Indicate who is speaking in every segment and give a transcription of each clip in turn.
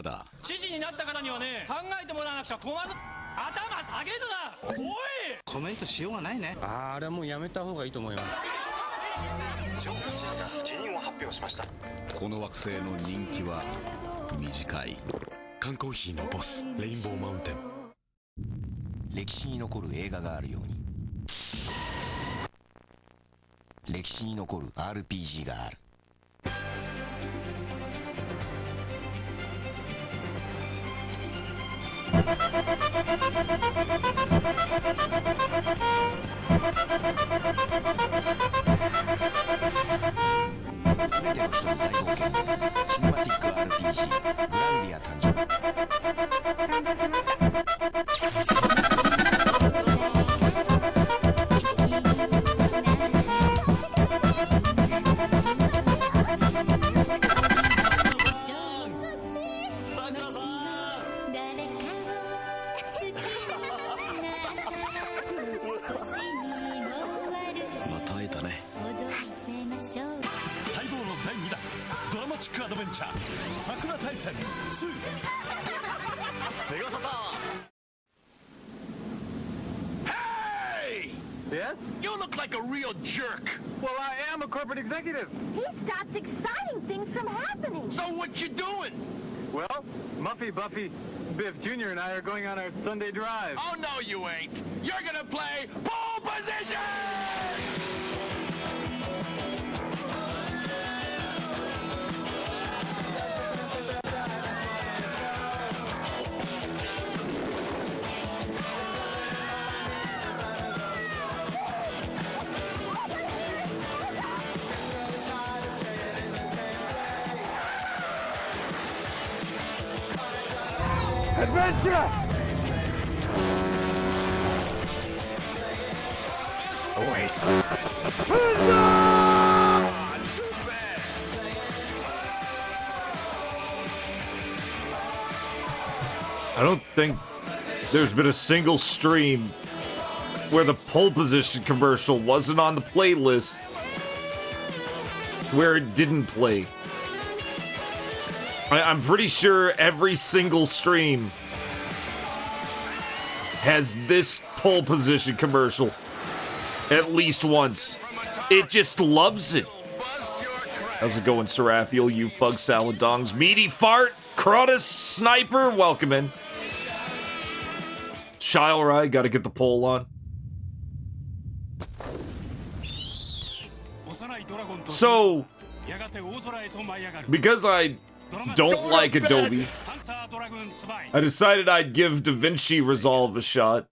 Speaker 1: まだ
Speaker 2: 知事になった方にはね、考えてもらわなくちゃ困る。頭下げるな。おい。
Speaker 3: コメントしようがないね。
Speaker 4: あれはもうやめた方がいいと思います。
Speaker 5: ジョン知事が辞任を発表しました。
Speaker 1: この惑星の人気は短い。缶コーヒーのボスレインボーマウンテン。
Speaker 6: 歴史に残る映画があるように、歴史に残る RPG がある。すべての人の大冒険、シネマティック RPG グランディア誕生。
Speaker 7: 感動しました。
Speaker 1: また会えたね。
Speaker 8: 待望の第2弾ドラマチックアドベンチャー桜大戦2。セガサター。 Hey!
Speaker 9: Yes?
Speaker 8: You look like a real jerk.
Speaker 9: Well, I am a corporate executive.
Speaker 7: He stops exciting things from happening.
Speaker 8: So what you doing?
Speaker 9: Well, Muffy, Buffy, Biff Jr. and I are going on our Sunday drive.
Speaker 8: Oh, no, you ain't. You're gonna play pole position!
Speaker 9: Adventure!
Speaker 8: Wait.
Speaker 10: I don't think there's been a single stream where the pole position commercial wasn't on the playlist where it didn't play. I'm pretty sure every single stream has this pole position commercial at least once. It just loves it. How's it going, Seraphiel, you bug salad dongs? Meaty fart, Crotus, Sniper, welcome in. Shilerai, gotta get the poll on. So, because I don't like Adobe, I decided I'd give DaVinci Resolve a shot.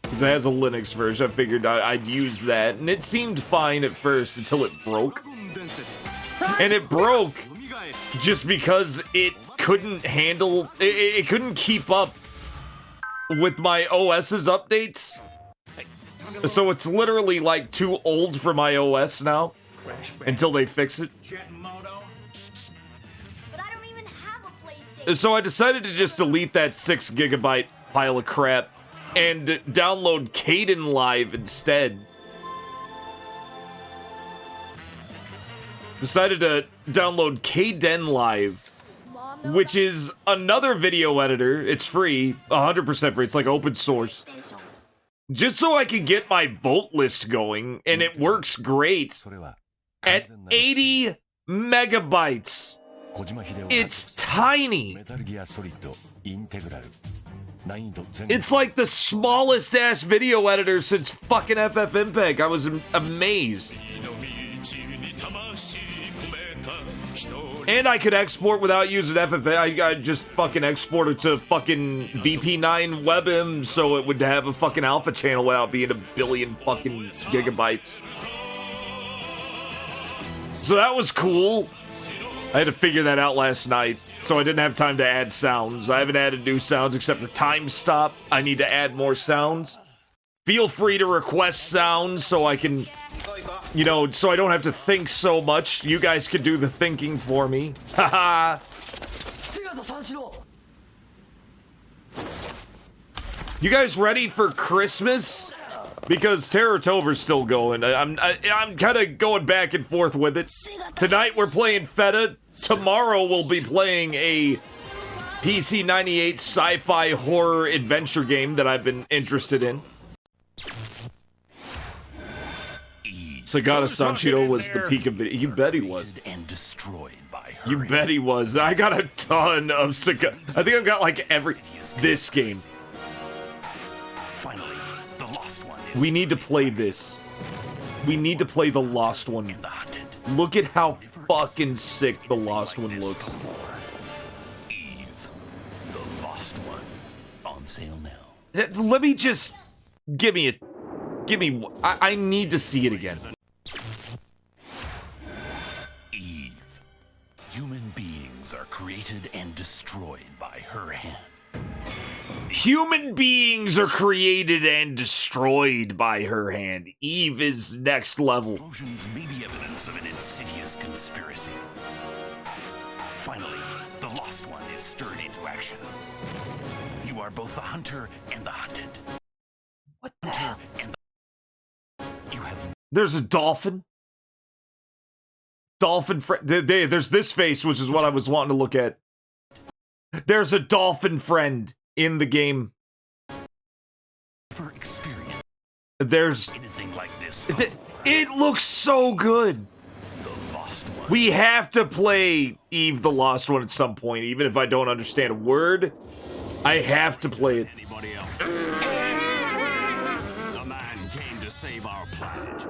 Speaker 10: Because it has a Linux version, I figured I'd use that. And it seemed fine at first until it broke. And it broke just because it couldn't handle, it couldn't keep up with my OS's updates. So it's literally like too old for my OS now until they fix it. So I decided to just delete that 6 gigabyte pile of crap and download Kden Live instead. Decided to download Kden Live, which is another video editor. It's free, 100% free. It's like open source. Just so I can get my vote list going, and it works great at 80 megabytes. It's tiny. It's like the smallest ass video editor since fucking FFmpeg. I was amazed. And I could export without using FFmpeg. I just fucking exported to fucking VP9 WebM so it would have a fucking alpha channel without being a billion fucking gigabytes. So that was cool. I had to figure that out last night, so I didn't have time to add sounds. I haven't added new sounds except for Time Stop. I need to add more sounds. Feel free to request sounds so I can, you know, so I don't have to think so much. You guys can do the thinking for me. Haha. You guys ready for Christmas? Because Terrortober's still going. I'm kind of going back and forth with it. Tonight we're playing FEDA. Tomorrow we'll be playing a PC 98 sci-fi horror adventure game that I've been interested in. Sagata Sanshiro was the peak of video. You bet he was. You bet he was. I got a ton of Sagata. I think I've got like this game.
Speaker 6: Finally, the lost one.
Speaker 10: We need to play this. We need to play the Lost One. Look at how fucking sick the Lost One looks.
Speaker 6: Eve, the Lost One, on sale now.
Speaker 10: Let me just give me. I need to see it again.
Speaker 6: Eve, human beings are created and destroyed by her hand.
Speaker 10: Human beings are created and destroyed by her hand. Eve is next level.
Speaker 6: Explosions may be evidence of an insidious conspiracy. Finally, the Lost One is stirred into action. You are both the hunter and the hunted. What the hell? You have...
Speaker 10: There's a dolphin. Dolphin friend. There's this face, which is what I was wanting to look at. There's a dolphin friend in the game. There's
Speaker 6: anything like this.
Speaker 10: It looks so good. We have to play Eve the Lost One at some point, even if I don't understand a word. I have to play it.
Speaker 6: Anybody else? The man came to save our planet.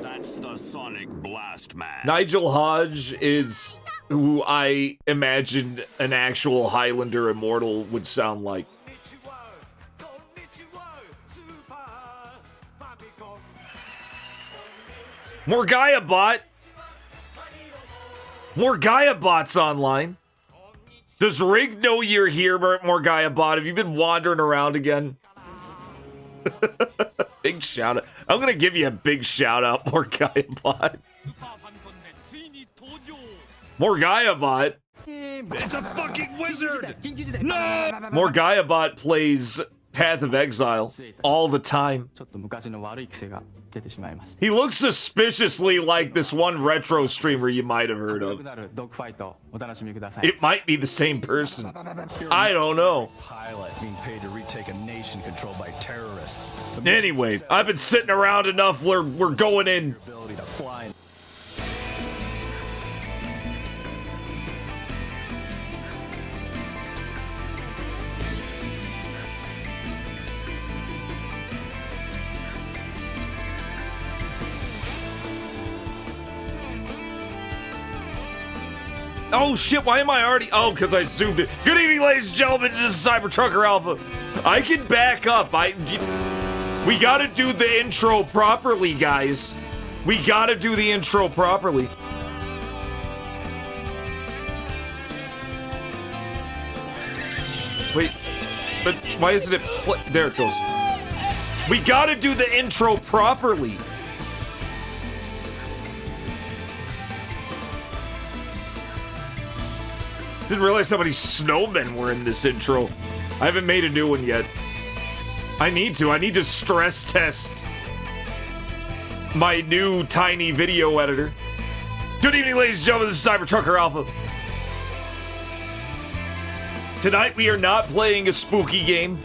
Speaker 6: That's the Sonic Blast Man.
Speaker 10: Nigel Hodge is who I imagine an actual Highlander immortal would sound like. Morgaia Bot. Morgaia Bot's online. Does Rig know you're here, Morgaia Bot? Have you been wandering around again? Big shout out. I'm gonna give you a big shout out, Morgaia Bot. Morgaia Bot. It's a fucking wizard! No! Morgaia Bot plays Path of Exile all the time. He looks suspiciously like this one retro streamer you might have heard of. It might be the same person. I don't know. Anyway, I've been sitting around enough. We're going in. Oh shit, why am I already... Oh, because I zoomed it. Good evening, ladies and gentlemen, this is Cybertrucker Alpha. I can back up. We gotta do the intro properly, guys. We gotta do the intro properly. Wait, but why isn't it... There it goes. We gotta do the intro properly. Didn't realize how many snowmen were in this intro. I haven't made a new one yet. I need to stress test my new tiny video editor. Good evening, ladies and gentlemen, this is Cybertrucker Alpha. Tonight we are not playing a spooky game.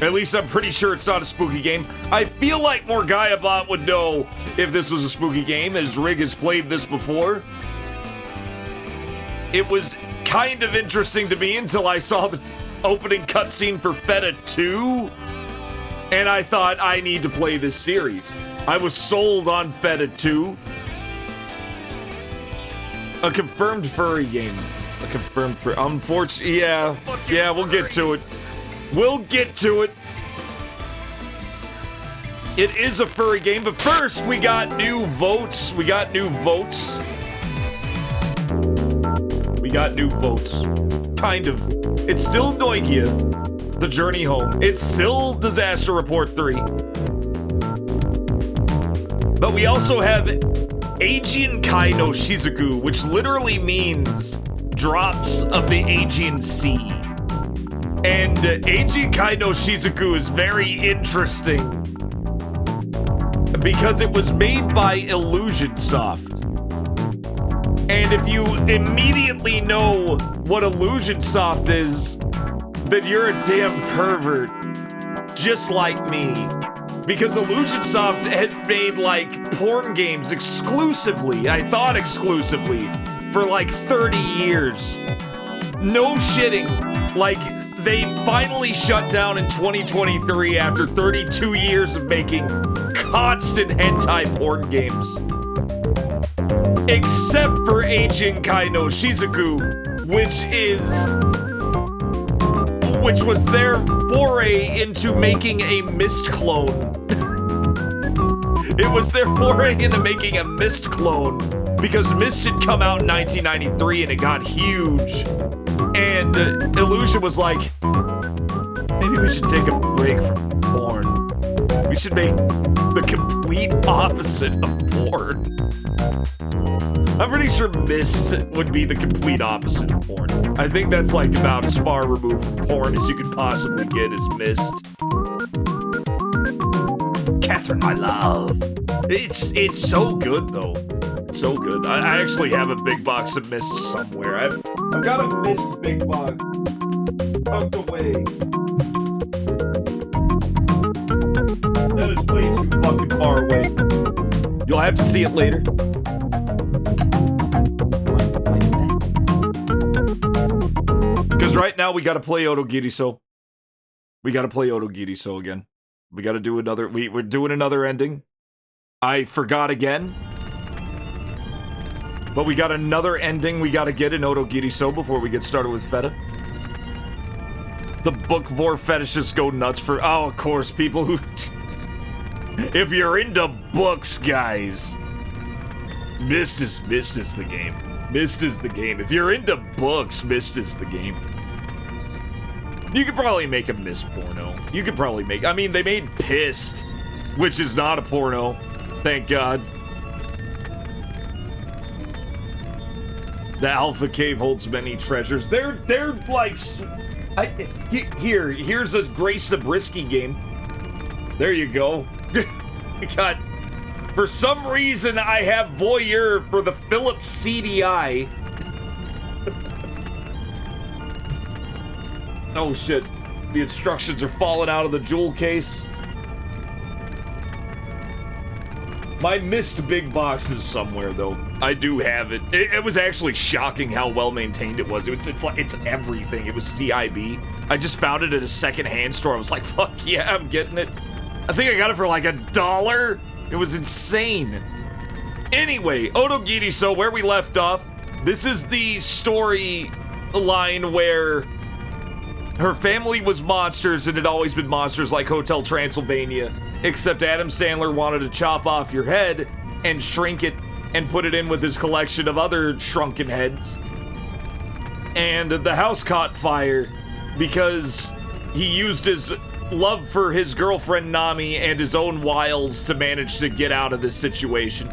Speaker 10: At least I'm pretty sure it's not a spooky game. I feel like Morgaia Bot would know if this was a spooky game, as Rig has played this before. It was kind of interesting to me until I saw the opening cutscene for FEDA 2, and I thought, I need to play this series. I was sold on FEDA 2. A confirmed furry game. A confirmed furry... Unfortunately, yeah, we'll get to it. We'll get to it. It is a furry game, but first, we got new votes. We got new votes. Kind of. It's still Noigia, The Journey Home. It's still Disaster Report 3. But we also have Aegean Kai no Shizuku, which literally means drops of the Aegean Sea. And Aegean Kai no Shizuku is very interesting because it was made by Illusionsoft. And if you immediately know what Illusion Soft is, then you're a damn pervert. Just like me. Because Illusion Soft had made, like, porn games exclusively, I thought exclusively, for like 30 years. No shitting. Like, they finally shut down in 2023 after 32 years of making constant hentai porn games. Except for Agent Kai no Shizuku, which was their foray into making a Mist clone. It was their foray into making a Mist clone because Mist had come out in 1993 and it got huge. And Illusion was like, maybe we should take a break from porn. We should make the complete opposite of porn. I'm pretty sure Mist would be the complete opposite of porn. I think that's like about as far removed from porn as you could possibly get as Mist. Catherine, my love. It's so good though. It's so good. I actually have a big box of Mist somewhere. I've got a Mist big box tucked away. That is way too fucking far away. You'll have to see it later. Because right now we gotta play Otogiriso. We gotta play Otogiriso again. We gotta do another, we're doing another ending. I forgot again. But we got another ending we gotta get in Otogiriso before we get started with FEDA. The book vor fetishists go nuts for, oh, of course, people who... If you're into books, guys, Mist is the game. Mist is the game. If you're into books, Mist is the game. You could probably make a Mist porno. You could probably make... I mean, they made Pissed, which is not a porno. Thank God. The Alpha Cave holds many treasures. They're like... Here's a Grace Zabriskie game. There you go. God, for some reason I have Voyeur for the Philips CDI. Oh shit, the instructions are falling out of the jewel case. My Mist big box is somewhere though. I do have it. It was actually shocking how well maintained it was. It's like, it's everything. It was CIB. I just found it at a secondhand store. I was like, fuck yeah, I'm getting it. I think I got it for like $1. It was insane. Anyway, Otogiriso, where we left off. This is the story line where her family was monsters and had always been monsters like Hotel Transylvania, except Adam Sandler wanted to chop off your head and shrink it and put it in with his collection of other shrunken heads. And the house caught fire because he used his love for his girlfriend Nami and his own wiles to manage to get out of this situation.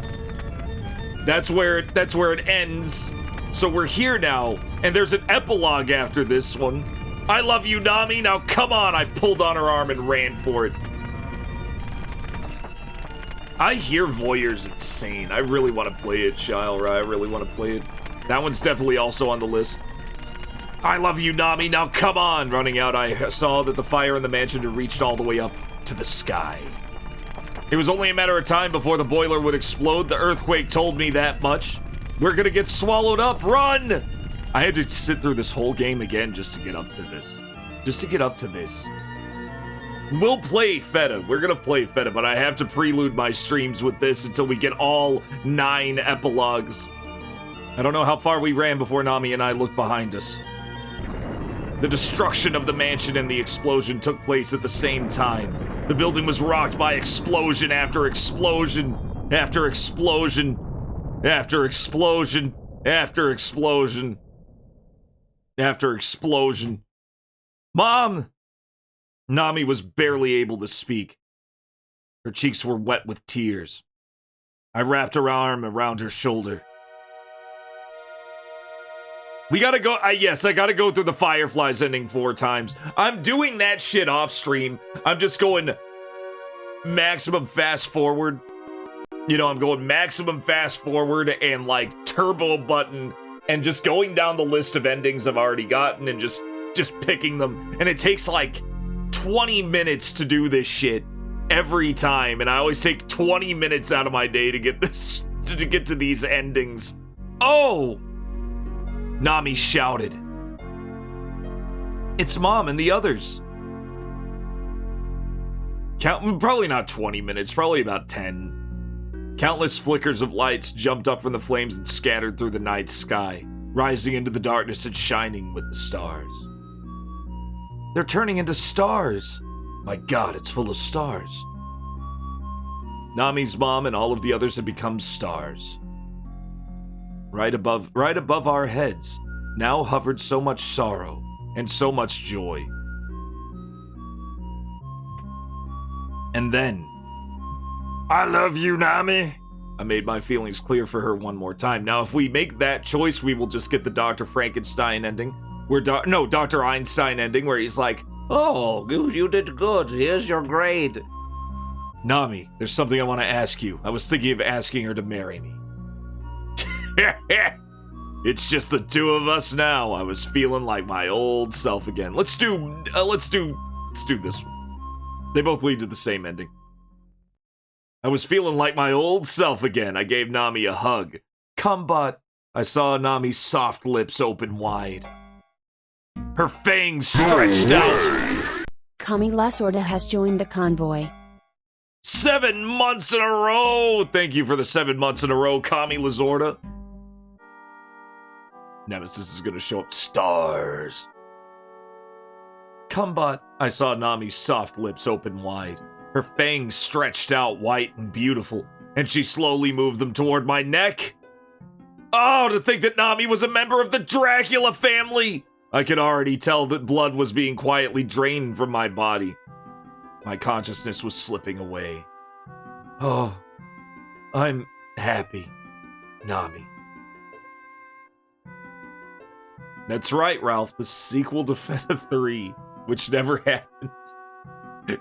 Speaker 10: That's where it ends. So we're here now, and there's an epilogue after this one. I love you, Nami. Now come on. I pulled on her arm and ran for it. I hear Voyeur's insane. I really want to play it, Shilra. I really want to play it. That one's definitely also on the list. I love you, Nami. Now come on. Running out, I saw that the fire in the mansion had reached all the way up to the sky. It was only a matter of time before the boiler would explode. The earthquake told me that much. We're gonna get swallowed up. Run! I had to sit through this whole game again just to get up to this. Just to get up to this. We'll play FEDA. We're gonna play FEDA, but I have to prelude my streams with this until we get all 9 epilogues. I don't know how far we ran before Nami and I looked behind us. The destruction of the mansion and the explosion took place at the same time. The building was rocked by explosion after explosion after explosion after explosion after explosion after explosion. Mom! Nami was barely able to speak. Her cheeks were wet with tears. I wrapped her arm around her shoulder. We gotta go, yes, I gotta go through the Fireflies ending 4 times. I'm doing that shit off stream. I'm just going maximum fast forward. You know, I'm going maximum fast forward and like turbo button and just going down the list of endings I've already gotten and just picking them. And it takes like 20 minutes to do this shit every time, and I always take 20 minutes out of my day to get this to get to these endings. Oh! Nami shouted. It's Mom and the others. Probably not 20 minutes, probably about 10. Countless flickers of lights jumped up from the flames and scattered through the night sky, rising into the darkness and shining with the stars. They're turning into stars. My God, it's full of stars. Nami's mom and all of the others had become stars. Right above our heads, now hovered so much sorrow and so much joy. And then, I love you, Nami. I made my feelings clear for her one more time. Now, if we make that choice, we will just get the Dr. Frankenstein ending. Dr. Einstein ending, where he's like, oh, you did good. Here's your grade. Nami, there's something I want to ask you. I was thinking of asking her to marry me. It's just the two of us now. I was feeling like my old self again. Let's do this one. They both lead to the same ending. I was feeling like my old self again. I gave Nami a hug. Come, but I saw Nami's soft lips open wide. Her fangs stretched out.
Speaker 11: Kami Lasorda has joined the convoy.
Speaker 10: 7 months in a row! Thank you for the 7 months in a row, Kami Lasorda. Nemesis is gonna show up stars. Come, but I saw Nami's soft lips open wide. Her fangs stretched out white and beautiful, and she slowly moved them toward my neck. Oh, to think that Nami was a member of the Dracula family! I could already tell that blood was being quietly drained from my body. My consciousness was slipping away. Oh, I'm happy, Nami. That's right, Ralph, the sequel to FEDA 3, which never happened.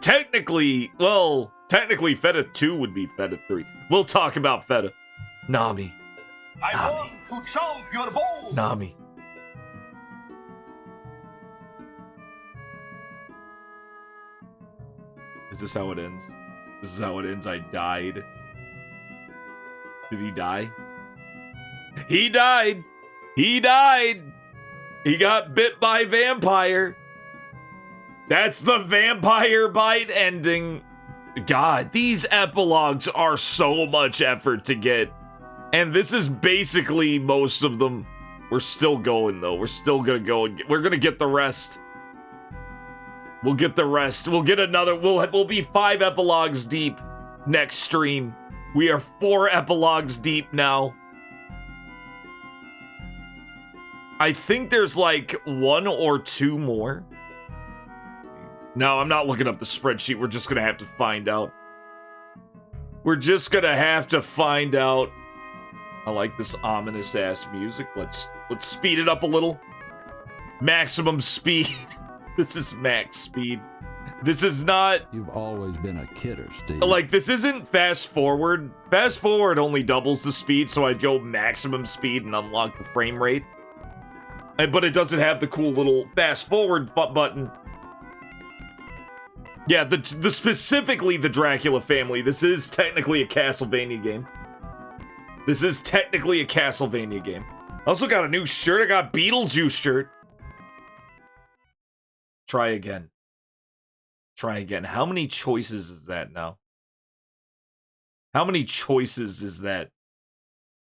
Speaker 10: Technically, FEDA 2 would be FEDA 3. We'll talk about FEDA. Nami.
Speaker 8: I want to chomp your balls.
Speaker 10: Nami. Is this how it ends? This is how it ends. I died. Did he die? He died! He died! He got bit by vampire. That's the vampire bite ending. God, these epilogues are so much effort to get. And this is basically most of them. We're still going, though. We're still gonna go and we're gonna get the rest. We'll get the rest. We'll get another. We'll be 5 epilogues deep next stream. We are 4 epilogues deep now. I think there's like 1 or 2 more. No, I'm not looking up the spreadsheet. We're just gonna have to find out. We're just gonna have to find out. I like this ominous ass music. Let's speed it up a little. Maximum speed. This is max speed. This is not...
Speaker 12: You've always been a kidder, Steve.
Speaker 10: Like, this isn't fast forward. Fast forward only doubles the speed, so I'd go maximum speed and unlock the frame rate. But it doesn't have the cool little fast forward button. Yeah, the specifically the Dracula family. This is technically a Castlevania game. This is technically a Castlevania game. I also got a new shirt. I got Beetlejuice shirt. Try again. Try again. How many choices is that now? How many choices is that?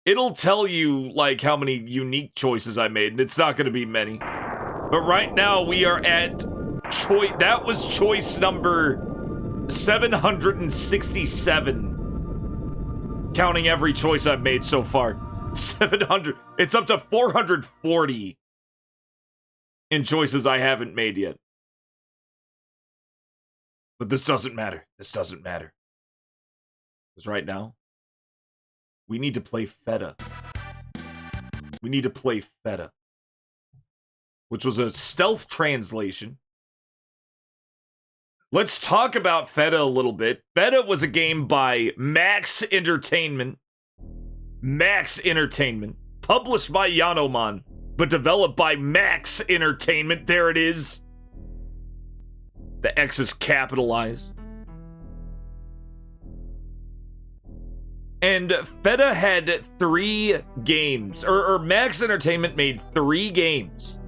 Speaker 10: It'll tell you, like, how many unique choices I made, and it's not going to be many. But right now, we are at choice... That was choice number 767. Counting every choice I've made so far. 700. It's up to 440 in choices I haven't made yet. But this doesn't matter. This doesn't matter. Because right now, we need to play FEDA. We need to play FEDA. Which was a stealth translation. Let's talk about FEDA a little bit. FEDA was a game by Max Entertainment. Max Entertainment. published by Yanomon, but developed by Max Entertainment. There it is. The X is capitalized. And FEDA had 3 games, or Max Entertainment made 3 games.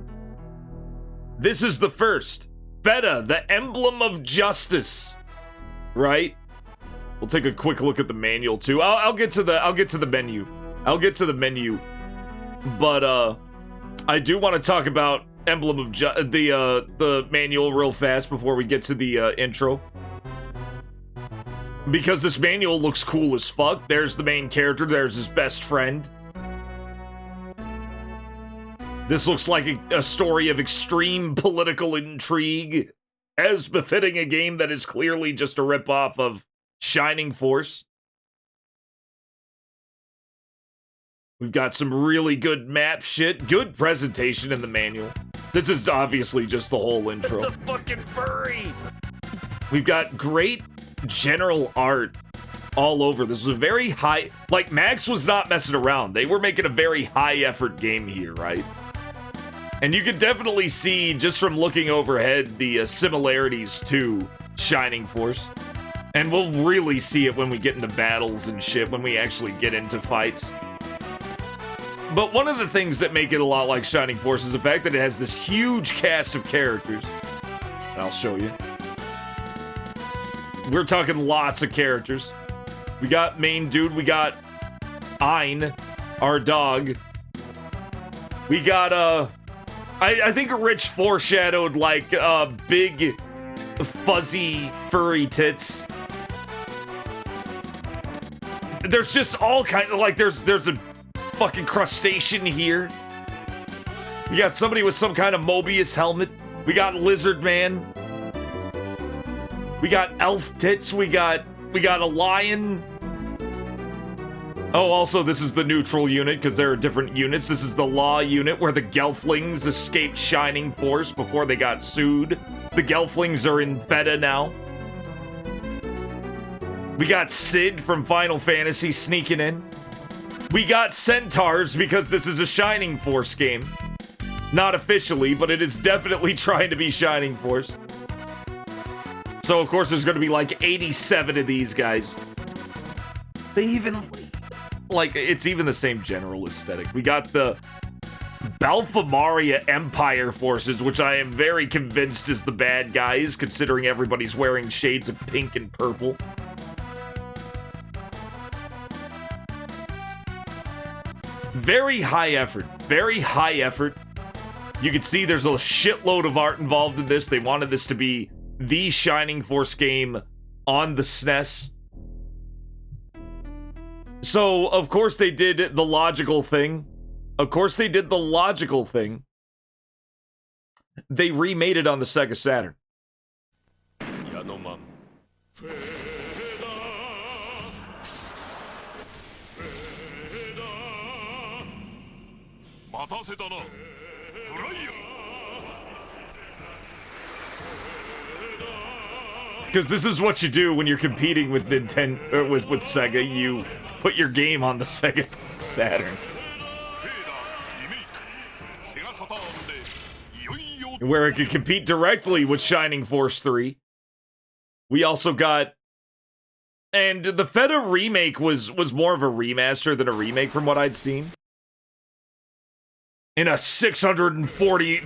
Speaker 10: This is the first. FEDA, the Emblem of Justice. Right? We'll take a quick look at the manual too. I'll get to the menu. I'll get to the menu. But I do want to talk about Emblem of the manual real fast before we get to the intro. Because this manual looks cool as fuck. There's the main character, there's his best friend. This looks like a story of extreme political intrigue, as befitting a game that is clearly just a ripoff of Shining Force. We've got some really good map shit, good presentation in the manual. This is obviously just the whole intro. It's a fucking furry! We've got great general art all over. This was a very high... Like, Max was not messing around. They were making a very high-effort game here, right? And you can definitely see, just from looking overhead, the similarities to Shining Force. And we'll really see it when we get into battles and shit, when we actually get into fights. But one of the things that make it a lot like Shining Force is the fact that it has this huge cast of characters. And I'll show you. We're talking lots of characters. We got main dude, we got Ein, our dog. We got, I think Rich foreshadowed, like, big, fuzzy, furry tits. There's just all kinds of, like, there's a fucking crustacean here. We got somebody with some kind of Mobius helmet. We got Lizard Man. We got elf tits. We got a lion. Oh, also, this is the neutral unit, because there are different units. This is the Law unit, where the Gelflings escaped Shining Force before they got sued. The Gelflings are in FEDA now. We got Sid from Final Fantasy sneaking in. We got Centaurs, because this is a Shining Force game. Not officially, but it is definitely trying to be Shining Force. So, of course, there's going to be like 87 of these guys. They even... Like, it's even the same general aesthetic. We got the Balfamaria Empire forces, which I am very convinced is the bad guys, considering everybody's wearing shades of pink and purple. Very high effort. Very high effort. You can see there's a shitload of art involved in this. They wanted this to be the Shining Force game on the SNES. So, of course they did the logical thing. Of course they did the logical thing. They remade it on the Sega Saturn. Yanomon. Because this is what you do when you're competing with Nintendo, with Sega. You put your game on the Sega Saturn. Where it could compete directly with Shining Force 3. We also got... And the FEDA remake was more of a remaster than a remake from what I'd seen. In a 540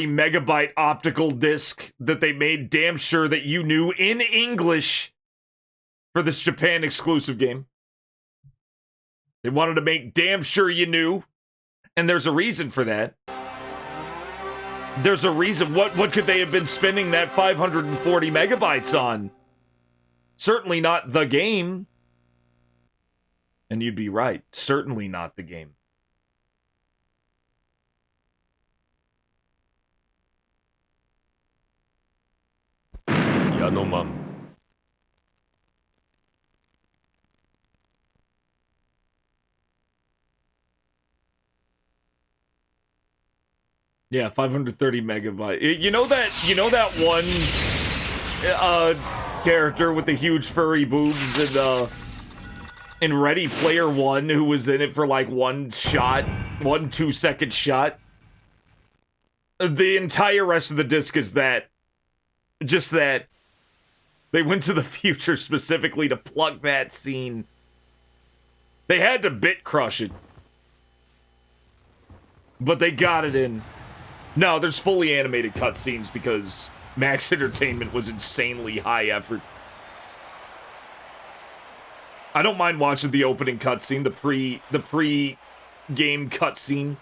Speaker 10: megabyte optical disc that they made damn sure that you knew in English for this Japan exclusive game. They wanted to make damn sure you knew, and there's a reason for that. There's a reason. What could they have been spending that 540 megabytes on? Certainly not the game. And you'd be right. Certainly not the game. Yanomon. Yeah, 530 megabyte. You know that one character with the huge furry boobs and in Ready Player One who was in it for like one 2-second shot. The entire rest of the disc is that. Just that. They went to the future specifically to plug that scene. They had to bit crush it. But they got it in. No, there's fully animated cutscenes because Max Entertainment was insanely high effort. I don't mind watching the opening cutscene, the pre-game cutscene.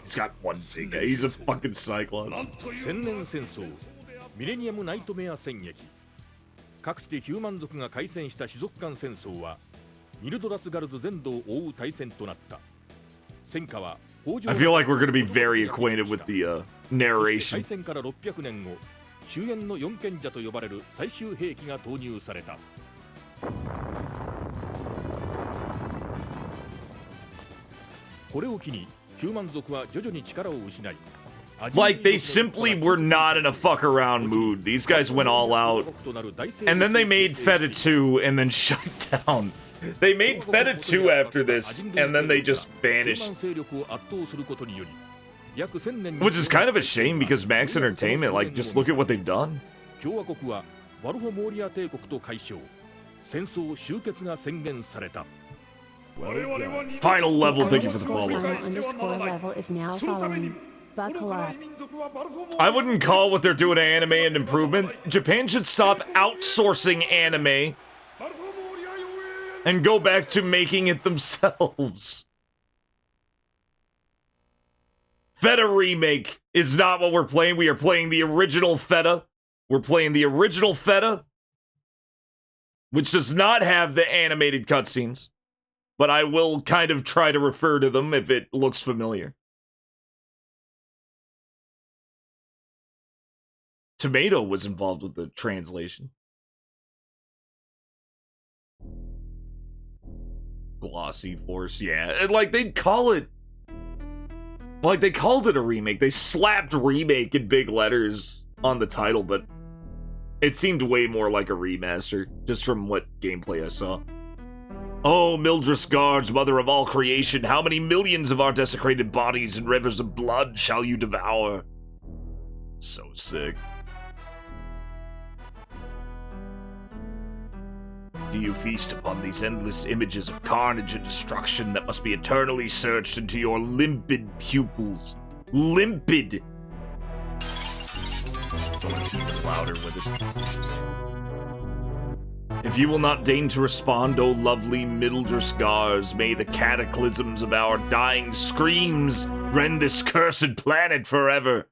Speaker 10: He's got one big guy. He's a fucking cyclops.
Speaker 8: 千年戦争ミレニアムナイトメア戦役各地でヒューマン族が開戦した種族間戦争はニルドラスガルズ全土を覆う大戦となった戦火は
Speaker 10: I feel like we're going to be very acquainted with the narration.
Speaker 8: 開戦から600年後終焉の四賢者と呼ばれる最終兵器が投入されたこれを機にヒューマン族は徐々に力を失い
Speaker 10: Like, they simply were not in a fuck around mood. These guys went all out. And then they made FEDA 2 and then shut down. They made FEDA 2 after this, and then they just vanished. Which is kind of a shame because Max Entertainment, like, just look at what they've done. Final level, thank you for the follow.
Speaker 11: Level is now following. Buckle up.
Speaker 10: I wouldn't call what they're doing anime an improvement. Japan should stop outsourcing anime and go back to making it themselves. FEDA Remake is not what we're playing. We are playing the original FEDA. We're playing the original FEDA, which does not have the animated cutscenes, but I will kind of try to refer to them if it looks familiar. Tomato was involved with the translation. Glossy Force, yeah. Like, they'd call it... Like, they called it a remake. They slapped remake in big letters on the title, but it seemed way more like a remaster, just from what gameplay I saw. Oh, Mildred's guards, mother of all creation, how many millions of our desecrated bodies and rivers of blood shall you devour? So sick. Do you feast upon these endless images of carnage and destruction that must be eternally searched into your limpid pupils? Limpid! Louder with it. If you will not deign to respond, O lovely Mildresgars, may the cataclysms of our dying screams rend this cursed planet forever.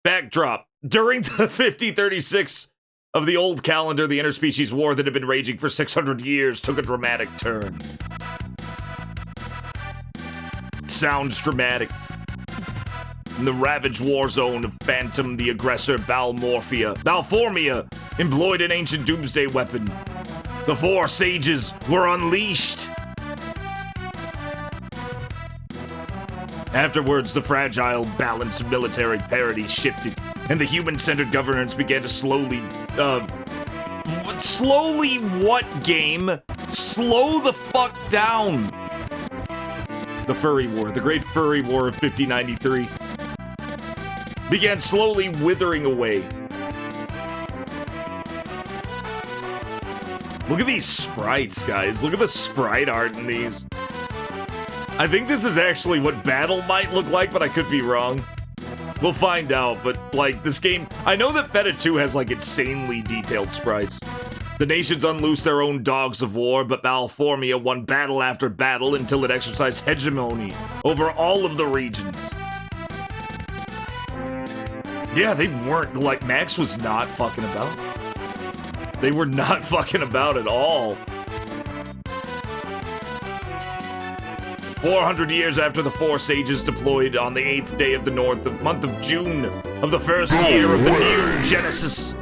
Speaker 10: Backdrop. During the 5036 of the old calendar, the interspecies war that had been raging for 600 years took a dramatic turn. Sounds dramatic. In the ravaged war zone of Phantom, the aggressor Balformia employed an ancient doomsday weapon. The four sages were unleashed. Afterwards, the fragile, balanced military parity shifted, and the human-centered governance began to slowly what game? Slow the fuck down! The Furry War, the Great Furry War of 5093, began slowly withering away. Look at these sprites, guys. Look at the sprite art in these. I think this is actually what battle might look like, but I could be wrong. We'll find out, but, like, this game... I know that FEDA 2 has, like, insanely detailed sprites. The nations unloosed their own dogs of war, but Balformia won battle after battle until it exercised hegemony over all of the regions. Yeah, they weren't... Like, Max was not fucking about. They were not fucking about at all. 400 years after the four sages deployed on the 8th day of the month of June of the first year of the new Genesis,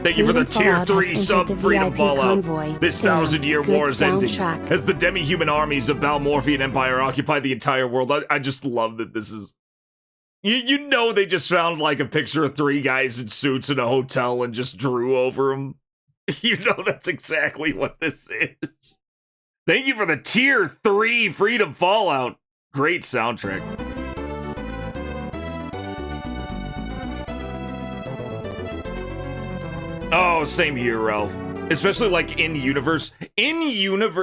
Speaker 10: Thank you for the
Speaker 11: Freedom
Speaker 10: tier
Speaker 11: Fallout
Speaker 10: 3
Speaker 11: has entered
Speaker 10: sub,
Speaker 11: the
Speaker 10: Freedom
Speaker 11: VIP
Speaker 10: Fallout.
Speaker 11: convoy.
Speaker 10: This
Speaker 11: Damn,
Speaker 10: 1,000-year
Speaker 11: good
Speaker 10: war is ending.
Speaker 11: soundtrack.
Speaker 10: As the demi-human armies of Balmorphian Empire occupy the entire world. I just love that this is... You know they just found like a picture of 3 guys in suits in a hotel and just drew over them. You know that's exactly what this is. Thank you for the tier 3 Freedom Fallout. Great soundtrack. Oh, same here, Ralph. Especially like in universe,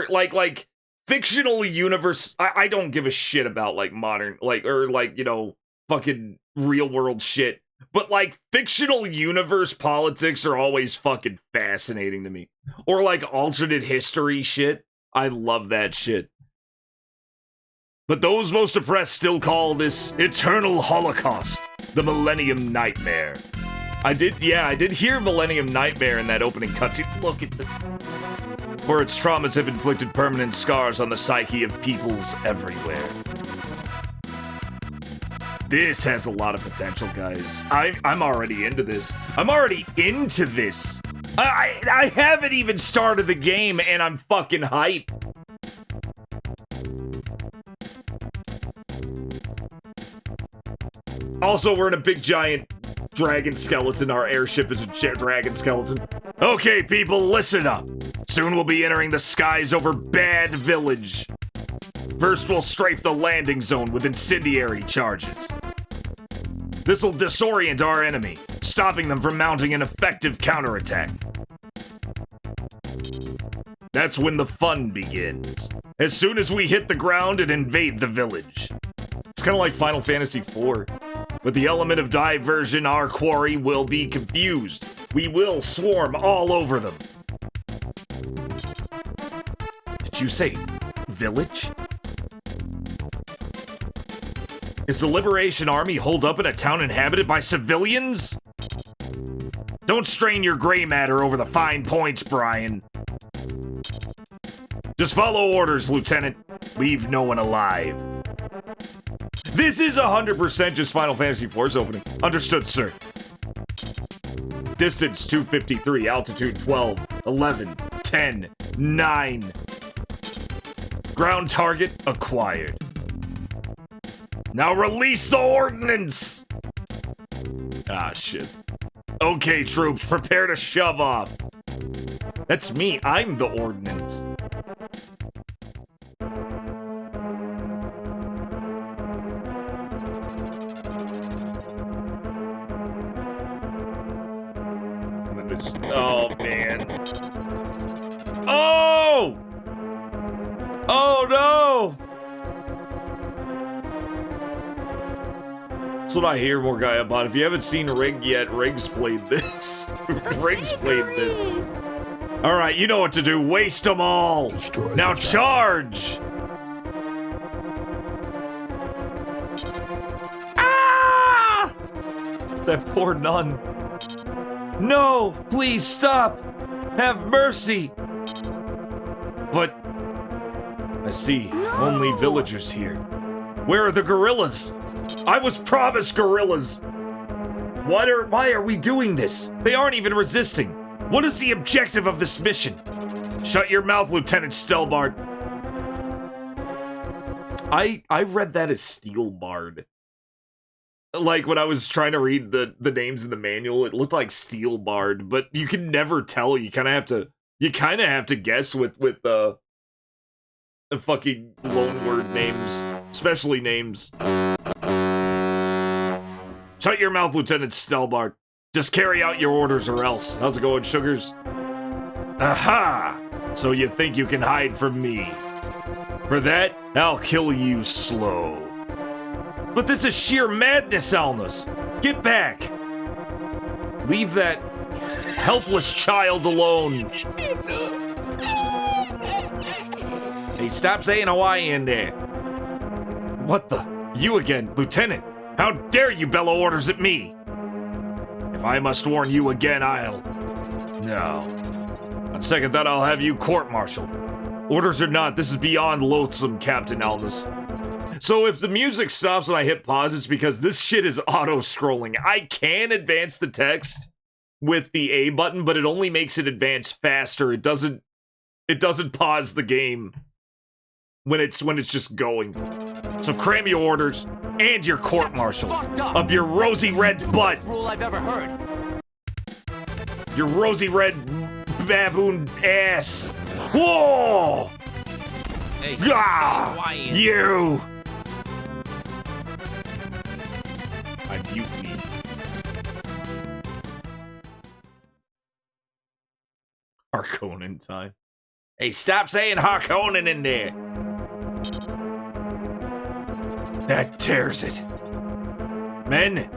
Speaker 10: like fictional universe. I don't give a shit about like modern, like, or like, you know, fucking real world shit. But like fictional universe politics are always fucking fascinating to me. Or like alternate history shit. I love that shit. But those most oppressed still call this eternal holocaust the Millennium Nightmare. I did hear Millennium Nightmare in that opening cutscene. Look at the... For its traumas have inflicted permanent scars on the psyche of peoples everywhere. This has a lot of potential, guys. I'm already into this. I'm already into this. I haven't even started the game and I'm fucking hype. Also, we're in a big giant dragon skeleton. Our airship is a dragon skeleton. Okay, people, listen up. Soon we'll be entering the skies over Bad Village. First, we'll strafe the landing zone with incendiary charges. This will disorient our enemy, stopping them from mounting an effective counterattack. That's when the fun begins. As soon as we hit the ground and invade the village. It's kind of like Final Fantasy IV. With the element of diversion, our quarry will be confused. We will swarm all over them. Did you say village? Is the Liberation Army holed up in a town inhabited by civilians? Don't strain your gray matter over the fine points, Brian. Just follow orders, Lieutenant. Leave no one alive. This is 100% just Final Fantasy IV's opening. Understood, sir. Distance 253, altitude 12, 11, 10, 9. Ground target acquired. Now release the ordnance! Ah, shit. Okay, troops, prepare to shove off. That's me, I'm the ordnance. Oh, man. Oh! Oh, no! That's what I hear more guy about. If you haven't seen Rig yet, Rig's played this. Rig's played this. Alright, you know what to do. Waste them all! Now charge! Ah! That poor nun. No! Please stop! Have mercy! But... I see. Only villagers here. Where are the gorillas? I was promised gorillas! Why are we doing this? They aren't even resisting. What is the objective of this mission? Shut your mouth, Lieutenant Stelbart. I read that as Steelbard. Like, when I was trying to read the names in the manual, it looked like Steelbard, but you can never tell. You kind of have to guess with the fucking loan word names, especially names. Shut your mouth, Lieutenant Stelbart. Just carry out your orders or else. How's it going, Sugars? Aha! So you think you can hide from me? For that, I'll kill you slow. But this is sheer madness, Alnus. Get back. Leave that helpless child alone. Hey, stop saying Hawaii in there. What the? You again, Lieutenant. How dare you bellow orders at me? If I must warn you again, I'll... No. On second thought, I'll have you court-martialed. Orders or not, this is beyond loathsome, Captain Alnus. So if the music stops and I hit pause, it's because this shit is auto-scrolling. I can advance the text with the A button, but it only makes it advance faster. It doesn't pause the game when it's just going. So cram your orders and your court martial up your rosy red butt.
Speaker 6: Rule I've ever heard.
Speaker 10: Your rosy red baboon ass. Whoa!
Speaker 13: Hey,
Speaker 10: Gah! You! I mutiny. Harkonnen time. Hey, stop saying Harkonnen in there. That tears it. Men,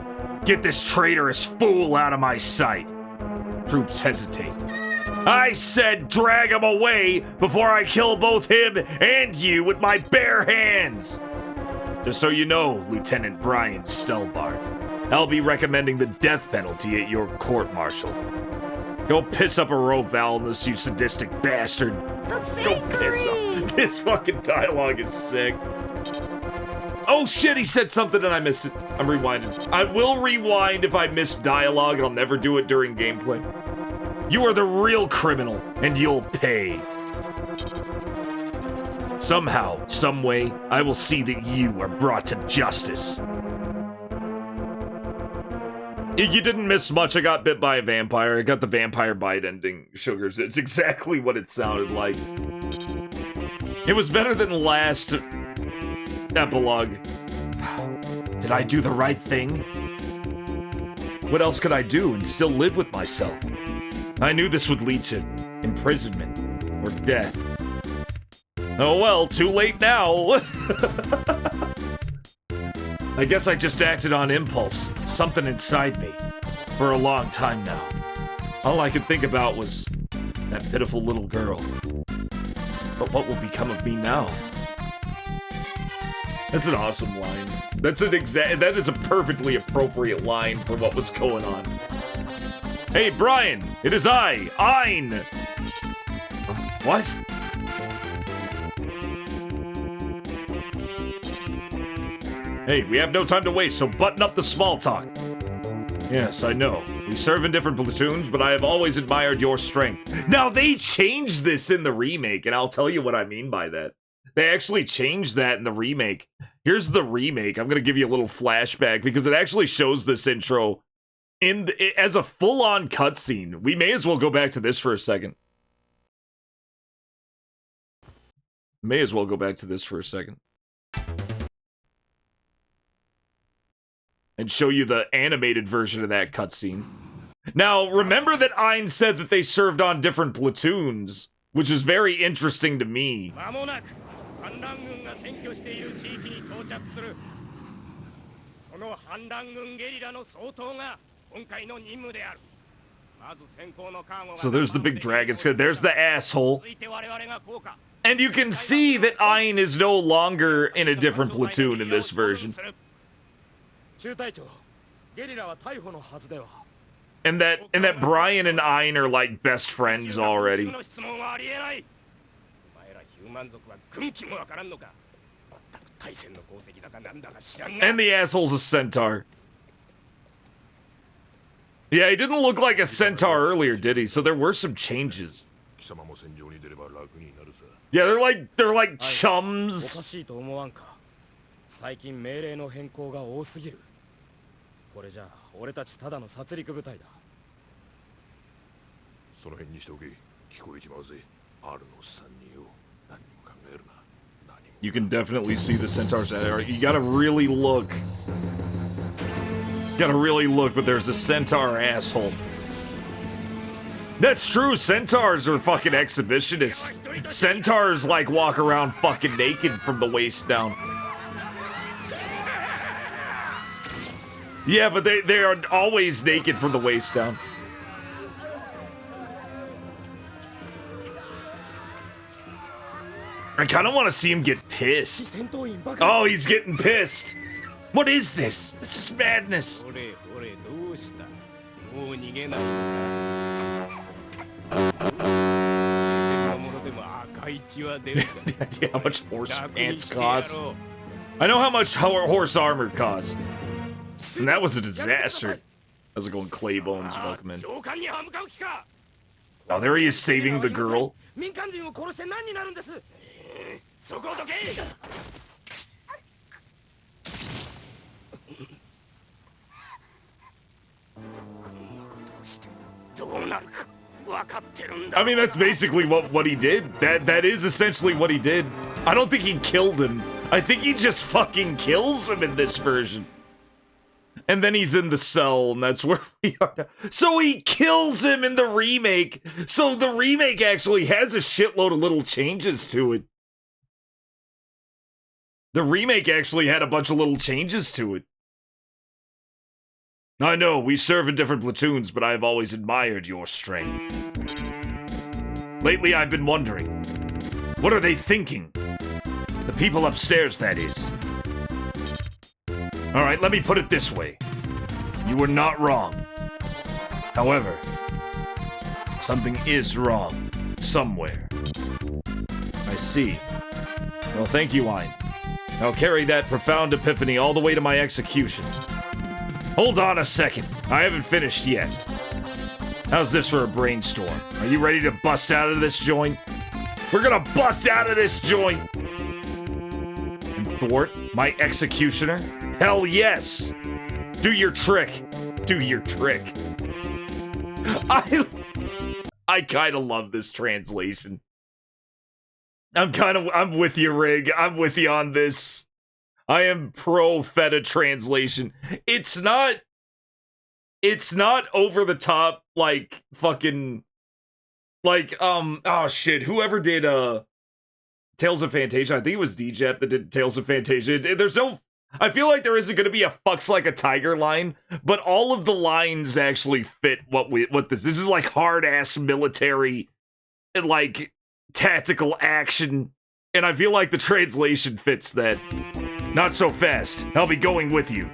Speaker 10: get this traitorous fool out of my sight. Troops hesitate. I said drag him away before I kill both him and you with my bare hands. Just so you know, Lieutenant Brian Stelbart, I'll be recommending the death penalty at your court-martial. Go piss up a rope, Valnus, you sadistic bastard. Go piss up. This fucking dialogue is sick. Oh shit, he said something and I missed it. I'm rewinding. I will rewind if I miss dialogue. I'll never do it during gameplay. You are the real criminal, and you'll pay. Somehow, someway, I will see that you are brought to justice. You didn't miss much. I got bit by a vampire. I got the vampire bite ending, Sugars. It's exactly what it sounded like. It was better than last epilogue. Did I do the right thing? What else could I do and still live with myself? I knew this would lead to imprisonment or death. Oh well, too late now. I guess I just acted on impulse, something inside me, for a long time now. All I could think about was that pitiful little girl. But what will become of me now? That's an awesome line. That is a perfectly appropriate line for what was going on. Hey, Brian, it is I, Ein. What? Hey, we have no time to waste, so button up the small talk. Yes, I know. We serve in different platoons, but I have always admired your strength. Now, they changed this in the remake, and I'll tell you what I mean by that. They actually changed that in the remake. Here's the remake. I'm going to give you a little flashback, because it actually shows this intro as a full-on cutscene. We may as well go back to this for a second. And show you the animated version of that cutscene. Now, remember that Ein said that they served on different platoons, which is very interesting to me. So there's the big dragon's head. There's the asshole. And you can see that Ein is no longer in a different platoon in this version. And that Brian and Ein are like best friends already. And the asshole's a centaur. Yeah, he didn't look like a centaur earlier, did he? So there were some changes. Yeah, they're like chums. You can definitely see the centaurs. You gotta really look. But there's a centaur asshole. That's true, centaurs are fucking exhibitionists. Centaurs, like, walk around fucking naked from the waist down. Yeah, but they are always naked from the waist down. I kind of want to see him get pissed. Oh, he's getting pissed. What is this? This is madness. Any idea how much horse pants cost? I know how much horse armor costs. And that was a disaster. How's it going, Claybones? Welcome in. Oh, there he is saving the girl. I mean, that's basically what he did. That is essentially what he did. I don't think he killed him. I think he just fucking kills him in this version. And then he's in the cell, and that's where we are now. So he kills him in the remake. So the remake actually has a shitload of little changes to it. The remake actually had a bunch of little changes to it. I know, we serve in different platoons, but I have always admired your strength. Lately, I've been wondering, what are they thinking? The people upstairs, that is. Alright, let me put it this way. You were not wrong. However, something is wrong. Somewhere. I see. Well, thank you, Wine. I'll carry that profound epiphany all the way to my execution. Hold on a second. I haven't finished yet. How's this for a brainstorm? Are you ready to bust out of this joint? We're gonna bust out of this joint! And thwart my executioner? Hell yes! Do your trick. Do your trick. I kinda love this translation. I'm with you, Rig. I'm with you on this. I am pro FEDA translation. It's not over the top like fucking like oh shit, whoever did Tales of Fantasia, I think it was DJep that did Tales of Fantasia. There's no, I feel like there isn't going to be a fucks like a tiger line, but all of the lines actually fit what this is like hard ass military and like tactical action, and I feel like the translation fits that. Not so fast. I'll be going with you.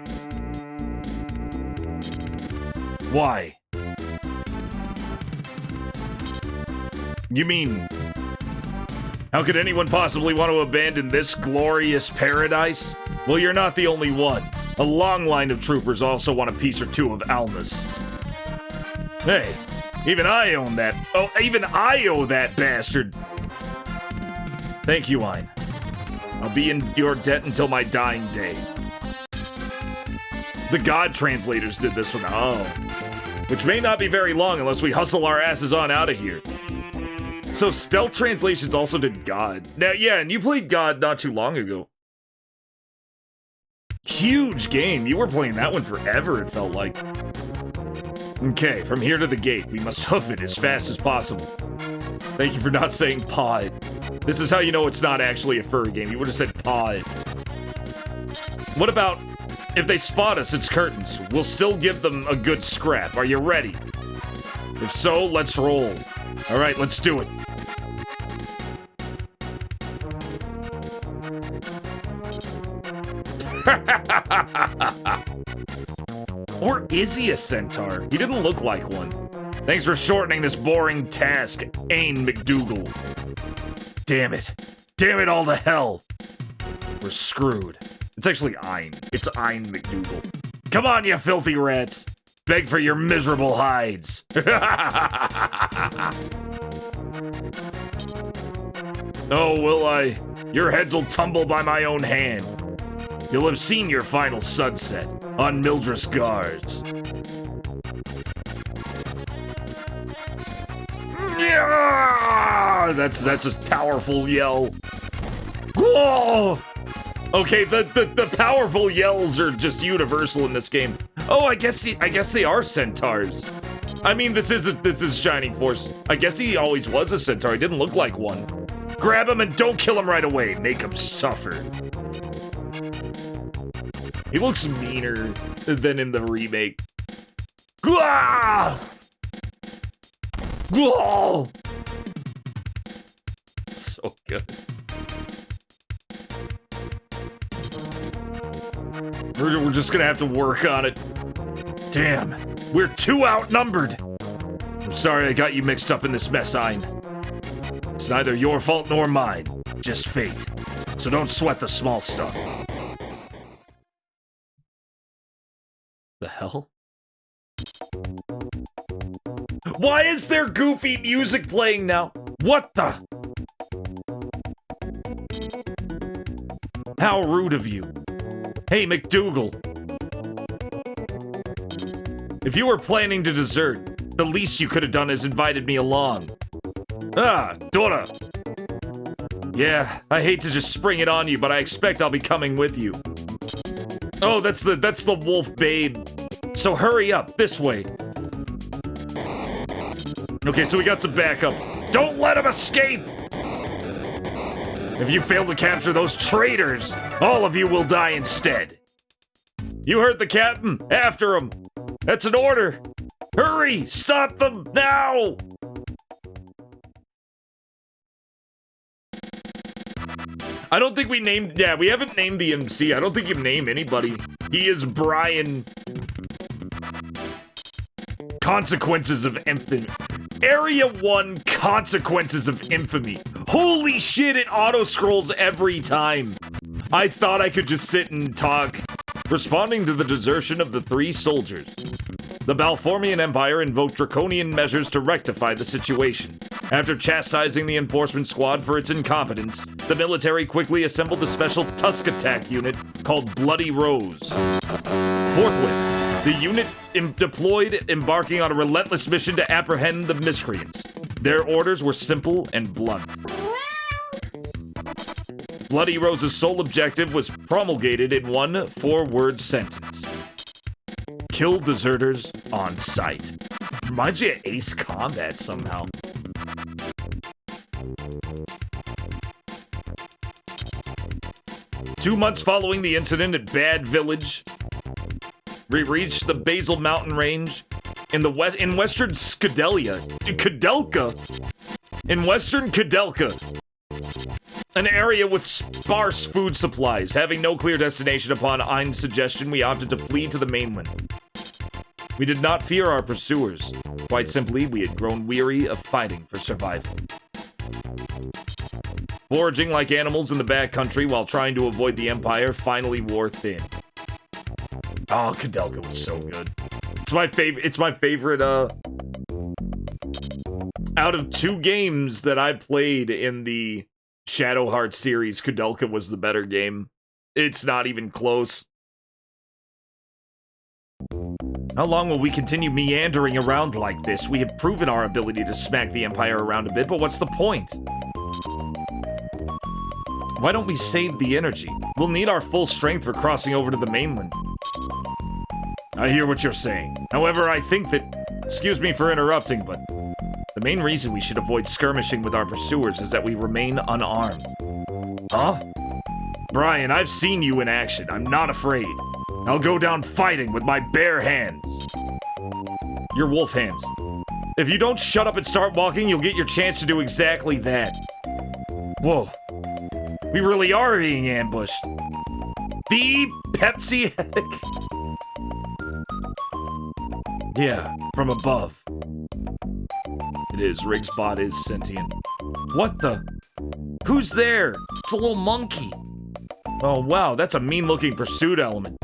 Speaker 10: Why? You mean, how could anyone possibly want to abandon this glorious paradise? Well, you're not the only one. A long line of troopers also want a piece or two of Alma's. Hey, even I own that. Oh, even I owe that bastard. Thank you, Ein. I'll be in your debt until my dying day. The God translators did this one. Oh. Which may not be very long unless we hustle our asses on out of here. So Stealth Translations also did God. Now, yeah, and you played God not too long ago. Huge game. You were playing that one forever, it felt like. Okay, from here to the gate, we must hoof it as fast as possible. Thank you for not saying pod. This is how you know it's not actually a furry game. You would have said pod. What about if they spot us, it's curtains. We'll still give them a good scrap. Are you ready? If so, let's roll. All right, let's do it. Or is he a centaur? He didn't look like one. Thanks for shortening this boring task, Ain McDougal. Damn it. Damn it all to hell. We're screwed. It's actually Ein. It's Ein McDougal. Come on, you filthy rats. Beg for your miserable hides. Oh, will I? Your heads will tumble by my own hand. You'll have seen your final sunset on Mildred's guards. Yeah! That's a powerful yell. Whoa! Okay, the powerful yells are just universal in this game. Oh, I guess they are centaurs. I mean, this is Shining Force. I guess he always was a centaur. He didn't look like one. Grab him and don't kill him right away. Make him suffer. He looks meaner than in the remake. Gah! Gah! So good. We're just gonna have to work on it. Damn, we're too outnumbered. I'm sorry I got you mixed up in this mess, Ein. It's neither your fault nor mine, just fate. So don't sweat the small stuff. The hell? Why is there goofy music playing now? What the? How rude of you. Hey, McDougal. If you were planning to desert, the least you could have done is invited me along. Ah, Dora. Yeah, I hate to just spring it on you, but I expect I'll be coming with you. Oh, that's the wolf babe. So hurry up, this way. Okay, so we got some backup. Don't let him escape! If you fail to capture those traitors, all of you will die instead. You heard the captain. After him. That's an order. Hurry! Stop them now! I don't think we named... Yeah, we haven't named the MC. I don't think you name anybody. He is Brian. Consequences of Infamy. Area 1 Consequences of Infamy. Holy shit, it auto-scrolls every time. I thought I could just sit and talk. Responding to the desertion of the 3 soldiers. The Balformian Empire invoked draconian measures to rectify the situation. After chastising the enforcement squad for its incompetence, the military quickly assembled a special Tusk attack unit called Bloody Rose. Forthwith, the unit deployed, embarking on a relentless mission to apprehend the miscreants. Their orders were simple and blunt. Bloody Rose's sole objective was promulgated in one 4-word sentence. Kill deserters on sight. Reminds me of Ace Combat somehow. Two months following the incident at Bad Village, we reached the Basal Mountain Range in western Skadelia. Kudelka. In western Kudelka. An area with sparse food supplies. Having no clear destination upon Ein's suggestion, we opted to flee to the mainland. We did not fear our pursuers. Quite simply, we had grown weary of fighting for survival. Foraging like animals in the backcountry while trying to avoid the Empire finally wore thin. Oh, Kudelka was so good. It's my favorite, out of 2 games that I played in the Shadowheart series, Kudelka was the better game. It's not even close. How long will we continue meandering around like this? We have proven our ability to smack the Empire around a bit, but what's the point? Why don't we save the energy? We'll need our full strength for crossing over to the mainland. I hear what you're saying. However, I think that... Excuse me for interrupting, but... The main reason we should avoid skirmishing with our pursuers is that we remain unarmed. Huh? Brian, I've seen you in action. I'm not afraid. I'll go down fighting with my bare hands. Your wolf hands. If you don't shut up and start walking, you'll get your chance to do exactly that. Whoa. We really are being ambushed. The Pepsi Heck. Yeah, from above. It is. Riggs bot is sentient. What the? Who's there? It's a little monkey. Oh, wow, that's a mean-looking pursuit element.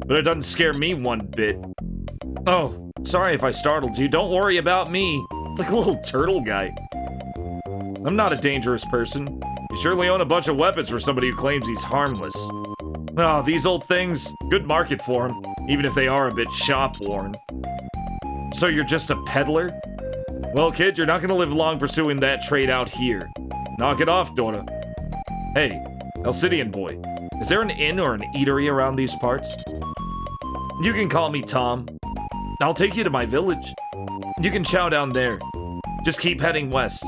Speaker 10: But it doesn't scare me one bit. Oh, sorry if I startled you. Don't worry about me. It's like a little turtle guy. I'm not a dangerous person. You surely own a bunch of weapons for somebody who claims he's harmless. Oh, these old things. Good market for them, even if they are a bit shop-worn. So you're just a peddler? Well, kid, you're not gonna live long pursuing that trade out here. Knock it off, Dora. Hey, Alcidian boy. Is there an inn or an eatery around these parts? You can call me Tom. I'll take you to my village. You can chow down there. Just keep heading west.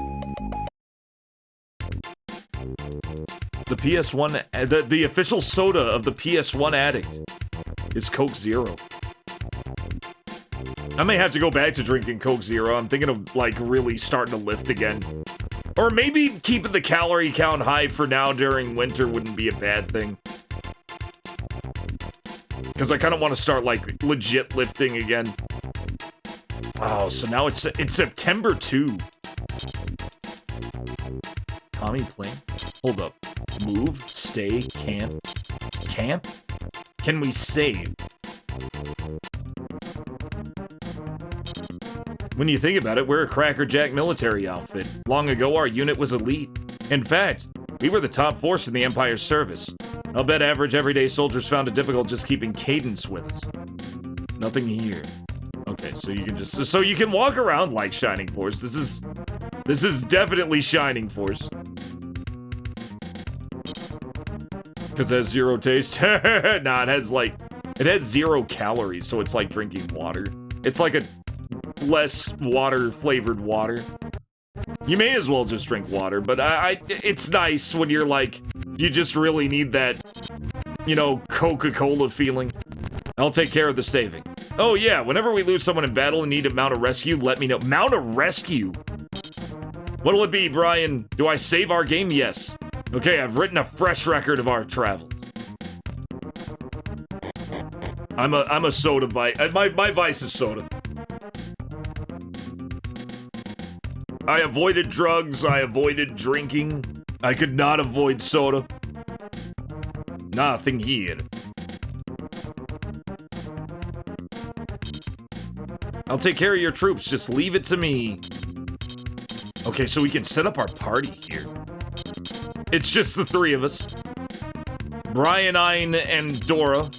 Speaker 10: The PS1... The official soda of the PS1 addict is Coke Zero. I may have to go back to drinking Coke Zero. I'm thinking of, like, really starting to lift again. Or maybe keeping the calorie count high for now during winter wouldn't be a bad thing. Because I kind of want to start, like, legit lifting again. Oh, so now it's September 2. Tommy playing? Hold up. Move, stay, camp. Camp? Can we save? When you think about it, we're a crackerjack military outfit. Long ago, our unit was elite. In fact, we were the top force in the Empire's service. I'll bet average everyday soldiers found it difficult just keeping cadence with us. Nothing here. Okay, so you can just... So you can walk around like Shining Force. This is definitely Shining Force. Because it has zero taste. Nah, it has like... It has 0 calories, so it's like drinking water. It's like a less water-flavored water. You may as well just drink water, but it's nice when you're like, you just really need that, you know, Coca-Cola feeling. I'll take care of the saving. Oh yeah, whenever we lose someone in battle and need to mount a rescue, let me know. Mount a rescue? What'll it be, Brian? Do I save our game? Yes. Okay, I've written a fresh record of our travels. I'm a soda vice. My vice is soda. I avoided drugs. I avoided drinking. I could not avoid soda. Nothing here. I'll take care of your troops. Just leave it to me. Okay, so we can set up our party here. It's just the 3 of us. Brian, Ein, and Dora.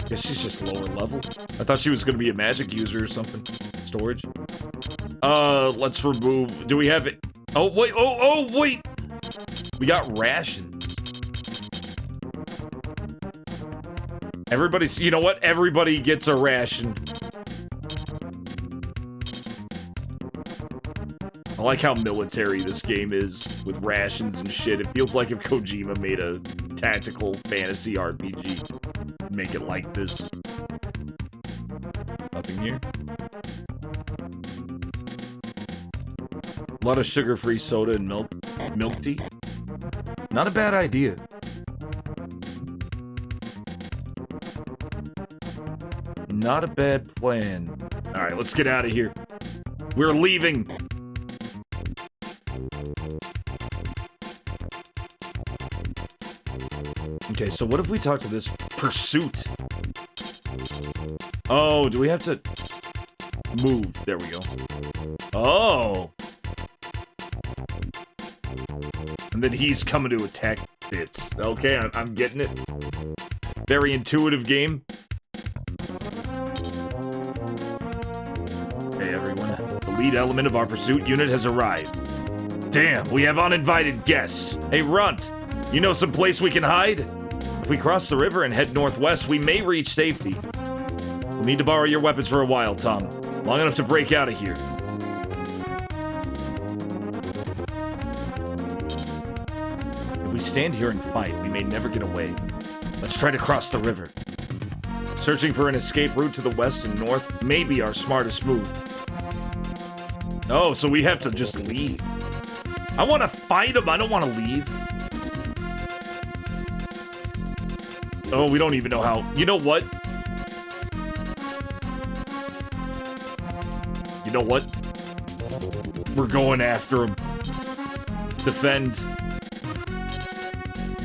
Speaker 10: Guess she's just lower level. I thought she was gonna be a magic user or something. Storage. Let's remove... Do we have it? Oh, wait. Oh, wait. We got rations. Everybody's... You know what? Everybody gets a ration. I like how military this game is with rations and shit. It feels like if Kojima made a tactical fantasy RPG. Make it like this. Nothing here. A lot of sugar-free soda and milk tea. Not a bad idea. Not a bad plan. Alright, let's get out of here. We're leaving. Okay, so what if we talk to this pursuit? Oh, do we have to move? There we go. Oh. And then he's coming to attack bits. Okay, I'm getting it. Very intuitive game. Hey, everyone. The lead element of our pursuit unit has arrived. Damn, we have uninvited guests. Hey, Runt, you know some place we can hide? If we cross the river and head northwest, we may reach safety. We'll need to borrow your weapons for a while, Tom. Long enough to break out of here. If we stand here and fight, we may never get away. Let's try to cross the river. Searching for an escape route to the west and north may be our smartest move. Oh, so we have to just leave. I want to fight him. I don't want to leave. Oh, we don't even know how. You know what? You know what? We're going after him. Defend.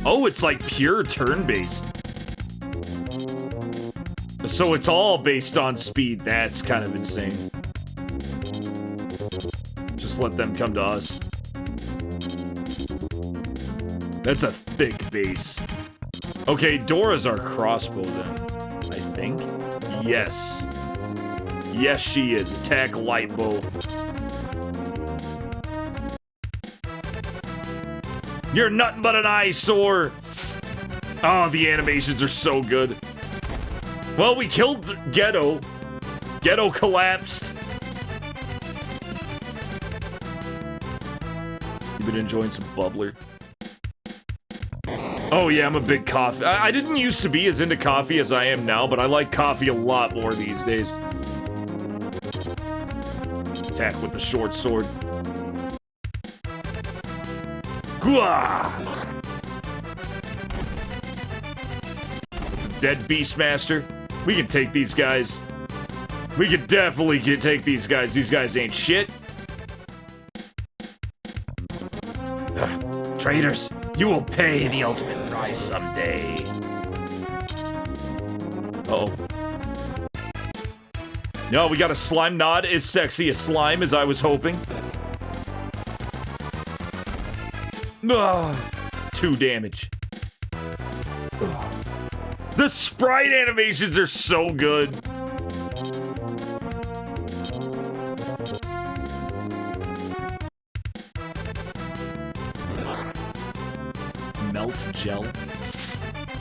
Speaker 10: Oh, it's like pure turn-based. So it's all based on speed. That's kind of insane. Just let them come to us. That's a thick base. Okay, Dora's our crossbow then, I think. Yes. Yes, she is. Attack light bow. You're nothing but an eyesore. Oh, the animations are so good. Well, we killed Ghetto. Ghetto collapsed. You been enjoying some bubbler? Oh yeah, I'm a big coffee. I didn't used to be as into coffee as I am now, but I like coffee a lot more these days. Attack with the short sword. Gah! Dead Beastmaster. We can take these guys. We can definitely take these guys. These guys ain't shit. Traitors, you will pay the ultimate price someday. Uh-oh. No, we got a slime, not as sexy a slime as I was hoping. 2 damage. The sprite animations are so good. Melt gel.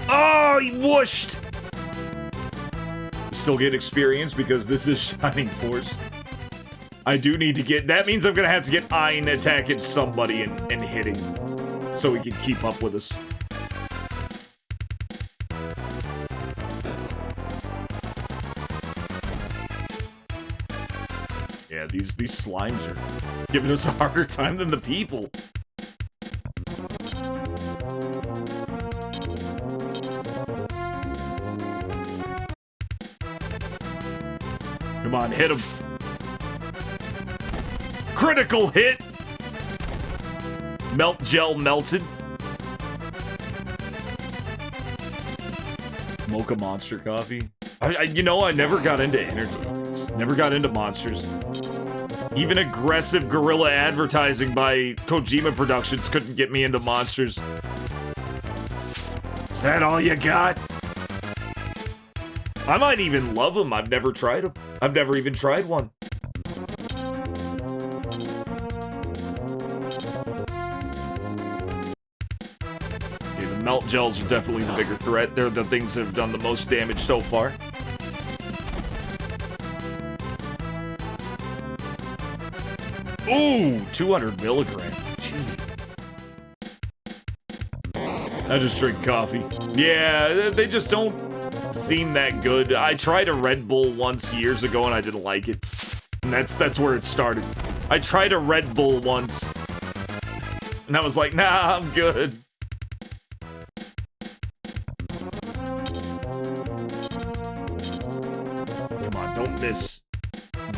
Speaker 10: Oh, he whooshed! Still get experience because this is Shining Force. I do need to get... That means I'm gonna have to get Ein attacking somebody and hitting so he can keep up with us. Yeah, these slimes are giving us a harder time than the people. Come on, hit him. Critical hit! Melt gel melted. Mocha Monster Coffee. You know, I never got into energy drinks. Never got into monsters. Even aggressive guerrilla advertising by Kojima Productions couldn't get me into monsters. Is that all you got? I might even love them. I've never tried them. I've never even tried one. Okay, the melt gels are definitely the bigger threat. They're the things that have done the most damage so far. Ooh, 200 milligrams. Jeez. I just drink coffee. Yeah, they just don't seem that good. I tried a Red Bull once years ago and I didn't like it. And that's where it started. I tried a Red Bull once. And I was like, nah, I'm good. Come on, don't miss.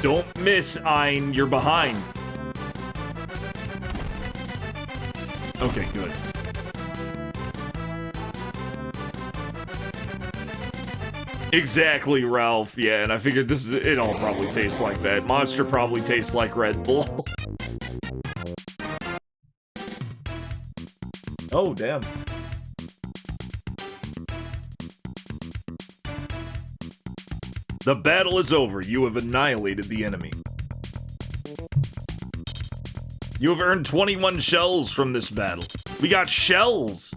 Speaker 10: Don't miss, Ein. You're behind. Okay, good. Exactly, Ralph. Yeah, and I figured it all probably tastes like that. Monster probably tastes like Red Bull. Oh, damn. The battle is over. You have annihilated the enemy. You have earned 21 shells from this battle. We got shells!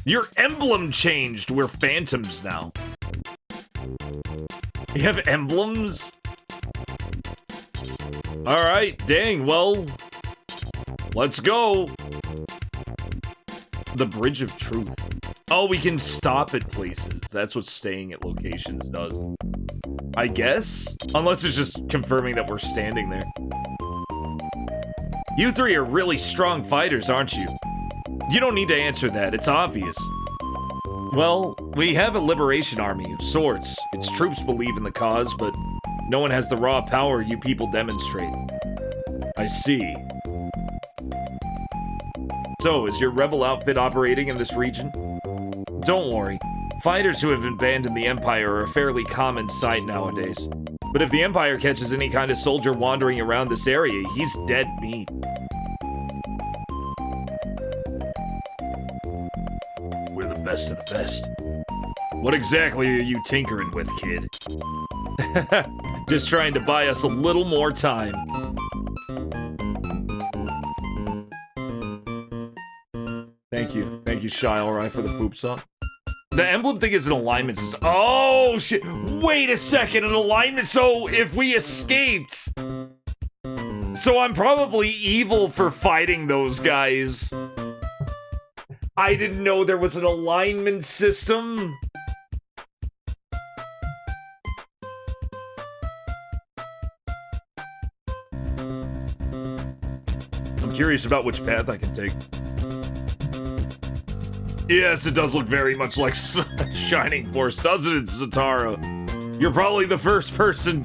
Speaker 10: Your emblem changed. We're phantoms now. You have emblems? Alright, dang, well... Let's go! The Bridge of Truth. Oh, we can stop at places. That's what staying at locations does. I guess? Unless it's just confirming that we're standing there. You three are really strong fighters, aren't you? You don't need to answer that, it's obvious. Well, we have a liberation army of sorts. Its troops believe in the cause, but no one has the raw power you people demonstrate. I see. So, is your rebel outfit operating in this region? Don't worry. Fighters who have abandoned the Empire are a fairly common sight nowadays. But if the Empire catches any kind of soldier wandering around this area, he's dead meat. We're the best of the best. What exactly are you tinkering with, kid? Just trying to buy us a little more time. Thank you. Thank you, Shy Alright, for the poop song. The emblem thing is an alignment system. Oh, shit. Wait a second, an alignment. So, if we escaped... So I'm probably evil for fighting those guys. I didn't know there was an alignment system. I'm curious about which path I can take. Yes, it does look very much like Shining Force, doesn't it, Zatara? You're probably the first person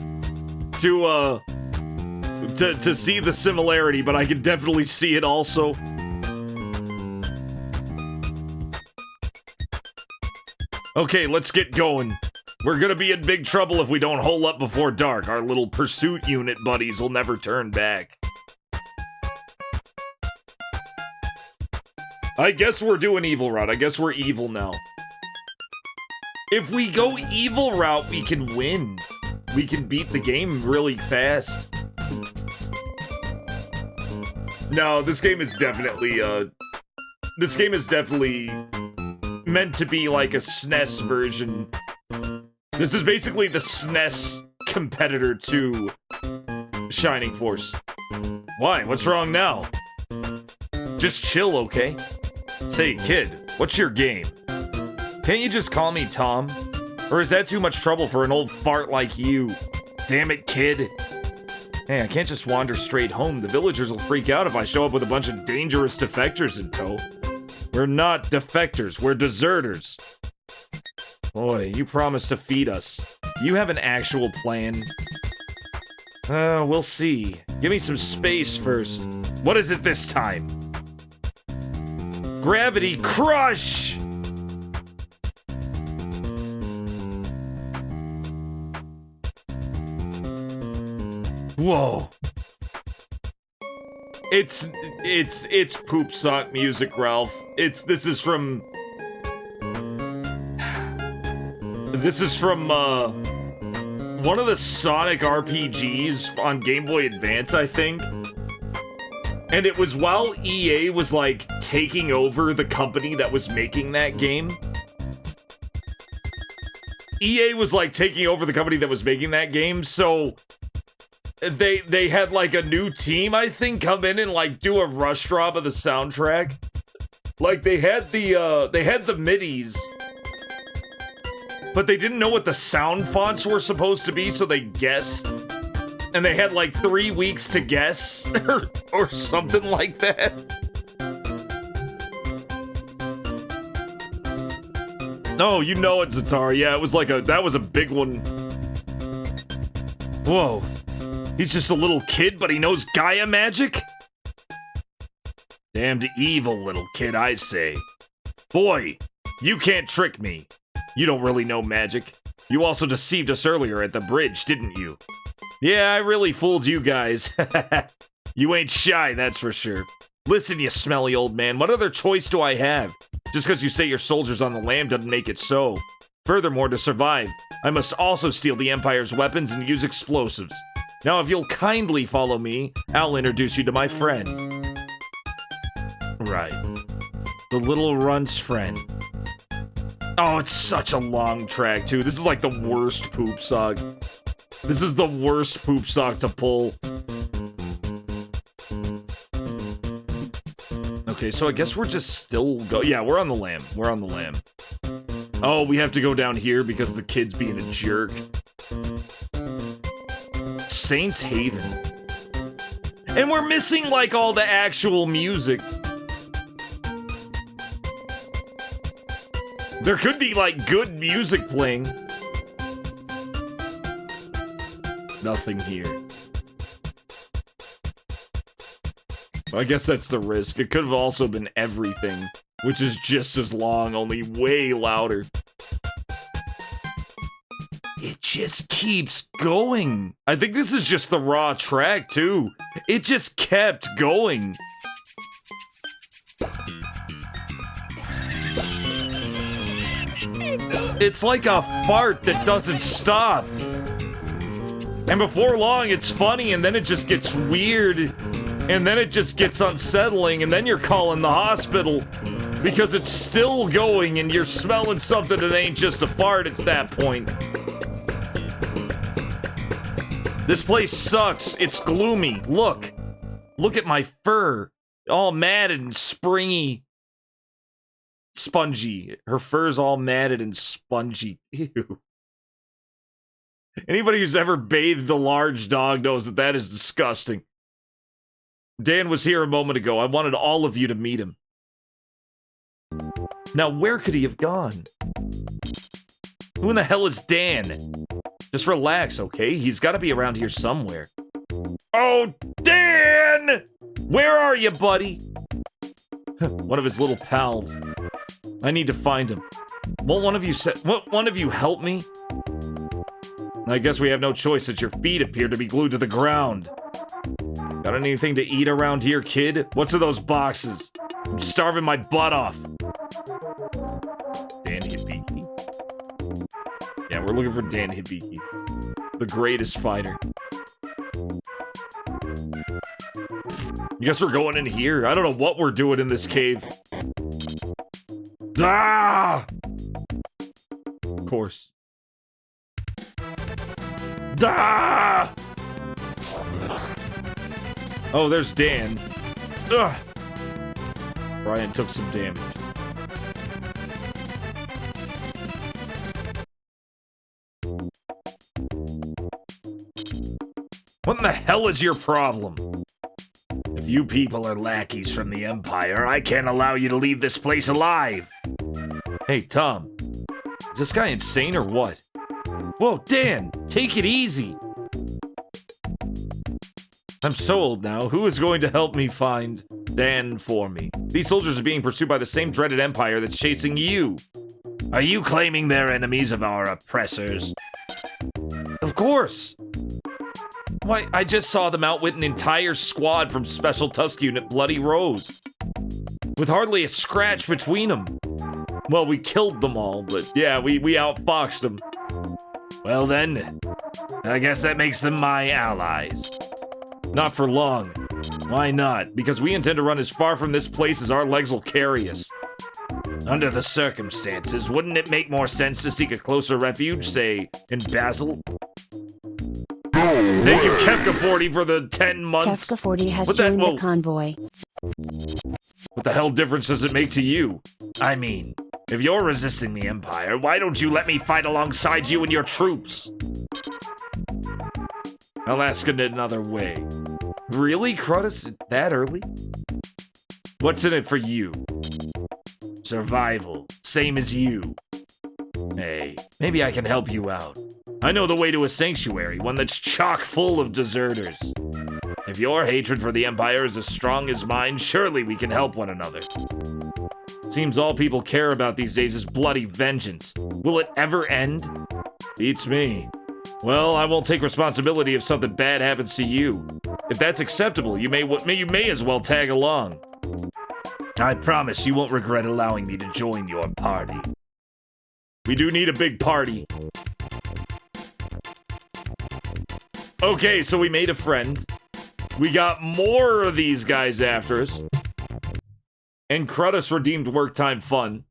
Speaker 10: to see the similarity, but I can definitely see it also. Okay, let's get going. We're gonna be in big trouble if we don't hole up before dark. Our little pursuit unit buddies will never turn back. I guess we're doing evil route. I guess we're evil now. If we go evil route, we can win. We can beat the game really fast. No, this game is definitely, meant to be like a SNES version. This is basically the SNES competitor to Shining Force. Why? What's wrong now? Just chill, okay? Say, kid, what's your game? Can't you just call me Tom? Or is that too much trouble for an old fart like you? Damn it, kid. Hey, I can't just wander straight home. The villagers will freak out if I show up with a bunch of dangerous defectors in tow. We're not defectors, we're deserters. Boy, you promised to feed us. Do you have an actual plan? We'll see. Give me some space first. What is it this time? Gravity Crush! Whoa. It's poop sock music, Ralph. This is from one of the Sonic RPGs on Game Boy Advance, I think. And it was while EA was like taking over the company that was making that game. EA was like taking over the company that was making that game, so they had like a new team, I think, come in and like do a rush job of the soundtrack. Like they had the MIDIs, but they didn't know what the sound fonts were supposed to be, so they guessed. And they had like 3 weeks to guess or something like that. Oh, you know it, Zatara. Yeah, it was like that was a big one. Whoa. He's just a little kid, but he knows Gaia magic? Damned evil little kid, I say. Boy, you can't trick me. You don't really know magic. You also deceived us earlier at the bridge, didn't you? Yeah, I really fooled you guys. You ain't shy, that's for sure. Listen, you smelly old man, what other choice do I have? Just because you say you're soldiers on the lam doesn't make it so. Furthermore, to survive, I must also steal the Empire's weapons and use explosives. Now, if you'll kindly follow me, I'll introduce you to my friend. Right. The little runt's friend. Oh, it's such a long track, too. This is like the worst poop sock. This is the worst poop sock to pull. Okay, so I guess we're just still yeah, we're on the lam. We're on the lam. Oh, we have to go down here because the kid's being a jerk. Saints Haven. And we're missing, like, all the actual music. There could be, like, good music playing. Nothing here. I guess that's the risk. It could have also been everything, which is just as long, only way louder. It just keeps going. I think this is just the raw track, too. It just kept going. It's like a fart that doesn't stop. And before long, it's funny, and then it just gets weird, and then it just gets unsettling, and then you're calling the hospital because it's still going, and you're smelling something that ain't just a fart at that point. This place sucks. It's gloomy. Look. Look at my fur. All matted and springy. Spongy. Her fur's all matted and spongy. Ew. Anybody who's ever bathed a large dog knows that that is disgusting. Dan was here a moment ago. I wanted all of you to meet him. Now, where could he have gone? Who in the hell is Dan? Just relax, okay? He's got to be around here somewhere. Oh, Dan! Where are you, buddy? One of his little pals. I need to find him. Won't one of you help me? I guess we have no choice since your feet appear to be glued to the ground. Got anything to eat around here, kid? What's in those boxes? I'm starving my butt off. Dan Hibiki. Yeah, we're looking for Dan Hibiki. The greatest fighter. I guess we're going in here. I don't know what we're doing in this cave. Ah! Of course. Ah! Oh, there's Dan. Ugh. Brian took some damage. What in the hell is your problem? If you people are lackeys from the Empire, I can't allow you to leave this place alive. Hey, Tom. Is this guy insane or what? Whoa, Dan, take it easy. I'm so old now. Who is going to help me find Dan for me? These soldiers are being pursued by the same dreaded Empire that's chasing you. Are you claiming they're enemies of our oppressors? Of course. Why, I just saw them outwit an entire squad from Special Tusk Unit Bloody Rose. With hardly a scratch between them. Well, we killed them all, but yeah, we outfoxed them. Well then, I guess that makes them my allies. Not for long. Why not? Because we intend to run as far from this place as our legs will carry us. Under the circumstances, wouldn't it make more sense to seek a closer refuge, say, in Basel? Thank you, Kefka 40, for the 10 months.
Speaker 11: Kefka 40 has joined the convoy.
Speaker 10: What the hell difference does it make to you? I mean, if you're resisting the Empire, why don't you let me fight alongside you and your troops? I'll ask it another way. Really, Crutus? That early? What's in it for you? Survival. Same as you. Hey, maybe I can help you out. I know the way to a sanctuary, one that's chock full of deserters. If your hatred for the Empire is as strong as mine, surely we can help one another. Seems all people care about these days is bloody vengeance. Will it ever end? Beats me. Well, I won't take responsibility if something bad happens to you. If that's acceptable, you may as well tag along. I promise you won't regret allowing me to join your party. We do need a big party. Okay, so we made a friend. We got more of these guys after us. And Crutus redeemed work time fun.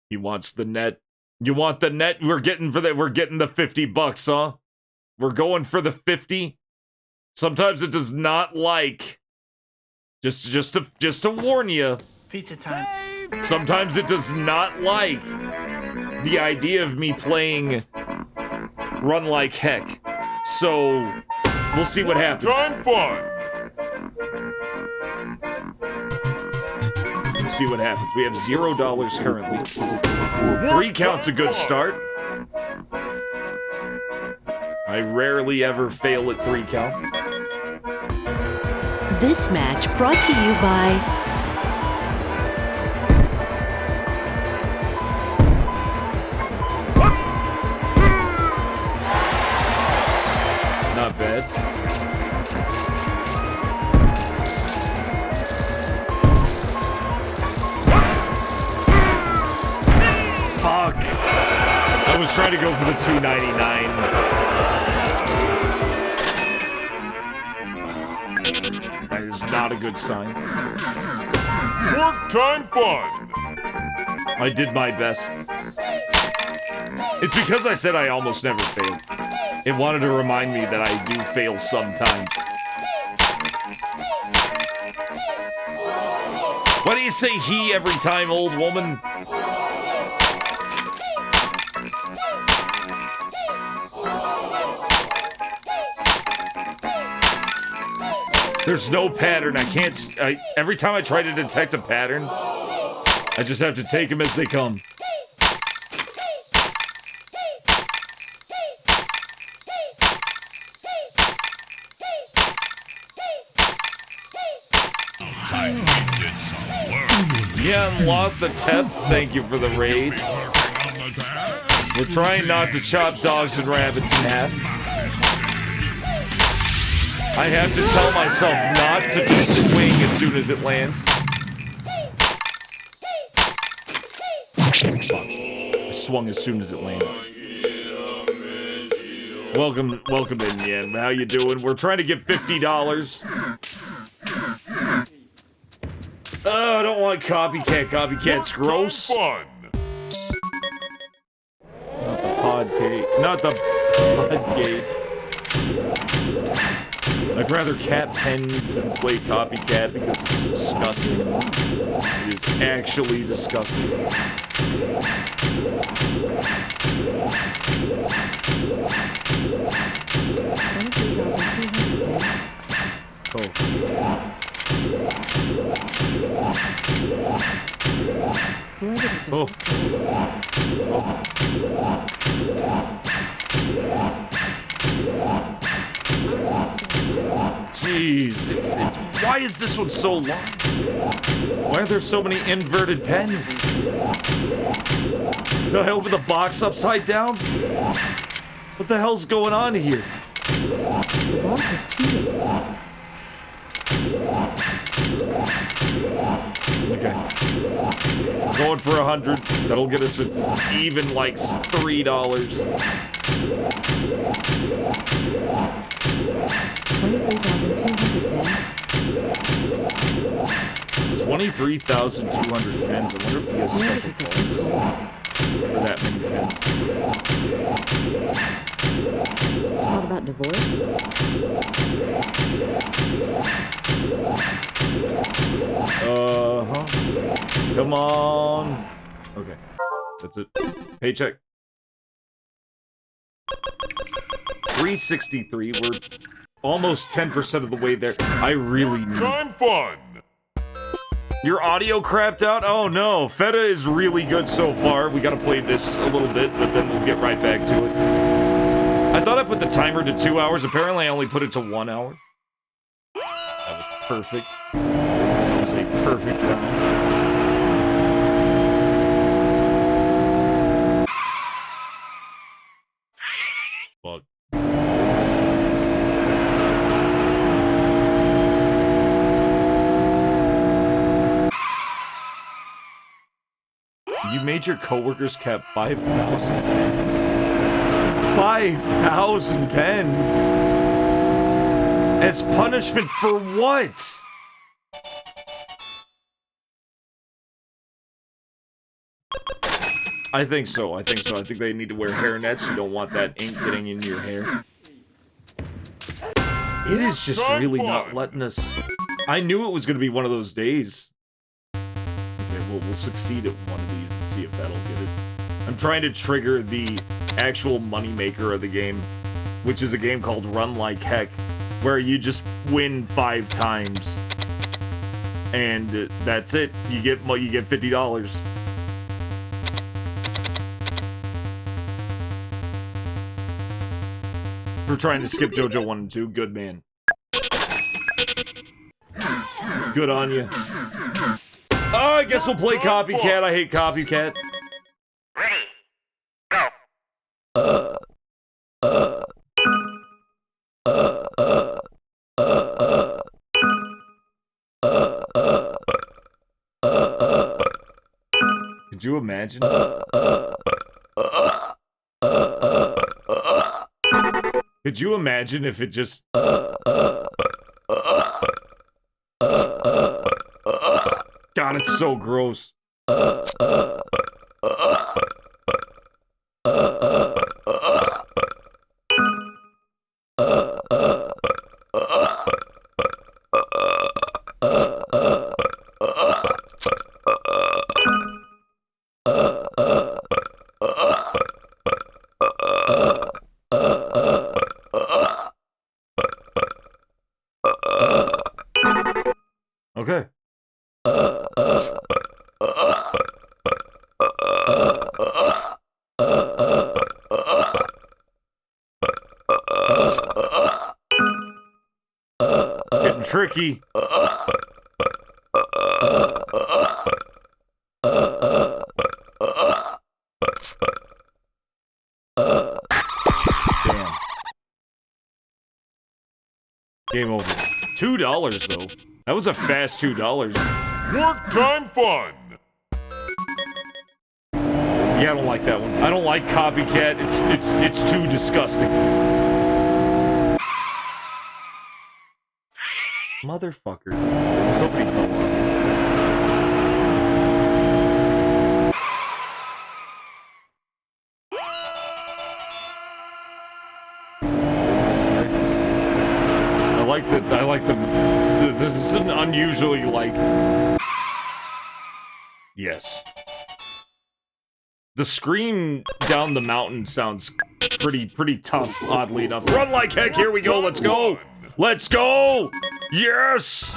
Speaker 10: He wants the net. You want the net? We're getting the $50, huh? We're going for the 50. Sometimes it does not like. Just to warn you.
Speaker 3: Pizza time.
Speaker 10: Sometimes it does not like the idea of me playing Run Like Heck. So we'll see what happens. We'll see what happens. We have $0 currently. 3 count's a good start. I rarely ever fail at 3 count.
Speaker 13: This match brought to you by
Speaker 10: not bad. Fuck! I was trying to go for the $2.99. That is not a good sign.
Speaker 14: Work time fun!
Speaker 10: I did my best. It's because I said I almost never failed. It wanted to remind me that I do fail sometimes. Why do you say he every time, old woman? There's no pattern. I can't... every time I try to detect a pattern, I just have to take them as they come. Yeah, and Loth the Tep, thank you for the raid. We're trying not to chop dogs and rabbits in half. I have to tell myself not to just swing as soon as it lands. Fuck. I swung as soon as it landed. Welcome in, Yan. How you doing? We're trying to get $50. Oh, I don't want copycat. Copycat's gross. Not the podcate. Not the podcate. I'd rather cat pens than play copycat because it's disgusting. It is actually disgusting. Oh. Oh. Jeez, why is this one so long? Why are there so many inverted pens? Did I open the box upside down? What the hell's going on here?
Speaker 11: The boss was cheating.
Speaker 10: Okay. Going for 100. That'll get us an even like $3. 23,200 pens. I wonder if he has special code for that many pens.
Speaker 11: Thought about divorce?
Speaker 10: Uh-huh. Come on. Okay. That's it. Paycheck. 363. We're almost 10% of the way there. I really need... Time fun! Your audio crapped out? Oh no. FEDA is really good so far. We gotta play this a little bit, but then we'll get right back to it. I thought I put the timer to 2 hours. Apparently I only put it to 1 hour. That was perfect. That was a perfect round. Fuck. You made your coworkers cap 5,000 pens. 5,000 pens? As punishment for what? I think so. I think they need to wear hairnets. You don't want that ink getting in your hair. It is just really not letting us... I knew it was going to be one of those days. Okay, we'll succeed at one of these and see if that'll get it. I'm trying to trigger the actual moneymaker of the game, which is a game called Run Like Heck, where you just win 5 times. And that's it. You get $50. We're trying to skip JoJo 1 and 2. Good man. Good on you. Oh, I guess we'll play Copycat. I hate Copycat.
Speaker 5: Ready. Go.
Speaker 10: Could you imagine? Could you imagine if it just... God, it's so gross. Okay. Getting tricky. Game over. $2 though. That was a fast $2.
Speaker 14: Work time fun.
Speaker 10: Yeah, I don't like that one. I don't like copycat. It's too disgusting. Motherfucker. Somebody fell off. I like the this is an unusually like yes. The scream down the mountain sounds pretty tough, oddly enough. Run like heck, here we go, let's go! Let's go! Yes!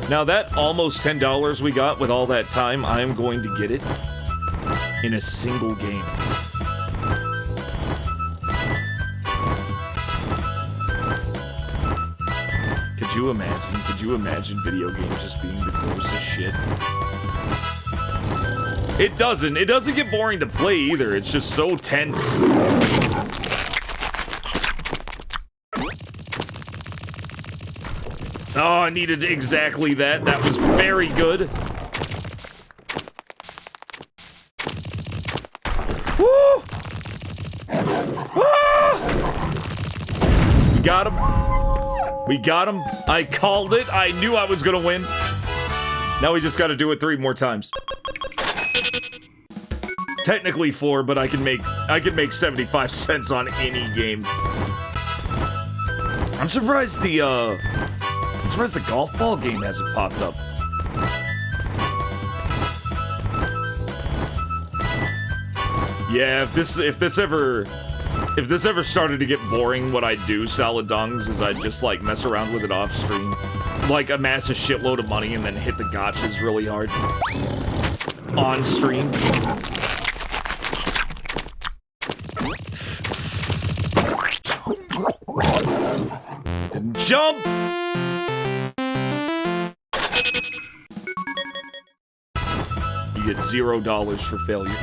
Speaker 10: Now that almost $10 we got with all that time, I'm going to get it in a single game. Could you imagine video games just being the grossest shit? It doesn't get boring to play either, it's just so tense. Oh, I needed exactly that. That was very good. Woo! Ah! We got him. We got him. I called it. I knew I was gonna win. Now we just gotta do it 3 more times. Technically 4, but I can make 75 cents on any game. I'm surprised the golf ball game hasn't popped up. Yeah, if this ever started to get boring, what I'd do, Salad Dongs, is I'd just, like, mess around with it off stream. Like, amass a shitload of money and then hit the gotchas really hard. On stream. Didn't jump! You get $0 for failure.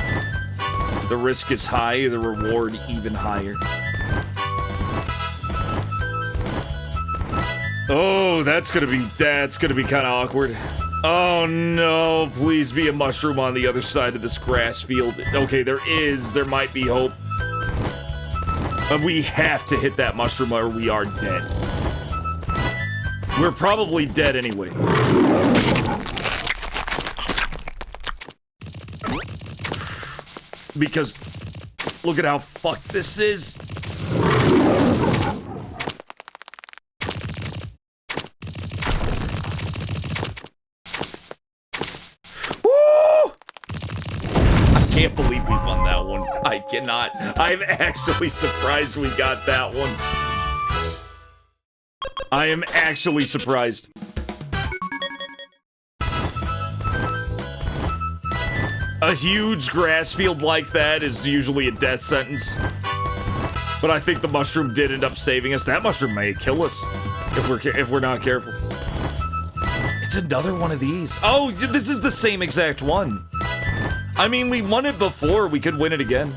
Speaker 10: The risk is high, the reward even higher. Oh, that's gonna be kind of awkward. Oh no, please be a mushroom on the other side of this grass field. Okay, there might be hope. But we have to hit that mushroom or we are dead. We're probably dead anyway. Because look at how fucked this is. Woo! I can't believe we won that one. I cannot. I'm actually surprised we got that one. I am actually surprised. A huge grass field like that is usually a death sentence. But I think the mushroom did end up saving us. That mushroom may kill us if we're not careful. It's another one of these. Oh, this is the same exact one. I mean, we won it before. We could win it again.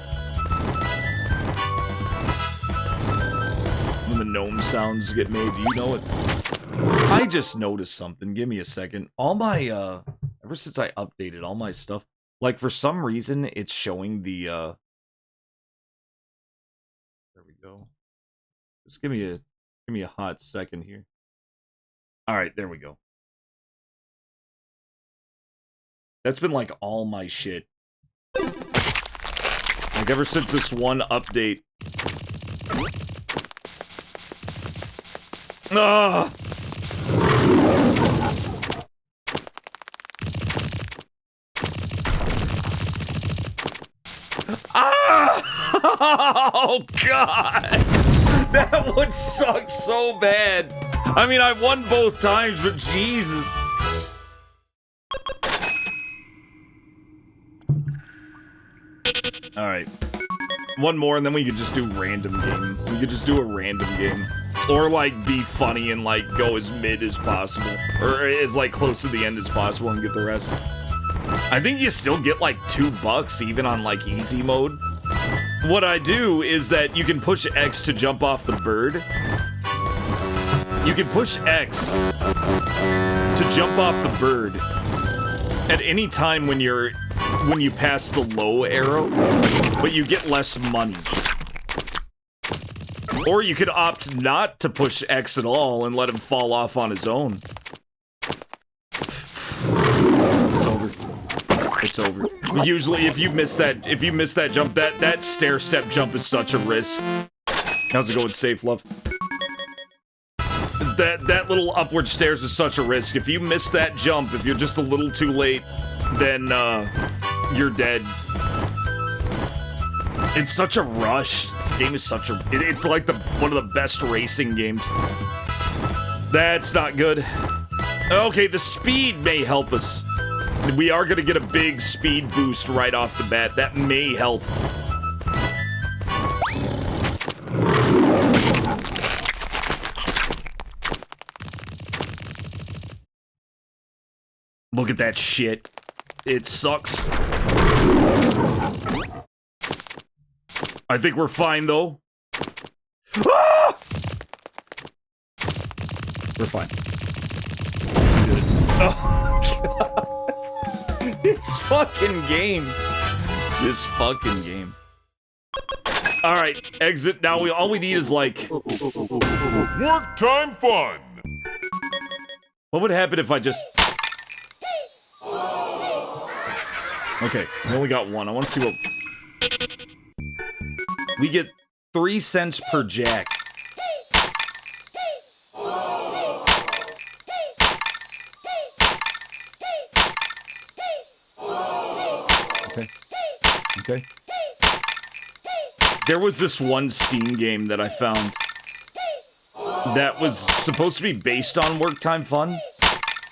Speaker 10: When the gnome sounds get made, do you know it? I just noticed something. Give me a second. All my, ever since I updated all my stuff, like, for some reason, it's showing the, there we go. Just give me a hot second here. Alright, there we go. That's been, like, all my shit. Like, ever since this one update. Ah! Ah! Oh, God! That one sucked so bad. I mean, I won both times, but Jesus. Alright. One more, and then we could just do random game. We could just do a random game. Or, like, be funny and, like, go as mid as possible. Or as, like, close to the end as possible and get the rest. I think you still get, like, $2 even on, like, easy mode. what I do is that you can push X to jump off the bird. You can push X to jump off the bird at any time when you pass the low arrow, but you get less money. Or you could opt not to push X at all and let him fall off on his own. It's over. It's over. Usually, if you miss that jump, that stair step jump is such a risk. How's it going, Stay Fluff? That little upward stairs is such a risk. If you miss that jump, if you're just a little too late, then you're dead. It's such a rush. This game is such a... It's like one of the best racing games. That's not good. Okay, the speed may help us. We are going to get a big speed boost right off the bat. That may help. Look at that shit. It sucks. I think we're fine, though. Ah! We're fine. Oh, God. This fucking game. This fucking game. Alright, exit. Now, all we need is, like...
Speaker 14: Work time fun!
Speaker 10: What would happen if I just... Okay, we only got one. I want to see what... We get 3 cents per jack. Okay. Okay. There was this one Steam game that I found that was supposed to be based on Work Time Fun,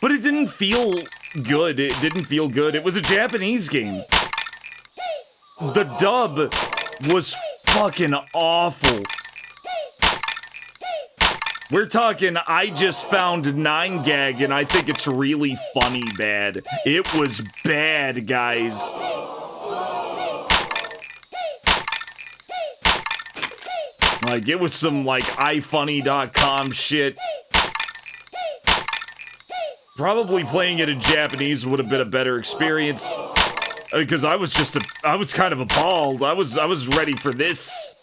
Speaker 10: but it didn't feel good. It didn't feel good. It was a Japanese game. The dub was fucking awful. We're talking, I just found 9gag and I think it's really funny bad. It was bad, guys. Like, it was some, like, ifunny.com shit. Probably playing it in Japanese would have been a better experience. Because I was kind of appalled. I was ready for this.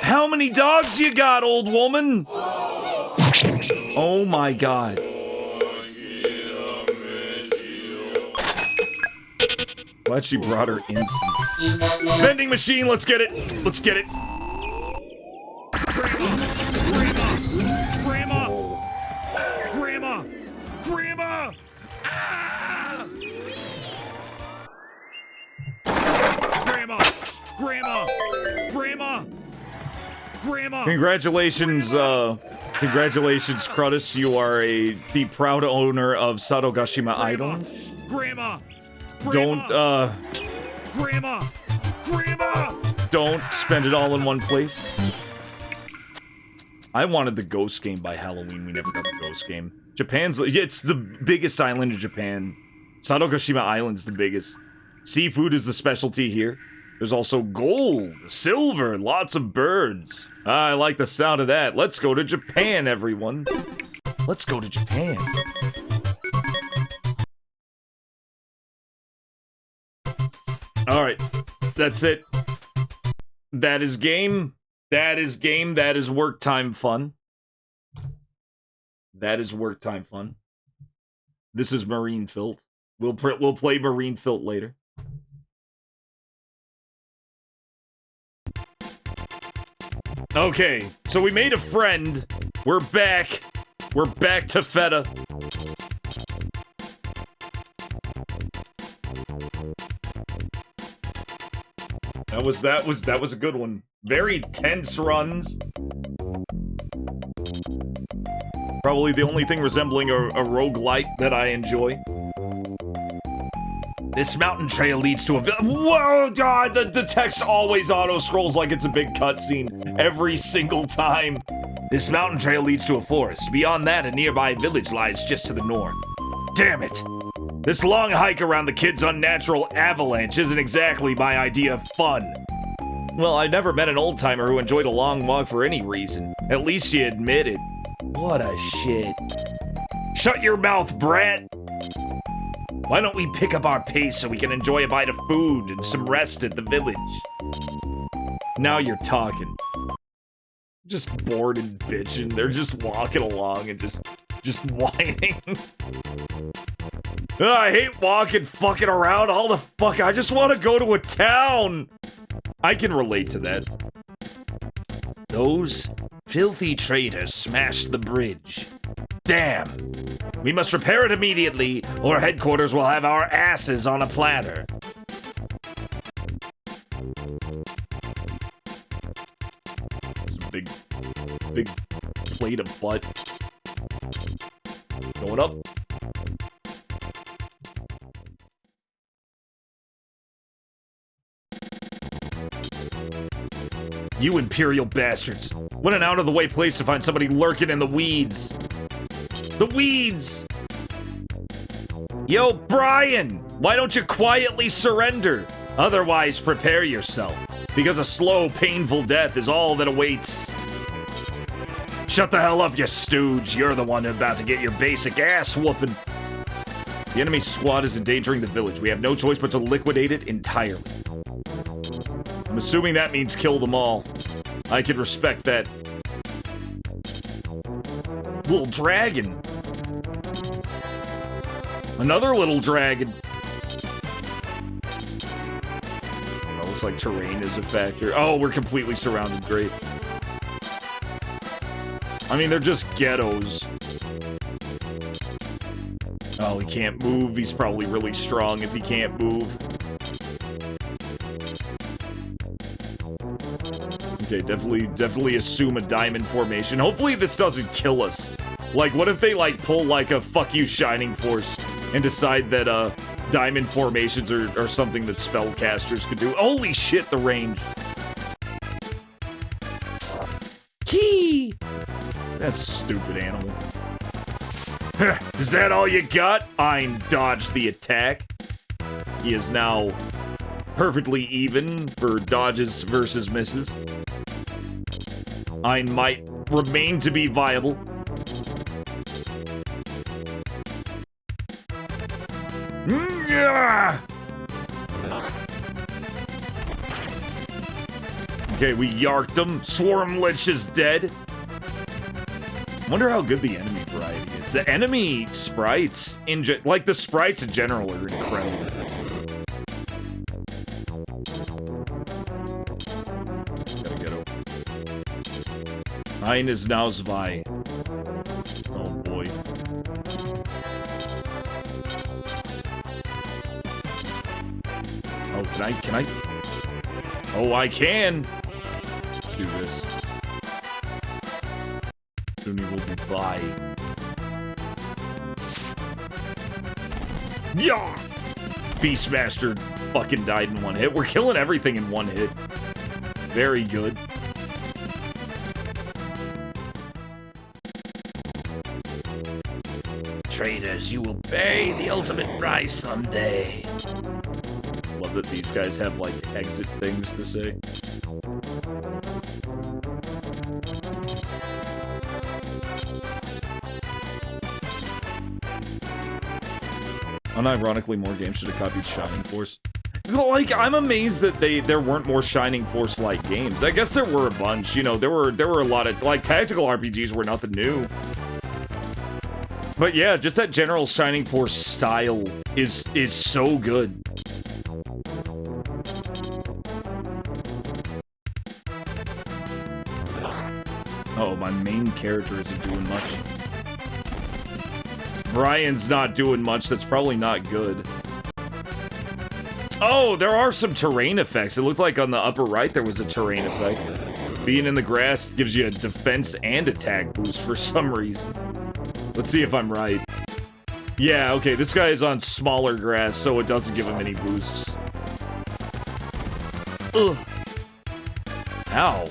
Speaker 10: How many dogs you got, old woman? Oh my god. Glad she brought her incense. Vending machine, let's get it. Let's get it.
Speaker 8: Grandma! Ah! Grandma!
Speaker 10: Congratulations, Crutus. You are the proud owner of Sadogashima Island.
Speaker 8: Grandma!
Speaker 10: Don't,
Speaker 8: Grandma!
Speaker 10: don't spend it all in one place. I wanted the Ghost game by Halloween. We never got the Ghost game. It's the biggest island in Japan. Sadogashima Island's the biggest. Seafood is the specialty here. There's also gold, silver, lots of birds. I like the sound of that. Let's go to Japan, everyone. Let's go to Japan. Alright, that's it. That is game. That is game. That is work time fun. That is work time fun. This is Marine Filt. We'll play Marine Filt later. Okay, so we made a friend. We're back. We're back to FEDA. That was a good one. Very tense runs. Probably the only thing resembling a roguelite that I enjoy. This mountain trail leads to a whoa, God, the text always auto-scrolls like it's a big cutscene. Every single time.
Speaker 6: This mountain trail leads to a forest. Beyond that, a nearby village lies just to the north. Damn it! This long hike around the kid's unnatural avalanche isn't exactly my idea of fun. Well, I never met an old-timer who enjoyed a long walk for any reason. At least she admitted. What a shit. Shut your mouth, brat! Why don't we pick up our pace so we can enjoy a bite of food and some rest at the village? Now you're talking. Just bored and bitching. They're just walking along and just whining. I hate walking fucking around all the fuck. I just want to go to a town. I can relate to that. Those filthy traitors smashed the bridge. Damn. We must repair it immediately, or headquarters will have our asses on a platter. Big plate of butt. Going up. You imperial bastards. What an out-of-the-way place to find somebody lurking in the weeds. The weeds! Yo, Brian! Why don't you quietly surrender? Otherwise, prepare yourself. Because a slow, painful death is all that awaits. Shut the hell up, you stooge. You're the one about to get your basic ass whooping. The enemy squad is endangering the village. We have no choice but to liquidate it entirely. I'm assuming that means kill them all. I can respect that. Little dragon. Another little dragon. Oh, looks like terrain is a factor. Oh, we're completely surrounded. Great. I mean, they're just ghettos. Oh, he can't move. He's probably really strong if he can't move. Okay, definitely assume a diamond formation. Hopefully this doesn't kill us. Like, what if they, like, pull, like, a fuck you Shining Force and decide that, diamond formations are something that spellcasters could do? Holy shit, the range. Key! That's a stupid animal. Is that all you got? Ein dodged the attack. He is now perfectly even for dodges versus misses. Ein might remain to be viable. Okay, we yarked him. Swarm Lich is dead. Wonder how good the enemy variety is. The enemy sprites, like the sprites in general, are incredible. Gotta get over. Ein is now Zwei. Oh boy. Oh, can I? Oh, I can! Let's do this. Soon he will be by. Yeah! Beastmaster fucking died in one hit. We're killing everything in one hit. Very good. Traitors, you will pay the ultimate price someday. Love that these guys have, like, exit things to say. Unironically, more games should have copied Shining Force. Like, I'm amazed that there weren't more Shining Force-like games. I guess there were a bunch, you know, there were a lot of, like, tactical RPGs were nothing new. But yeah, just that general Shining Force style is so good. Oh, my main character isn't doing much. Brian's not doing much. That's probably not good. Oh, there are some terrain effects. It looked like on the upper right there was a terrain effect. Being in the grass gives you a defense and attack boost for some reason. Let's see if I'm right. Yeah, okay, this guy is on smaller grass, so it doesn't give him any boosts. Ugh. Ow.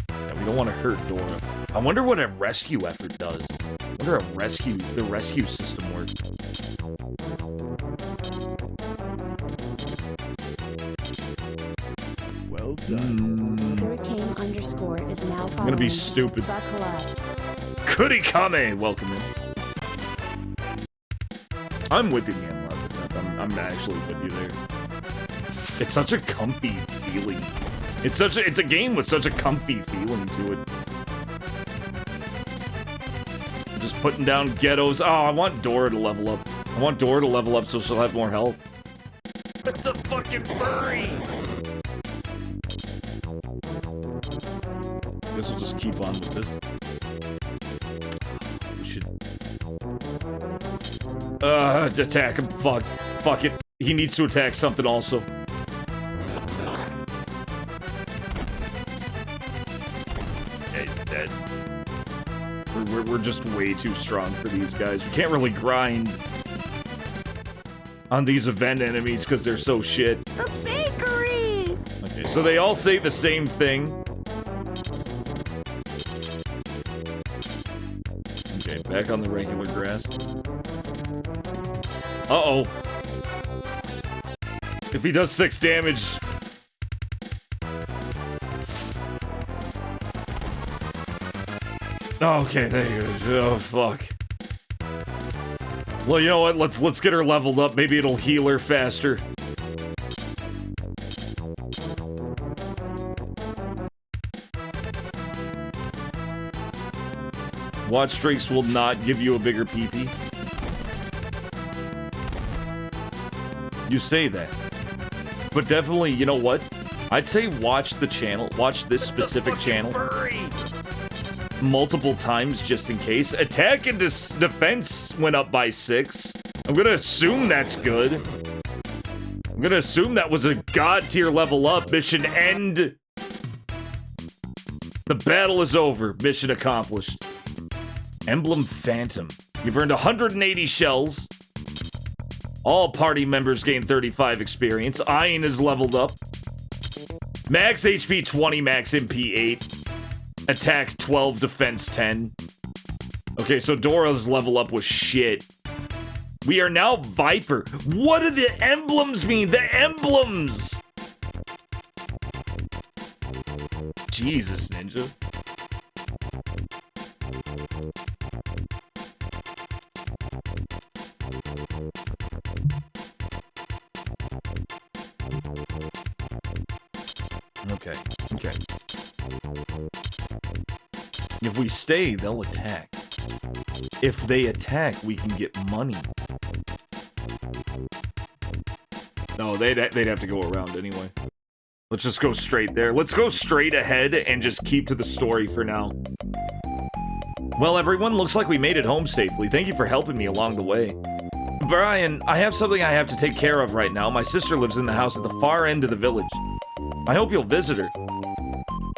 Speaker 6: Yeah,
Speaker 10: We don't want to hurt Dora. I wonder what a rescue effort does. I wonder how the rescue system works.
Speaker 12: Well done.
Speaker 11: Hurricane underscore is now following.
Speaker 10: I'm gonna be stupid.
Speaker 11: Buckle up.
Speaker 10: Kurikame! Welcome in. I'm with you, man. I'm actually with you there. It's such a comfy feeling. It's a game with such a comfy feeling to it. Just putting down ghettos. Oh, I want Dora to level up. I want Dora to level up so she'll have more health. It's a fucking furry! Guess we'll just keep on with this. We should... attack him. Fuck it. He needs to attack something also. Yeah, he's dead. We're just way too strong for these guys. We can't really grind on these event enemies because they're so shit.
Speaker 7: The bakery!
Speaker 10: Okay, so they all say the same thing. Okay, back on the regular grass. Uh-oh. If he does 6 damage... Okay, there you go. Oh, fuck. Well, you know what? Let's get her leveled up. Maybe it'll heal her faster. Watch streaks will not give you a bigger PP. You say that. But definitely, you know what? I'd say watch the channel. Watch this specific channel. Multiple times just in case. Attack and defense went up by 6. I'm gonna assume that's good. I'm gonna assume that was a god tier level up. Mission end. The battle is over. Mission accomplished. Emblem Phantom. You've earned 180 shells. All party members gain 35 experience. Iron is leveled up. Max HP 20, max MP 8. Attack 12, defense 10. Okay, so Dora's level up was shit. We are now Viper. What do the emblems mean? The emblems! Jesus, Ninja. Okay, okay. If we stay, they'll attack. If they attack, we can get money. No, they'd have to go around anyway. Let's just go straight there. Let's go straight ahead and just keep to the story for now. Well, everyone, looks like we made it home safely. Thank you for helping me along the way. Brian, I have something I have to take care of right now. My sister lives in the house at the far end of the village. I hope you'll visit her.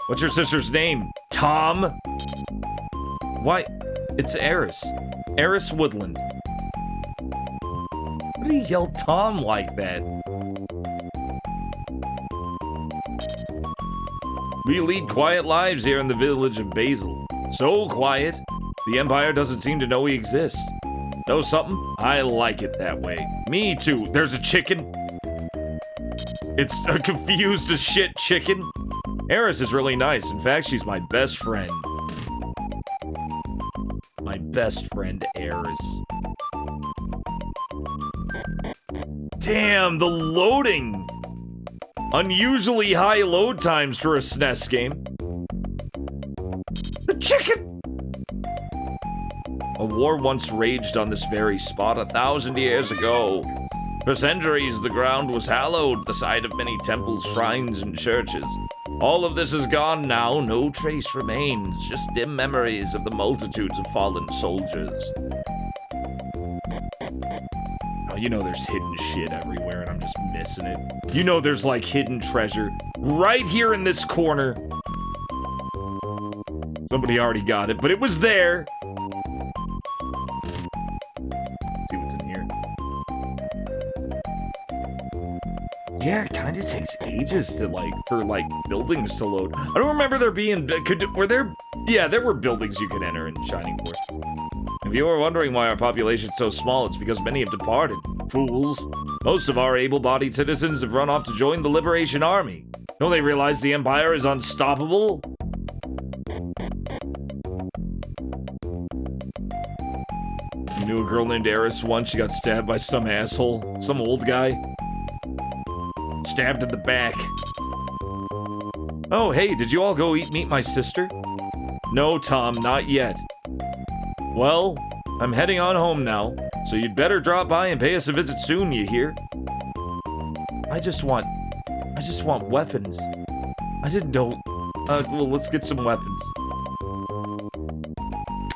Speaker 10: What's your sister's name? Tom? Why? It's Eris. Eris Woodland. Why do you yell Tom like that? We lead quiet lives here in the village of Basil. So quiet, the Empire doesn't seem to know we exist. Know something? I like it that way. Me too. There's a chicken. It's a confused as shit chicken. Eris is really nice. In fact, she's my best friend. My best friend, Eris. Damn, the loading! Unusually high load times for a SNES game. The chicken! A war once raged on this very spot 1,000 years ago. For centuries, the ground was hallowed, the site of many temples, shrines, and churches. All of this is gone now, no trace remains, just dim memories of the multitudes of fallen soldiers. Oh, you know there's hidden shit everywhere and I'm just missing it. You know there's like hidden treasure right here in this corner. Somebody already got it, but it was there. Let's see what's in here. Yeah, it kind of takes ages to for buildings to load. I don't remember there being yeah, there were buildings you could enter in Shining Force. If you were wondering why our population's so small, it's because many have departed. Fools. Most of our able-bodied citizens have run off to join the Liberation Army. Don't they realize the Empire is unstoppable? I knew a girl named Eris once. She got stabbed by some asshole. Some old guy. Stabbed in the back. Oh, hey, did you all go meet my sister? No, Tom, not yet. Well, I'm heading on home now, so you'd better drop by and pay us a visit soon, you hear? I just want weapons. I didn't know. Well, let's get some weapons.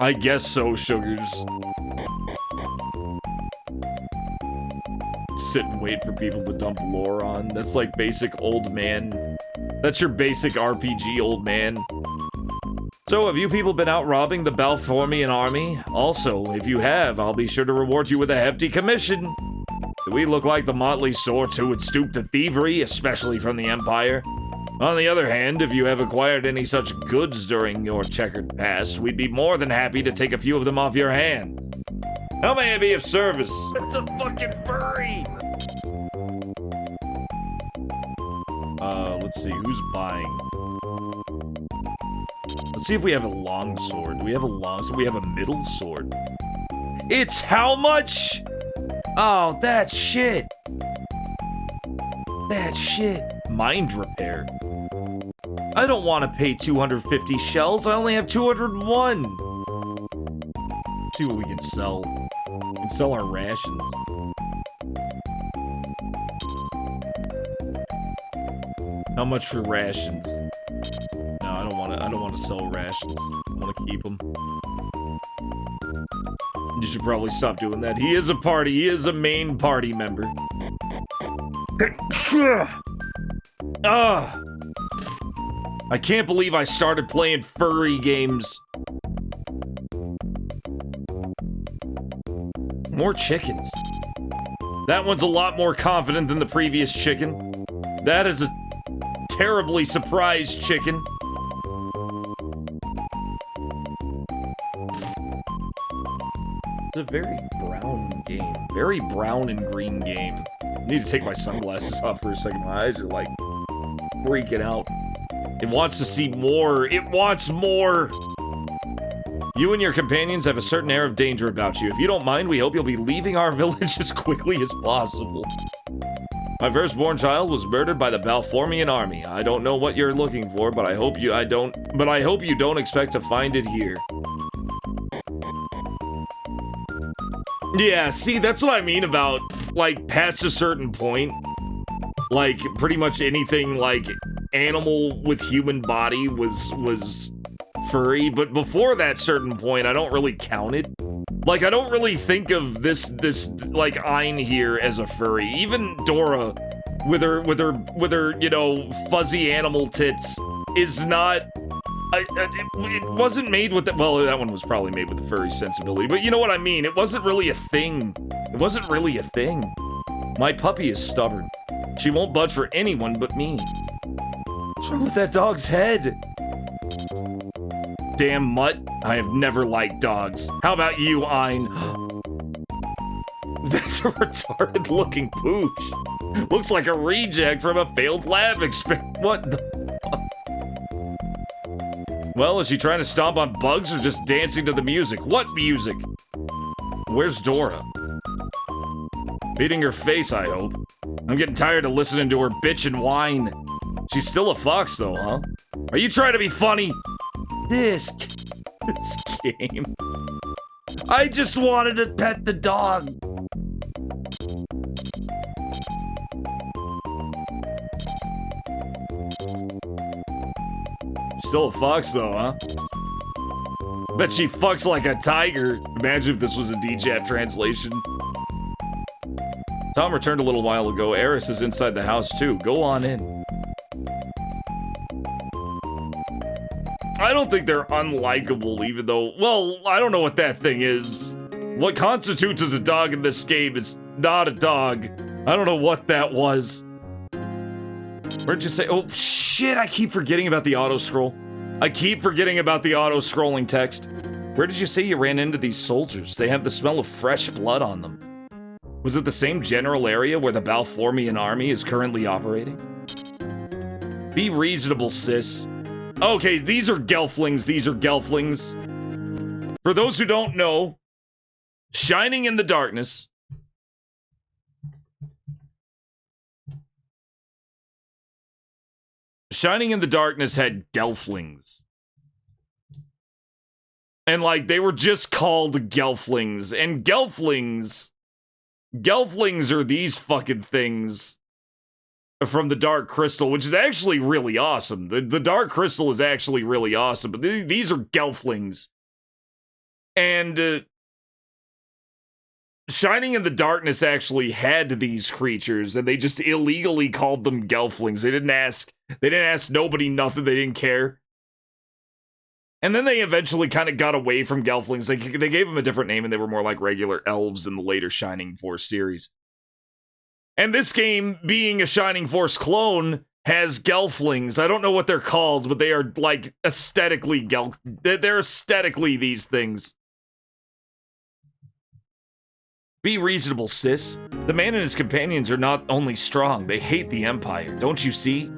Speaker 10: I guess so, sugars. Sit and wait for people to dump lore on. That's like basic old man. That's your basic RPG old man. So, have you people been out robbing the Balformian army? Also, if you have, I'll be sure to reward you with a hefty commission. Do we look like the motley sorts who would stoop to thievery, especially from the Empire? On the other hand, if you have acquired any such goods during your checkered past, we'd be more than happy to take a few of them off your hands. How may I be of service? It's a fucking furry! Let's see, who's buying? Let's see if we have a long sword. Do we have a long sword? We have a middle sword. It's how much? Oh, that shit. That shit. Mind repair. I don't want to pay 250 shells. I only have 201. See what we can sell. We can sell our rations. How much for rations? No, I don't want to sell rations. I want to keep them. You should probably stop doing that. He is a party. He is a main party member. I can't believe I started playing furry games. More chickens. That one's a lot more confident than the previous chicken. That is a terribly surprised chicken. It's a very brown game. Very brown and green game. I need to take my sunglasses off for a second. My eyes are like freaking out. It wants to see more. It wants more. You and your companions have a certain air of danger about you. If you don't mind, we hope you'll be leaving our village as quickly as possible. My firstborn child was murdered by the Balformian army. I don't know what you're looking for, but I hope you don't expect to find it here. Yeah, see, that's what I mean about, like, past a certain point. Like, pretty much anything, like, animal with human body was furry, but before that certain point, I don't really count it. Like, I don't really think of this, like, Ein here as a furry. Even Dora, with her, you know, fuzzy animal tits, is not... it wasn't made with the... Well, that one was probably made with the furry sensibility, but you know what I mean. It wasn't really a thing. It wasn't really a thing. My puppy is stubborn. She won't budge for anyone but me. What's wrong with that dog's head? Damn mutt. I have never liked dogs. How about you, Ein? That's a retarded-looking pooch. Looks like a reject from a failed lab experiment. What the fuck? Well, is she trying to stomp on bugs or just dancing to the music? What music? Where's Dora? Beating her face, I hope. I'm getting tired of listening to her bitch and whine. She's still a fox, though, huh? Are you trying to be funny? This game. I just wanted to pet the dog. Still a fox, though, huh? Bet she fucks like a tiger. Imagine if this was a DJat translation. Tom returned a little while ago. Eris is inside the house, too. Go on in. I don't think they're unlikable, even though... Well, I don't know what that thing is. What constitutes as a dog in this game is not a dog. I don't know what that was. Where'd you say? Oh, shit, I keep forgetting about the auto-scroll. I keep forgetting about the auto-scrolling text. Where did you say you ran into these soldiers? They have the smell of fresh blood on them. Was it the same general area where the Balformian army is currently operating? Be reasonable, sis. Okay, these are Gelflings. These are Gelflings. For those who don't know, Shining in the Darkness. Shining in the Darkness had Gelflings. And, like, they were just called Gelflings. And Gelflings are these fucking things from the Dark Crystal, which is actually really awesome. The Dark Crystal is actually really awesome, but these are Gelflings. And Shining in the Darkness actually had these creatures, and they just illegally called them Gelflings. They didn't ask nobody nothing. They didn't care. And then they eventually kind of got away from Gelflings. They gave them a different name, and they were more like regular elves in the later Shining Force series. And this game, being a Shining Force clone, has Gelflings. I don't know what they're called, but they are, like, aesthetically they're aesthetically these things. Be reasonable, sis. The man and his companions are not only strong, they hate the Empire. Don't you see?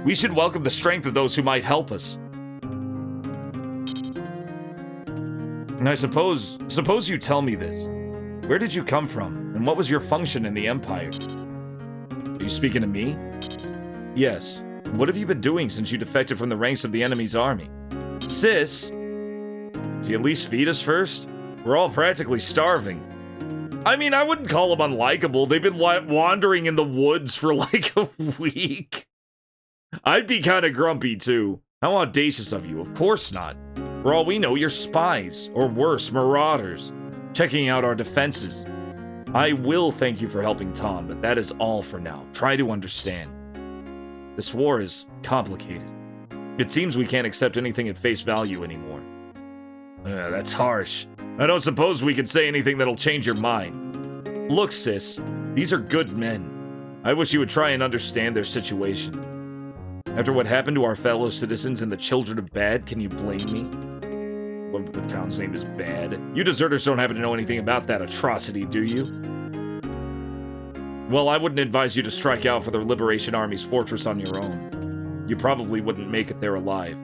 Speaker 10: We should welcome the strength of those who might help us. And I suppose you tell me this. Where did you come from, and what was your function in the Empire? Are you speaking to me? Yes. What have you been doing since you defected from the ranks of the enemy's army? Sis? Do you at least feed us first? We're all practically starving. I mean, I wouldn't call them unlikable. They've been wandering in the woods for like a week. I'd be kind of grumpy too. How audacious of you. Of course not. For all we know, you're spies, or worse, marauders, checking out our defenses. I will thank you for helping Tom, but that is all for now. Try to understand. This war is complicated. It seems we can't accept anything at face value anymore. That's harsh. I don't suppose we could say anything that'll change your mind. Look, sis, these are good men. I wish you would try and understand their situation. After what happened to our fellow citizens and the children of Bad, can you blame me? Well, the town's name is Bad. You deserters don't happen to know anything about that atrocity, do you? Well, I wouldn't advise you to strike out for the Liberation Army's fortress on your own. You probably wouldn't make it there alive.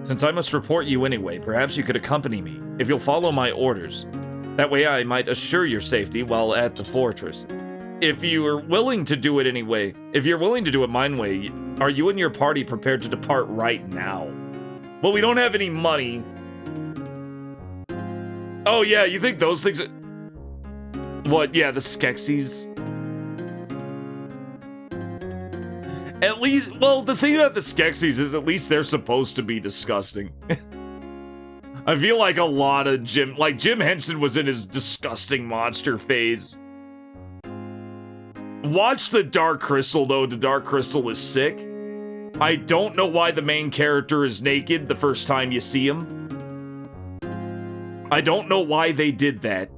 Speaker 10: Since I must report you anyway, perhaps you could accompany me, if you'll follow my orders. That way I might assure your safety while at the fortress. If you are willing to do it anyway, if you're willing to do it my way, are you and your party prepared to depart right now? Well, we don't have any money. Oh yeah, you think those things are... What, yeah, the Skeksis? At least, well, the thing about the Skeksis is at least they're supposed to be disgusting. I feel like a lot of Jim Henson was in his disgusting monster phase. Watch the Dark Crystal, though. The Dark Crystal is sick. I don't know why the main character is naked the first time you see him. I don't know why they did that.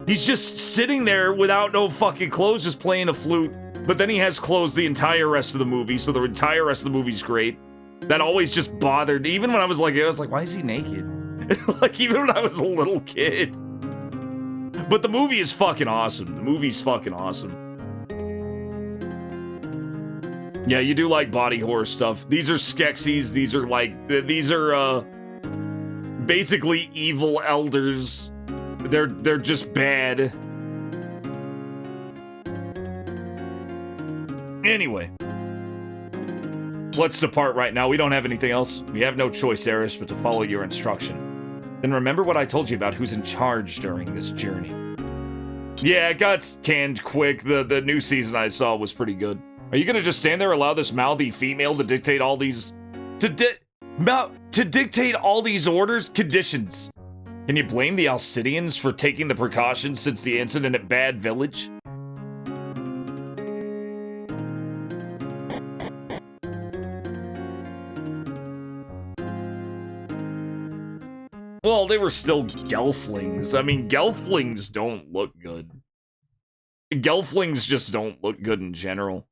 Speaker 10: He's just sitting there without no fucking clothes, just playing a flute. But then he has clothes the entire rest of the movie, so the entire rest of the movie's great. That always just bothered. Even when I was like, why is he naked? Like, even when I was a little kid. But the movie is fucking awesome. The movie's fucking awesome. Yeah, you do like body horror stuff. These are Skeksis. These are basically evil elders. They're just bad. Anyway, let's depart right now. We don't have anything else. We have no choice, Eris, but to follow your instruction. Then remember what I told you about who's in charge during this journey. Yeah, it got canned quick. The new season I saw was pretty good. Are you gonna just stand there and allow this mouthy female to dictate all these... to dictate all these orders? Conditions. Can you blame the Alcidians for taking the precautions since the incident at Bad Village? Well, they were still Gelflings. I mean, Gelflings don't look good. Gelflings just don't look good in general.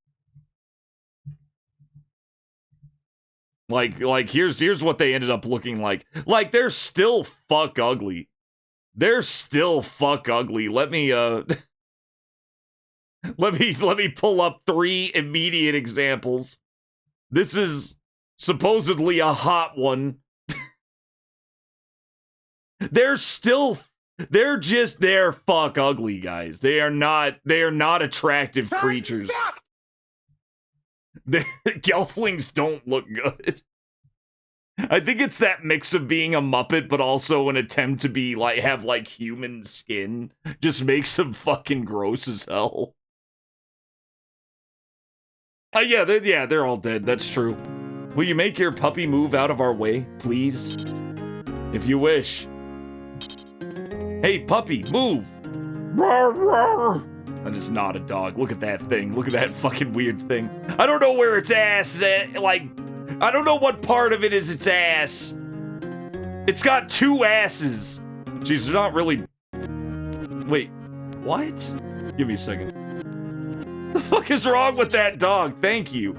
Speaker 10: Like here's what they ended up looking like. Like, they're still fuck ugly. They're still fuck ugly. Let me let me pull up 3 immediate examples. This is supposedly a hot one. They're fuck ugly, guys. They are not attractive creatures. The Gelflings don't look good. I think it's that mix of being a Muppet, but also an attempt to be like have like human skin. Just makes them fucking gross as hell. Yeah, they're all dead. That's true. Will you make your puppy move out of our way, please? If you wish. Hey, puppy, move! That is not a dog. Look at that thing. Look at that fucking weird thing. I don't know where its ass is. Like, I don't know what part of it is its ass. It's got 2 asses. Jeez, they're not really... Wait, what? Give me a second. What the fuck is wrong with that dog? Thank you.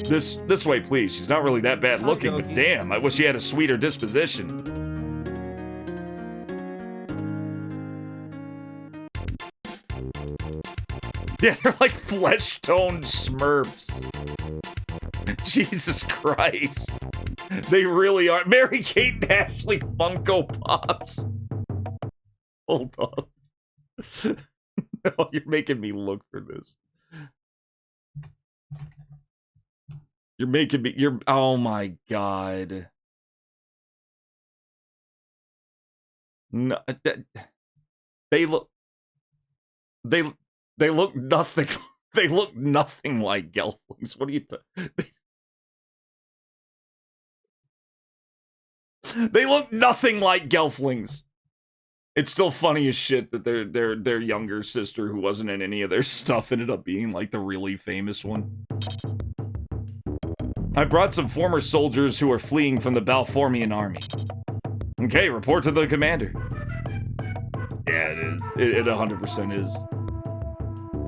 Speaker 10: This way, please. She's not really that bad looking, but damn, I wish she had a sweeter disposition. Yeah, they're like flesh-toned Smurfs. Jesus Christ. They really are. Mary-Kate and Ashley Funko Pops. Hold on. No, you're making me look for this. You're making me... Oh my god. No, they look... They look nothing. They look nothing like Gelflings. What are you They look nothing like Gelflings. It's still funny as shit that their younger sister, who wasn't in any of their stuff, ended up being like the really famous one. I brought some former soldiers who are fleeing from the Balformian army. Okay, report to the commander. Yeah, it is. It 100% is.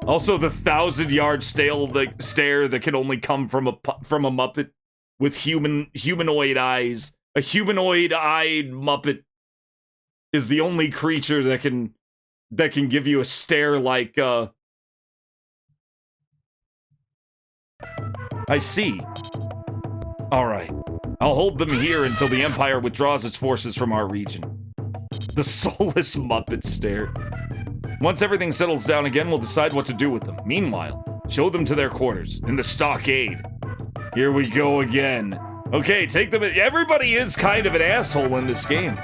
Speaker 10: Also, the 1,000-yard stare that can only come from a Muppet with humanoid eyes. A humanoid-eyed Muppet is the only creature that can give you a stare like I see. All right, I'll hold them here until the Empire withdraws its forces from our region. The soulless Muppet stare. Once everything settles down again, we'll decide what to do with them. Meanwhile, show them to their quarters, in the stockade. Here we go again. Okay, take them. Everybody is kind of an asshole in this game.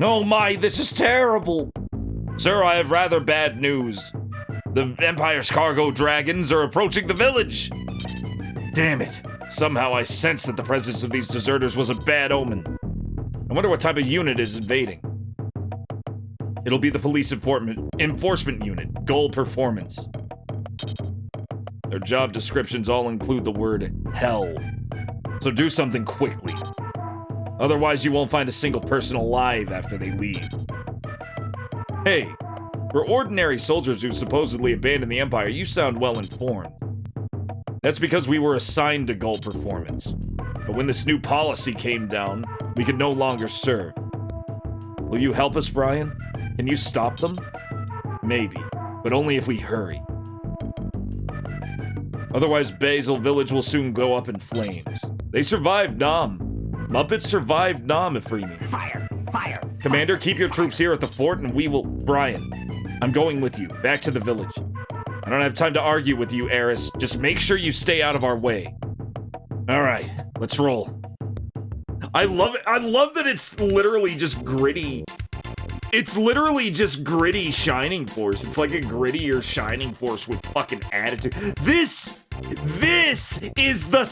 Speaker 10: Oh my, this is terrible. Sir, I have rather bad news. The Empire's cargo dragons are approaching the village. Damn it. Somehow I sensed that the presence of these deserters was a bad omen. I wonder what type of unit is invading. It'll be the police enforcement unit, Goal Performance. Their job descriptions all include the word hell. So do something quickly. Otherwise, you won't find a single person alive after they leave. Hey, for ordinary soldiers who supposedly abandoned the Empire, you sound well informed. That's because we were assigned to Goal Performance. But when this new policy came down, we could no longer serve. Will you help us, Brian? Can you stop them? Maybe, but only if we hurry. Otherwise, Basil Village will soon go up in flames. They survived Nam. Muppets survived Nam, Efremi.
Speaker 15: Fire! Fire!
Speaker 10: Commander, keep your troops here at the fort and we will... Brian, I'm going with you, back to the village. I don't have time to argue with you, Eris. Just make sure you stay out of our way. Alright, let's roll. I love it. I love that it's literally just gritty. It's literally just gritty Shining Force. It's like a grittier Shining Force with fucking attitude. This is the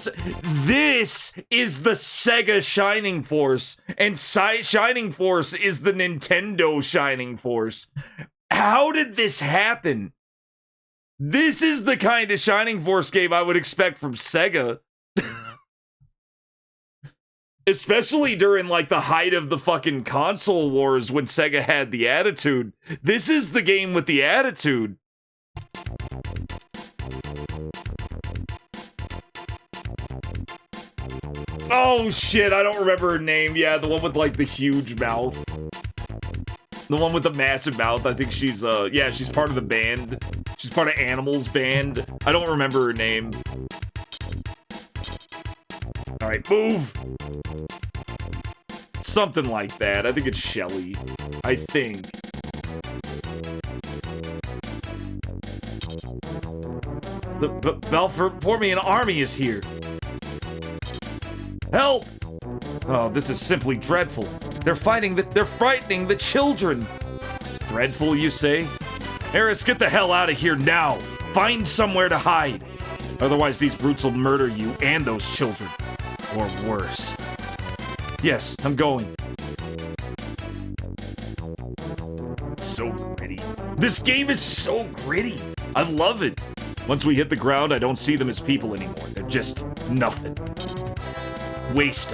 Speaker 10: Sega Shining Force, and Shining Force is the Nintendo Shining Force. How did this happen? This is the kind of Shining Force game I would expect from Sega. Especially during, like, the height of the fucking console wars when Sega had the attitude. This is the game with the attitude. Oh, shit, I don't remember her name. Yeah, the one with, like, the huge mouth. The one with the massive mouth. I think she's, yeah, she's part of the band. She's part of Animals band. I don't remember her name. Alright, move! Something like that. I think it's Shelly. I think. The Belfort Formian army is here. Help! Oh, this is simply dreadful. They're frightening the children. Dreadful, you say? Eris, get the hell out of here now. Find somewhere to hide. Otherwise, these brutes will murder you and those children. Or worse. Yes, I'm going. So gritty. This game is so gritty. I love it. Once we hit the ground, I don't see them as people anymore. They're just nothing. Waste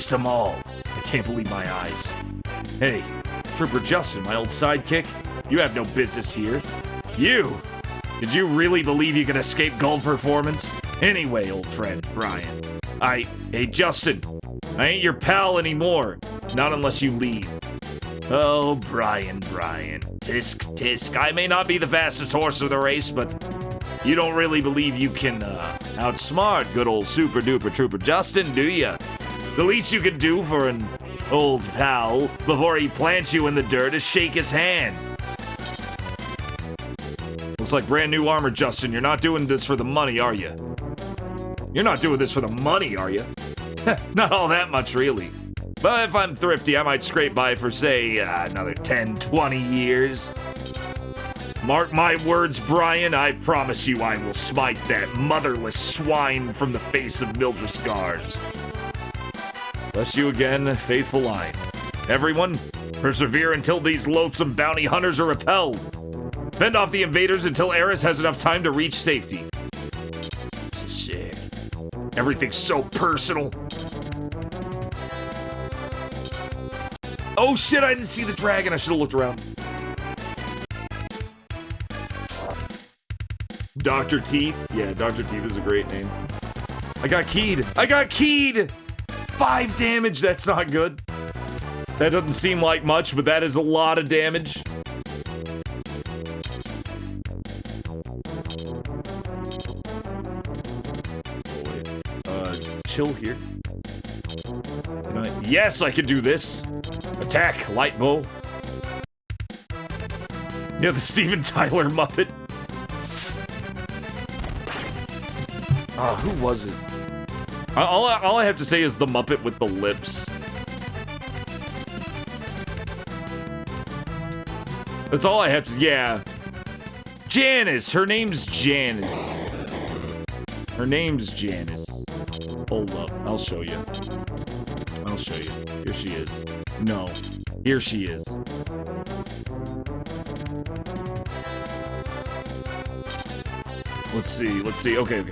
Speaker 10: them all. I can't believe my eyes. Hey, Trooper Justin, my old sidekick, you have no business here. You! Did you really believe you could escape Gulf performance? Anyway, old friend, Brian. Hey, Justin, I ain't your pal anymore. Not unless you leave. Oh, Brian. Tisk, tisk. I may not be the fastest horse of the race, but you don't really believe you can, outsmart good old super duper Trooper Justin, do ya? The least you can do for an old pal before he plants you in the dirt is shake his hand. Looks like brand new armor, Justin. You're not doing this for the money, are you? You're not doing this for the money, are you? Not all that much, really. But if I'm thrifty, I might scrape by for, say, another 10, 20 years. Mark my words, Brian, I promise you I will smite that motherless swine from the face of Mildred Scars. Bless you again, faithful line. Everyone, persevere until these loathsome bounty hunters are repelled. Fend off the invaders until Eris has enough time to reach safety. This is sick. Everything's so personal. Oh shit, I didn't see the dragon. I should have looked around. Dr. Teeth? Yeah, Dr. Teeth is a great name. I got keyed. 5 damage, that's not good. That doesn't seem like much, but that is a lot of damage. Chill here. Yes, I can do this. Attack, light bow. Yeah, the Steven Tyler Muppet. Who was it? All I have to say is the Muppet with the lips. That's all I have to... Yeah. Janice! Her name's Janice. Her name's Janice. Hold up. I'll show you. Here she is. No. Here she is. Let's see. Okay.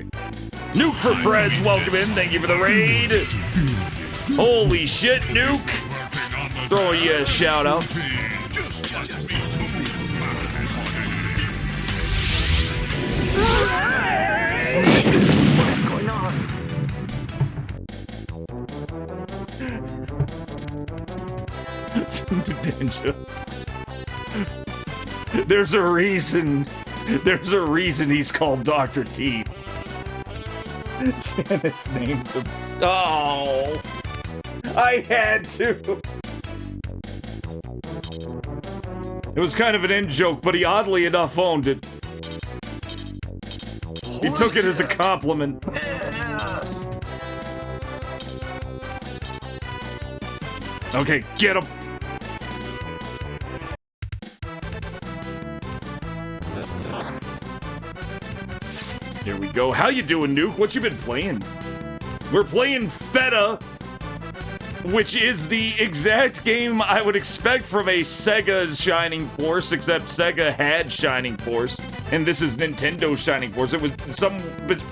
Speaker 10: Nuke for Prez, welcome in. Thank you for the raid. Holy shit, Nuke. Throw you a shout out.
Speaker 5: What's going on?
Speaker 10: Ninja. There's a reason he's called Dr. Teeth. Janice named him. Oh, I had to. It was kind of an in joke, but he oddly enough owned it. He took it as a compliment.
Speaker 5: Yes.
Speaker 10: Okay, get him. Here we go. How you doing, Nuke? What you been playing? We're playing FEDA, which is the exact game I would expect from a Sega Shining Force, except Sega had Shining Force. and this is Nintendo Shining Force. It was some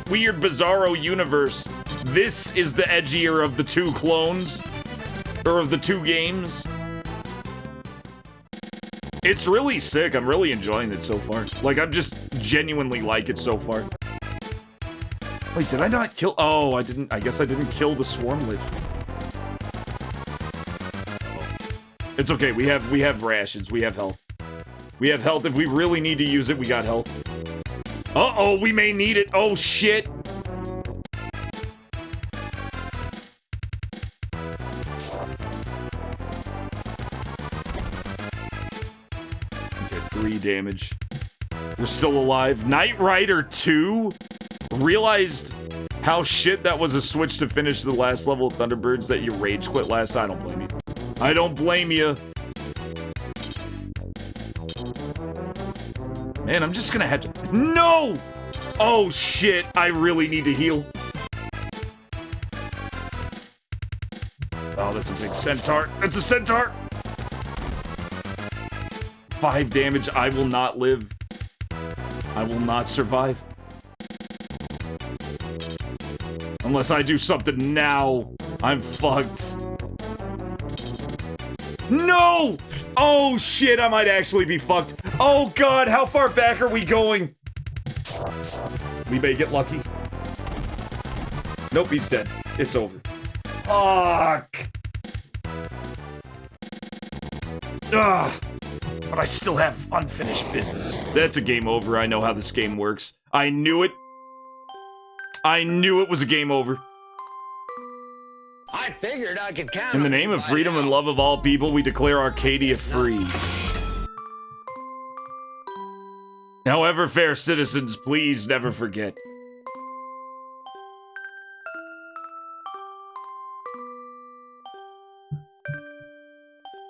Speaker 10: weird bizarro universe. This is the edgier of the two clones, or of the two games. It's really sick. I'm really enjoying it so far. Like, I'm just genuinely like it so far. Wait, did I not kill? Oh, I didn't. I guess I didn't kill the Swarmlet. It's okay. We have rations. We have health. We have health. If we really need to use it, we got health. Uh-oh, we may need it. Oh, shit. Okay, 3 damage. We're still alive. Knight Rider 2? Realized how shit that was a switch to finish the last level of Thunderbirds that you rage quit last. I don't blame you. I don't blame you. Man, I'm just gonna have to... No! Oh, shit. I really need to heal. Oh, that's a big centaur. That's a centaur! 5 damage. I will not live. I will not survive. Unless I do something now. I'm fucked. No! Oh, shit, I might actually be fucked. Oh, God, how far back are we going? We may get lucky. Nope, he's dead. It's over. Fuck! Ugh. But I still have unfinished business. That's a game over. I know how this game works. I knew it. I knew it was a game over.
Speaker 5: I figured I could count.
Speaker 10: In the name of freedom and love of all people, we declare Arcadia free. However, fair citizens, please never forget.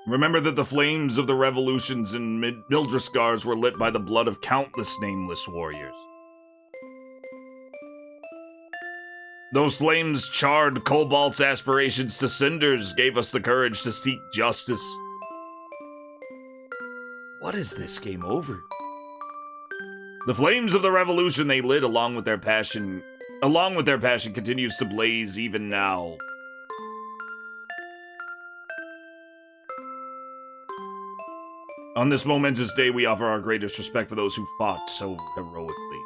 Speaker 10: Remember that the flames of the revolutions in Mildriscars were lit by the blood of countless nameless warriors. Those flames charred Cobalt's aspirations to cinders, gave us the courage to seek justice. What is this game over? The flames of the revolution they lit along with their passion continues to blaze even now. On this momentous day, we offer our greatest respect for those who fought so heroically.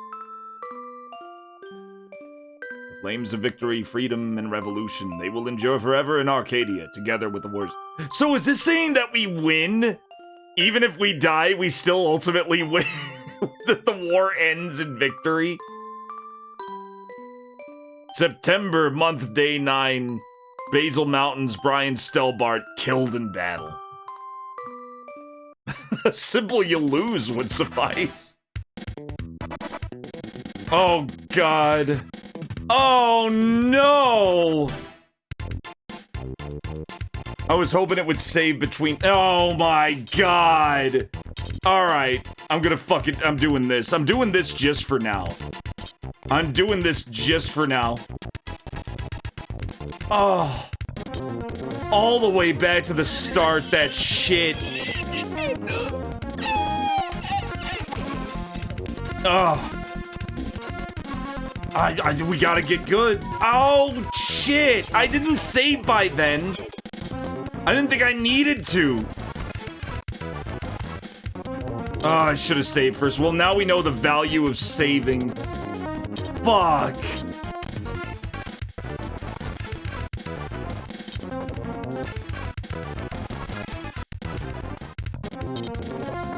Speaker 10: The flames of victory, freedom, and revolution, they will endure forever in Arcadia, together with the wars. So is this saying that we win? Even if we die, we still ultimately win? That the war ends in victory? September, month, day 9. Basil Mountains, Brian Stelbart, killed in battle. A simple you lose would suffice. Oh, God. Oh, no! I was hoping it would save between... Oh, my God! Alright, I'm gonna I'm doing this. I'm doing this just for now. I'm doing this just for now. Oh. All the way back to the start, that shit. Oh. We gotta get good. Oh, shit. I didn't save by then. I didn't think I needed to. Oh, I should have saved first. Well, now we know the value of saving. Fuck.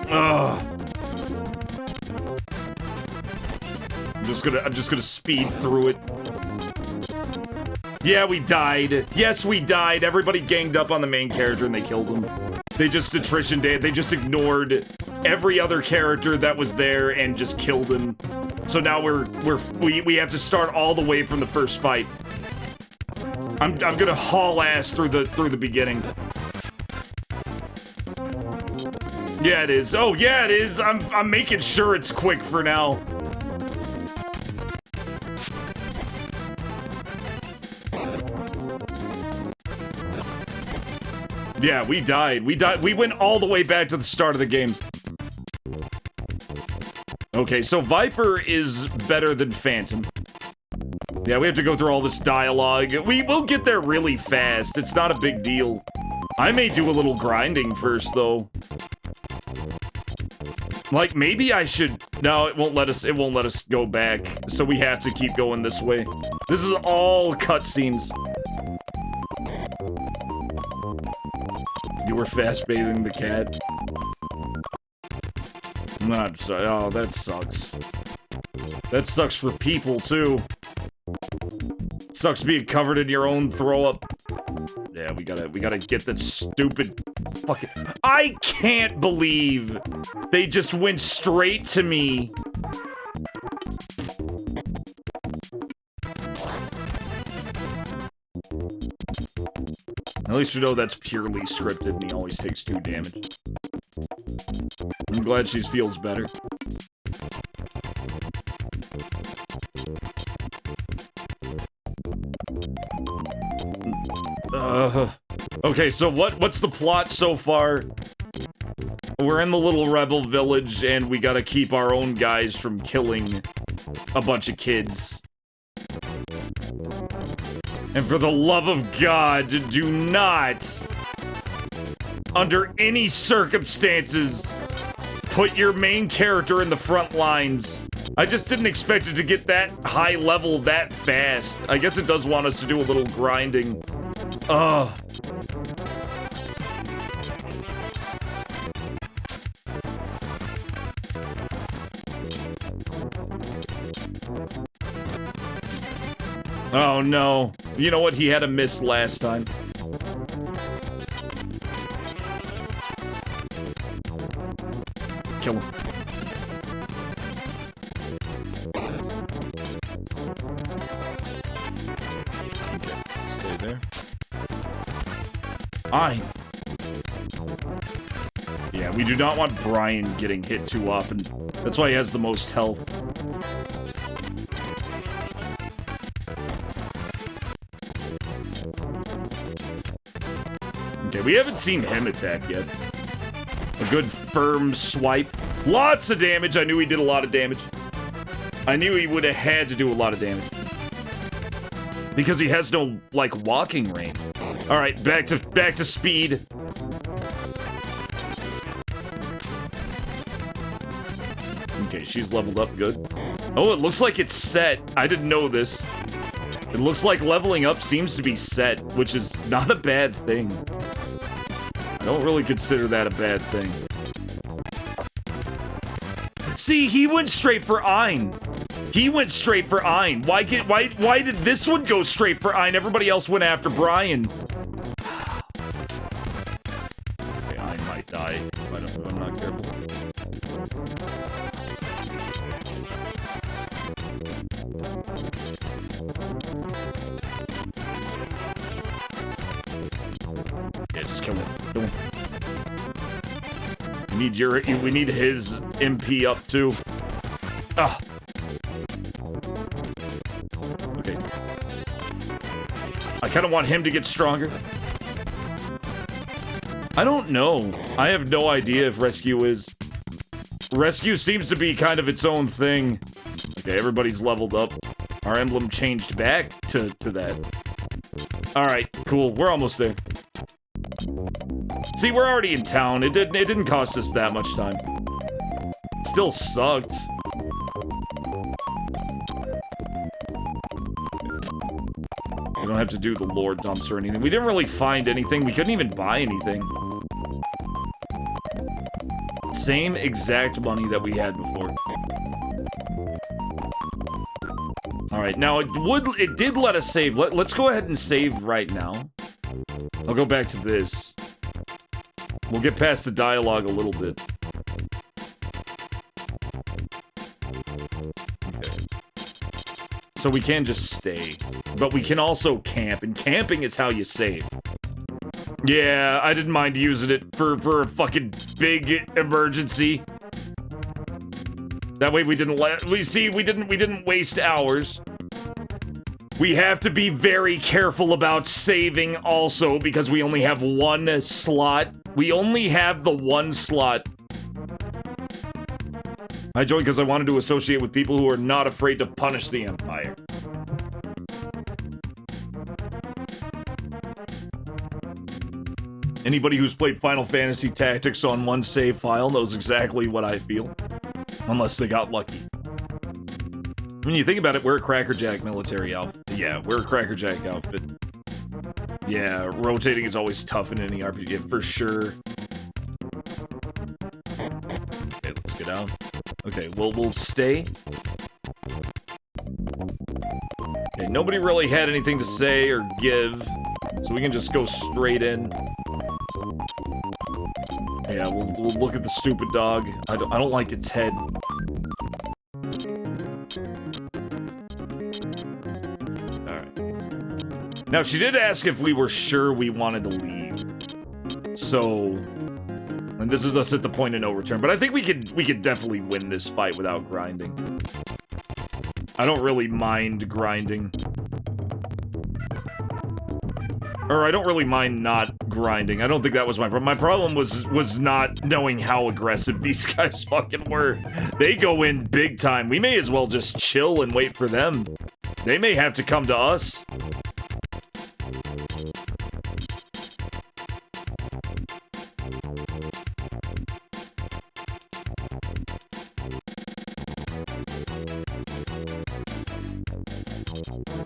Speaker 10: Ugh. I'm just gonna speed through it. Yeah, we died. Yes, we died. Everybody ganged up on the main character and they killed him. They just attrition did. They just ignored every other character that was there and just killed him. So now we have to start all the way from the first fight. I'm gonna haul ass through the beginning. Yeah, it is. Oh, yeah, it is. I'm making sure it's quick for now. Yeah, we died. We went all the way back to the start of the game. Okay, so Viper is better than Phantom. Yeah, we have to go through all this dialogue. We will get there really fast. It's not a big deal. I may do a little grinding first, though. Like, maybe I should... No, it won't let us go back. So we have to keep going this way. This is all cutscenes. You were fast bathing the cat. I'm not sorry. Oh, that sucks. That sucks for people, too. Sucks being covered in your own throw up. Yeah, we gotta get that stupid fucking... I can't believe they just went straight to me. At least you know that's purely scripted and he always takes 2 damage. I'm glad she feels better. Okay, so what's the plot so far? We're in the little rebel village, and we gotta keep our own guys from killing a bunch of kids. And for the love of God, do not, under any circumstances, put your main character in the front lines. I just didn't expect it to get that high level that fast. I guess it does want us to do a little grinding. Ugh. Oh no. You know what? He had a miss last time. Kill him. Okay, stay there. Fine. Yeah, we do not want Brian getting hit too often. That's why he has the most health. Okay, we haven't seen him attack yet. A good firm swipe. Lots of damage. I knew he did a lot of damage. I knew he would have had to do a lot of damage. Because he has no, like, walking range. Alright, back to speed. Okay, she's leveled up good. Oh, it looks like it's set. I didn't know this. It looks like leveling up seems to be set, which is not a bad thing. I don't really consider that a bad thing. See, he went straight for Ein. He went straight for Ein. Why did this one go straight for Ein? Everybody else went after Brian. Okay, Ein might die if I'm not careful. Yeah, just kill him. Kill him. We need his MP up too. Ah. Okay. I kind of want him to get stronger. I don't know. I have no idea if rescue is. Rescue seems to be kind of its own thing. Okay, everybody's leveled up. Our emblem changed back to that. Alright, cool. We're almost there. See, we're already in town. It didn't cost us that much time. Still sucked. We don't have to do the lore dumps or anything. We didn't really find anything. We couldn't even buy anything. Same exact money that we had before. Alright, now it did let us save. Let's go ahead and save right now. I'll go back to this. We'll get past the dialogue a little bit. Okay. So we can just stay. But we can also camp, and camping is how you save. Yeah, I didn't mind using it for a fucking big emergency. That way we didn't waste hours. We have to be very careful about saving also because we only have one slot. We only have the one slot. I joined because I wanted to associate with people who are not afraid to punish the Empire. Anybody who's played Final Fantasy Tactics on one save file knows exactly what I feel. Unless they got lucky. When you think about it, we're a Crackerjack military outfit. Yeah, we're a Crackerjack outfit. Yeah, rotating is always tough in any RPG, for sure. Okay, let's get out. Okay, we'll stay. Okay, nobody really had anything to say or give, so we can just go straight in. Yeah, we'll look at the stupid dog. I don't like its head. Alright. Now, she did ask if we were sure we wanted to leave. So... And this is us at the point of no return. But I think we could definitely win this fight without grinding. I don't really mind grinding. Or I don't really mind not grinding. I don't think that was my problem. My problem was not knowing how aggressive these guys fucking were. They go in big time. We may as well just chill and wait for them. They may have to come to us.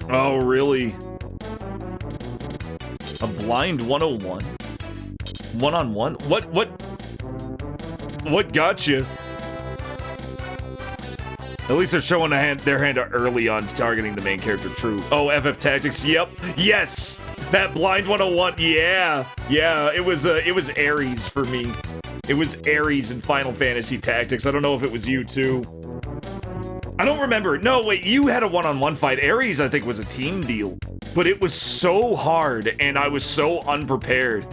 Speaker 10: Oh, really? A blind 101? One-on-one? What got you? At least they're showing their hand early on targeting the main character, true. Oh, FF Tactics, yep. Yes! That blind 101, yeah! Yeah, it was Ares for me. It was Ares in Final Fantasy Tactics. I don't know if it was you, too. I don't remember. No, wait, you had a one-on-one fight. Ares, I think, was a team deal. But it was so hard, and I was so unprepared.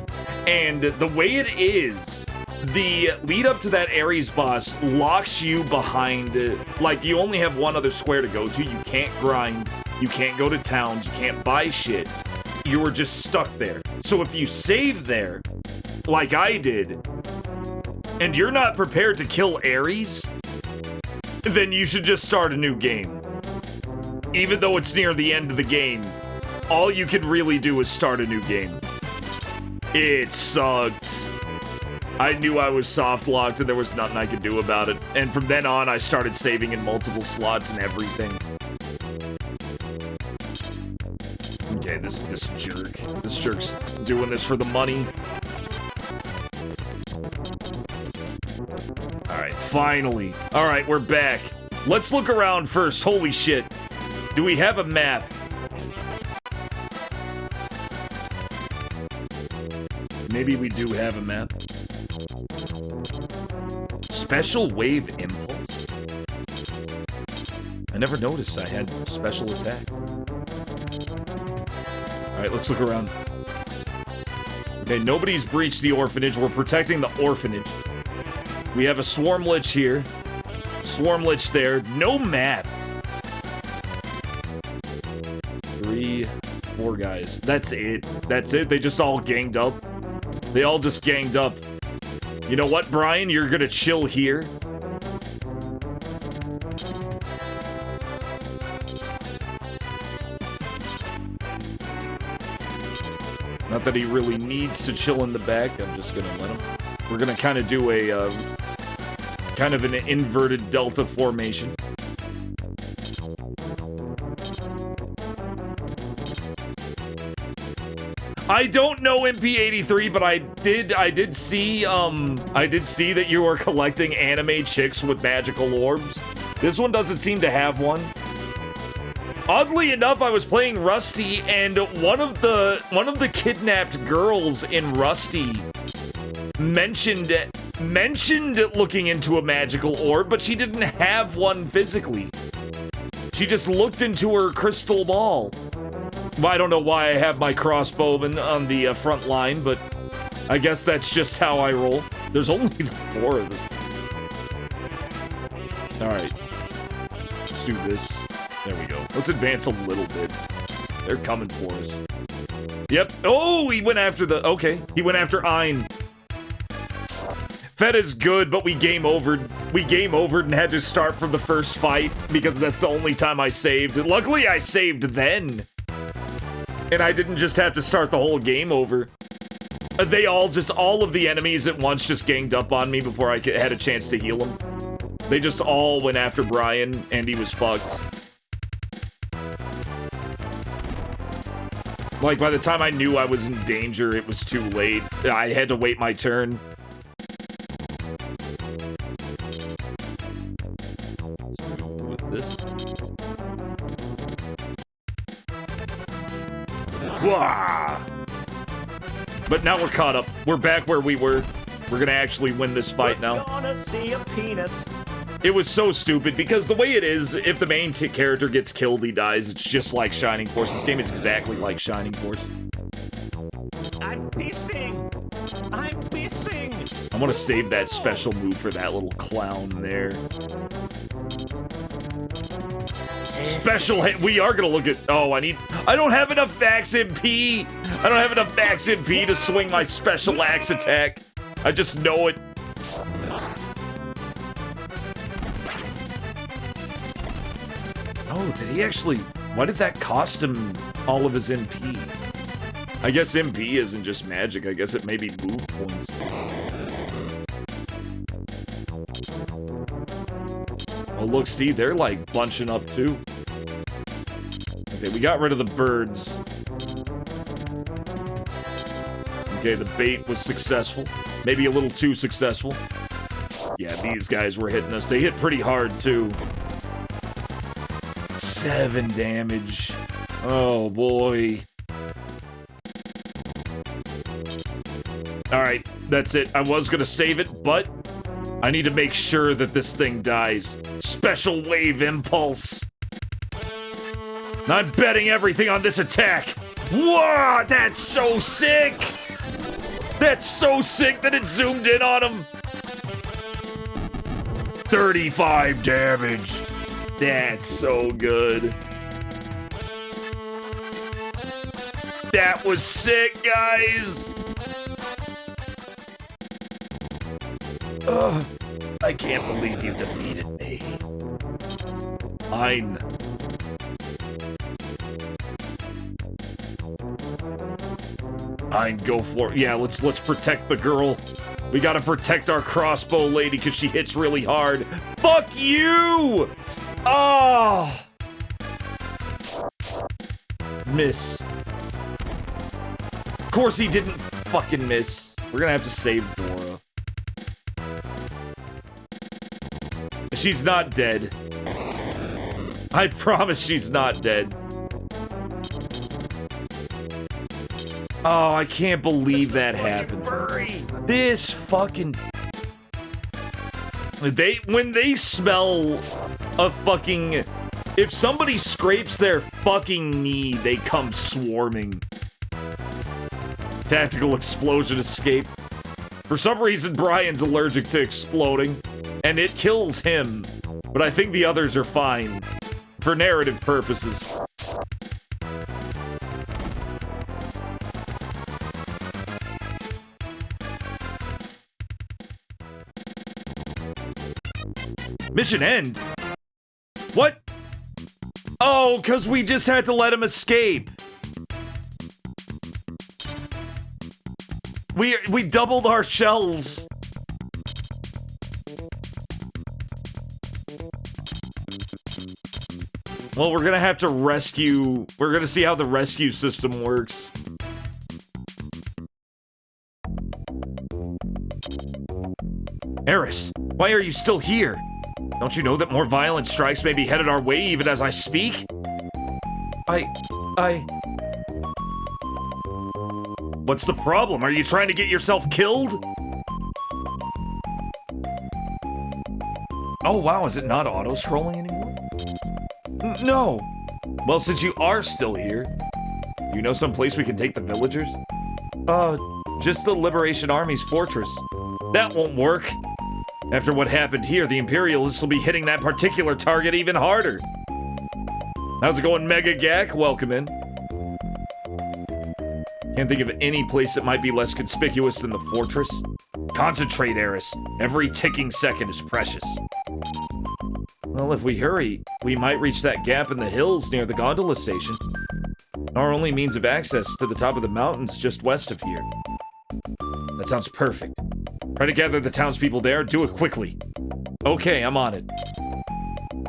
Speaker 10: And the way it is, the lead up to that Ares boss locks you behind, like, you only have one other square to go to. You can't grind. You can't go to towns. You can't buy shit. You were just stuck there. So if you save there, like I did, and you're not prepared to kill Ares, then you should just start a new game. Even though it's near the end of the game, all you can really do is start a new game. It sucked. I knew I was soft locked and there was nothing I could do about it. And from then on, I started saving in multiple slots and everything. Okay, this jerk. This jerk's doing this for the money. Alright, finally. Alright, we're back. Let's look around first. Holy shit. Do we have a map? Maybe we do have a map. Special wave impulse? I never noticed I had special attack. Alright, let's look around. Okay, nobody's breached the orphanage. We're protecting the orphanage. We have a Swarm Lich here. Swarm Lich there. No map. 3, 4 guys. That's it. That's it. They just all ganged up. They all just ganged up. You know what, Brian? You're gonna chill here. Not that he really needs to chill in the back. I'm just gonna let him. We're gonna kind of do a kind of an inverted delta formation. I don't know MP83, but I did see that you were collecting anime chicks with magical orbs. This one doesn't seem to have one. Oddly enough, I was playing Rusty, and one of the kidnapped girls in Rusty mentioned looking into a magical orb, but she didn't have one physically. She just looked into her crystal ball. Well, I don't know why I have my crossbowman on the front line, but I guess that's just how I roll. There's only 4 of us. Alright. Let's do this. There we go. Let's advance a little bit. They're coming for us. Yep. Oh, he went after the... Okay. He went after Ein. FEDA's good, but we game overed. We game overed and had to start from the first fight because that's the only time I saved. Luckily, I saved then. And I didn't just have to start the whole game over. They all of the enemies at once just ganged up on me before I had a chance to heal them. They just all went after Brian, and he was fucked. Like, by the time I knew I was in danger, it was too late. I had to wait my turn. This. Wah! But now we're caught up. We're back where we were. We're gonna actually win this fight now.
Speaker 15: Gonna see a penis.
Speaker 10: It was so stupid because the way it is, if the main character gets killed, he dies. It's just like Shining Force. This game is exactly like Shining Force.
Speaker 15: I'm pissing. I'm pissing.
Speaker 10: I want to save that special move for that little clown there. Special hit. We are gonna look at. Oh, I don't have enough max MP. I don't have enough max MP to swing my special axe attack. I just know it. Oh, did he actually? Why did that cost him all of his MP? I guess MP isn't just magic. I guess it may be move points. Oh, look, see, they're like bunching up too. Okay, we got rid of the birds. Okay, the bait was successful. Maybe a little too successful. Yeah, these guys were hitting us. They hit pretty hard too. 7 damage. Oh boy. Alright, that's it. I was gonna save it, but I need to make sure that this thing dies. Special wave impulse. I'm betting everything on this attack. Whoa, that's so sick. That's so sick that it zoomed in on him. 35 damage. That's so good. That was sick, guys. Ugh, I can't believe you defeated me. Fine. Fine, go for it. Yeah, let's protect the girl. We gotta protect our crossbow lady because she hits really hard. Fuck you! Oh! Miss. Of course he didn't fucking miss. We're gonna have to save Dora. She's not dead. I promise she's not dead. Oh, I can't believe that happened. This fucking... When they smell a fucking... If somebody scrapes their fucking knee, they come swarming. Tactical explosion escape. For some reason, Brian's allergic to exploding, and it kills him. But I think the others are fine. For narrative purposes. Mission end? What? Oh, because we just had to let him escape. We doubled our shells. Well, we're gonna have to rescue... We're gonna see how the rescue system works. Eris, why are you still here? Don't you know that more violent strikes may be headed our way even as I speak? What's the problem? Are you trying to get yourself killed? Oh wow, is it not auto-scrolling anymore? No. Well, since you are still here, you know some place we can take the villagers? Just the Liberation Army's fortress. That won't work. After what happened here, the Imperialists will be hitting that particular target even harder. How's it going, Mega Gak? Welcome in. Can't think of any place that might be less conspicuous than the fortress.
Speaker 6: Concentrate, Eris. Every ticking second is precious. Well, if we hurry, we might reach that gap in the hills near the gondola station. Our only means of access to the top of the mountains just west of here. That sounds perfect. Try to gather the townspeople there. Do it quickly. Okay, I'm on it.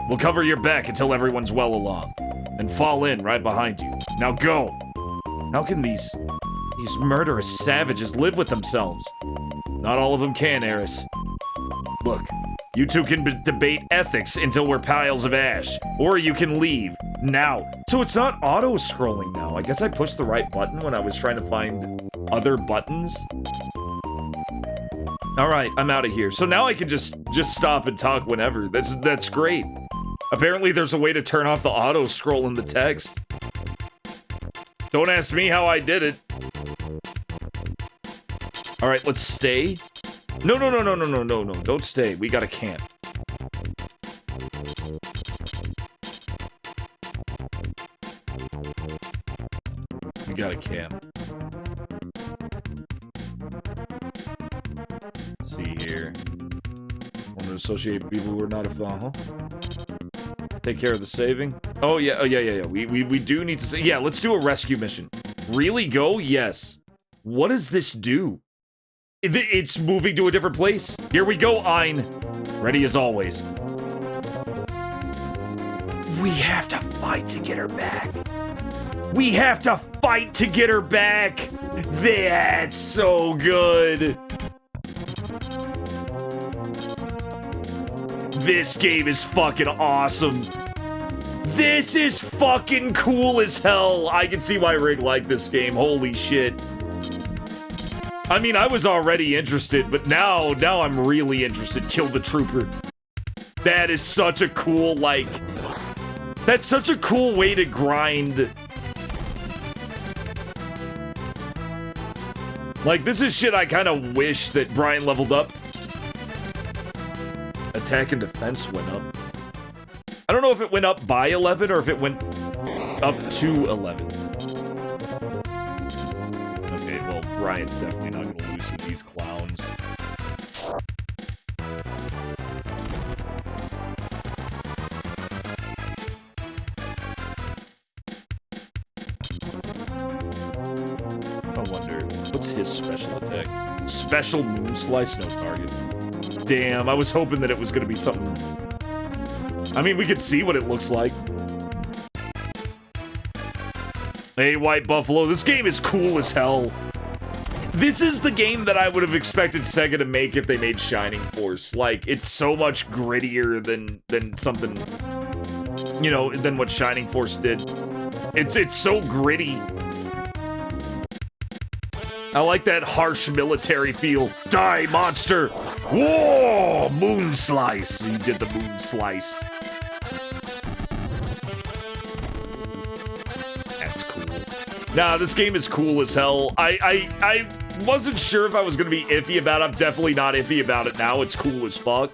Speaker 6: We'll cover your back until everyone's well along. And fall in right behind you. Now go! How can these murderous savages live with themselves? Not all of them can, Eris. Look, you two can debate ethics until we're piles of ash. Or you can leave. Now. So it's not auto-scrolling now. I guess I pushed the right button when I was trying to find other buttons. Alright, I'm out of here. So now I can just stop and talk whenever. That's great. Apparently there's a way to turn off the auto-scroll in the text. Don't ask me how I did it. Alright, let's stay. No. Don't stay. We gotta camp. We gotta camp. Let's see here. Want to associate people who are not a Take care of the saving. Oh yeah. We do need to say, yeah, let's do a rescue mission. Really go? Yes. What does this do? It's moving to a different place. Here we go, Ein. Ready as always. We have to fight to get her back. We have to fight to get her back. That's so good. This game is fucking awesome. This is fucking cool as hell. I can see why Rig liked this game. Holy shit. I mean, I was already interested, but now I'm really interested. Kill the trooper. That is such a cool, like... That's such a cool way to grind. Like, this is shit I kind of wish that Brian leveled up. Attack and defense went up. I don't know if it went up by 11 or if it went up to 11. Okay, well, Brian's definitely not going to lose to these clowns. I wonder, what's his special attack? Special moon slice, no target. Damn, I was hoping that it was going to be something... I mean, we could see what it looks like. Hey, White Buffalo, this game is cool as hell. This is the game that I would have expected Sega to make if they made Shining Force. Like, it's so much grittier than something, you know, than what Shining Force did. It's so gritty. I like that harsh military feel. Die, monster! Whoa! Moon slice. You did the moon slice. That's cool. Nah, this game is cool as hell. I wasn't sure if I was gonna be iffy about it. I'm definitely not iffy about it now. It's cool as fuck.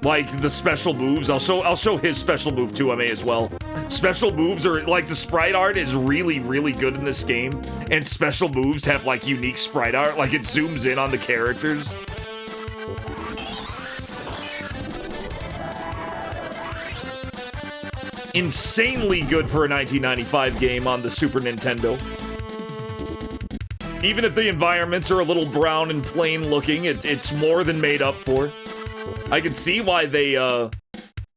Speaker 6: Like the special moves, I'll show his special move too. I may as well. Special moves are like, the sprite art is really good in this game, and special moves have like unique sprite art. Like, it zooms in on the characters. Insanely good for a 1995 game on the Super Nintendo. Even if the environments are a little brown and plain looking, it's more than made up for. I can see why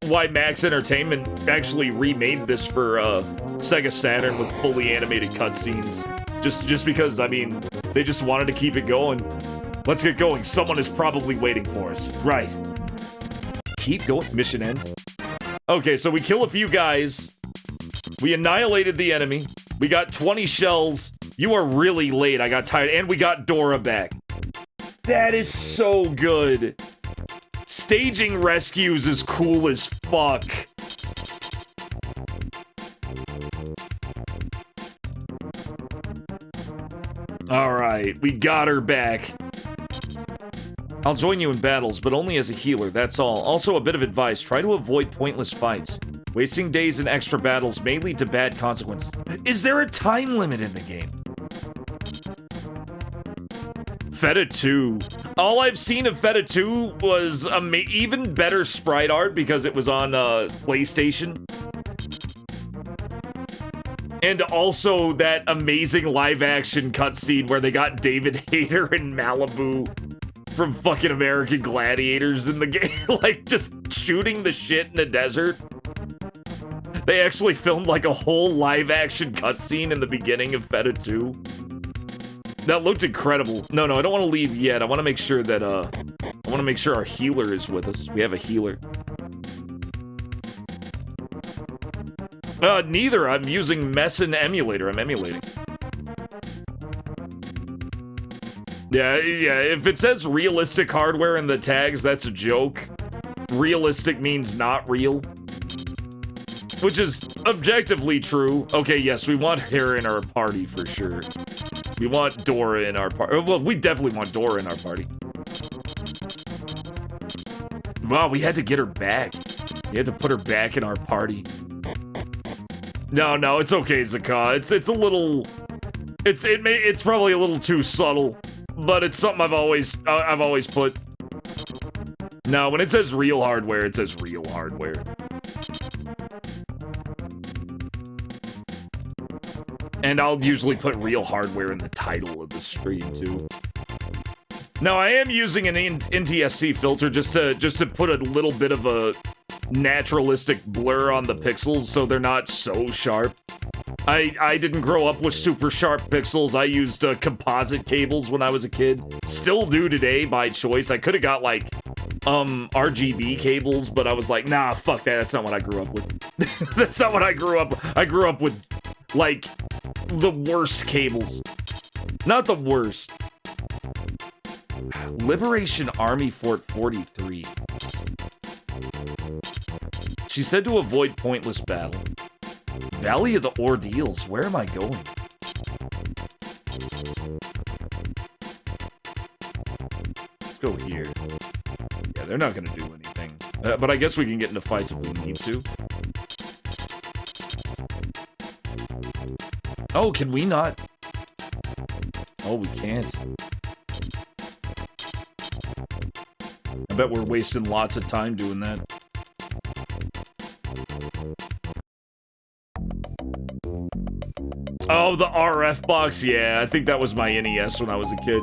Speaker 6: why Max Entertainment actually remade this for Sega Saturn with fully animated cutscenes. Just because, I mean, they just wanted to keep it going. Let's get going. Someone is probably waiting for us. Right. Keep going. Mission end. Okay, so we kill a few guys. We annihilated the enemy. We got 20 shells. You are really late. I got tired. And we got Dora back. That is so good. Staging rescues is cool as fuck. Alright, we got her back. I'll join you in battles, but only as a healer, that's all. Also, a bit of advice. Try to avoid pointless fights. Wasting days in extra battles may lead to bad consequences. Is there a time limit in the game? FEDA 2. All I've seen of FEDA 2 was even better sprite art because it was on PlayStation. And also that amazing live-action cutscene where they got David Hayter in Malibu from fucking American Gladiators in the game. Like, just shooting the shit in the desert. They actually filmed, like, a whole live-action cutscene in the beginning of FEDA 2. That looked incredible. No, I don't want to leave yet. I want to make sure that, I want to make sure our healer is with us. We have a healer. Neither. I'm using Messin emulator. I'm emulating. Yeah, if it says realistic hardware in the tags, that's a joke. Realistic means not real. Which is objectively true. Okay, yes, we want her in our party for sure. We want Dora in our party. Well, we definitely want Dora in our party. Wow, we had to get her back. We had to put her back in our party. No, it's okay, Zaka. It's a little... It's probably a little too subtle. But it's something I've always put. No, when it says real hardware, it says real hardware. And I'll usually put real hardware in the title of the stream too. Now I am using an NTSC filter just to put a little bit of a naturalistic blur on the pixels so they're not so sharp. I didn't grow up with super sharp pixels. I used composite cables when I was a kid. Still do today by choice. I could have got like RGB cables, but I was like, nah, fuck that. That's not what I grew up with. That's not what I grew up. I grew up with like the worst cables. Not the worst. Liberation Army Fort 43. She said to avoid pointless battle. Valley of the Ordeals. Where am I going? Let's go here. Yeah, they're not gonna do anything. But I guess we can get into fights if we need to. Oh, can we not? Oh, we can't. I bet we're wasting lots of time doing that. Oh, the RF box? Yeah, I think that was my NES when I was a kid.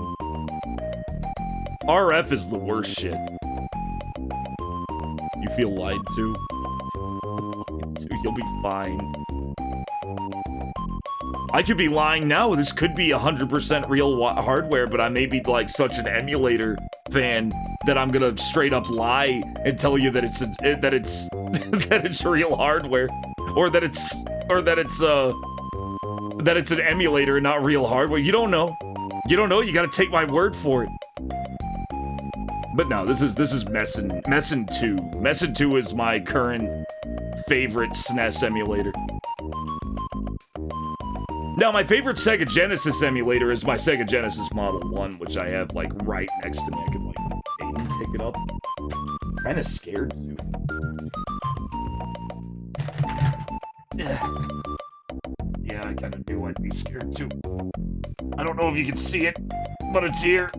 Speaker 6: RF is the worst shit. You feel lied to? You'll be fine. I could be lying now. This could be 100% real hardware, but I may be like such an emulator fan that I'm gonna straight up lie and tell you that it's that it's real hardware, or that it's an emulator and not real hardware. You don't know. You don't know. You gotta take my word for it. But no, this is Messin 2. Messin 2 is my current favorite SNES emulator. Now, my favorite Sega Genesis emulator is my Sega Genesis Model 1, which I have, like, right next to me. I can, like, maybe pick it up. Kinda scared, too. Yeah, I kinda knew I'd be scared, too. I don't know if you can see it, but it's here.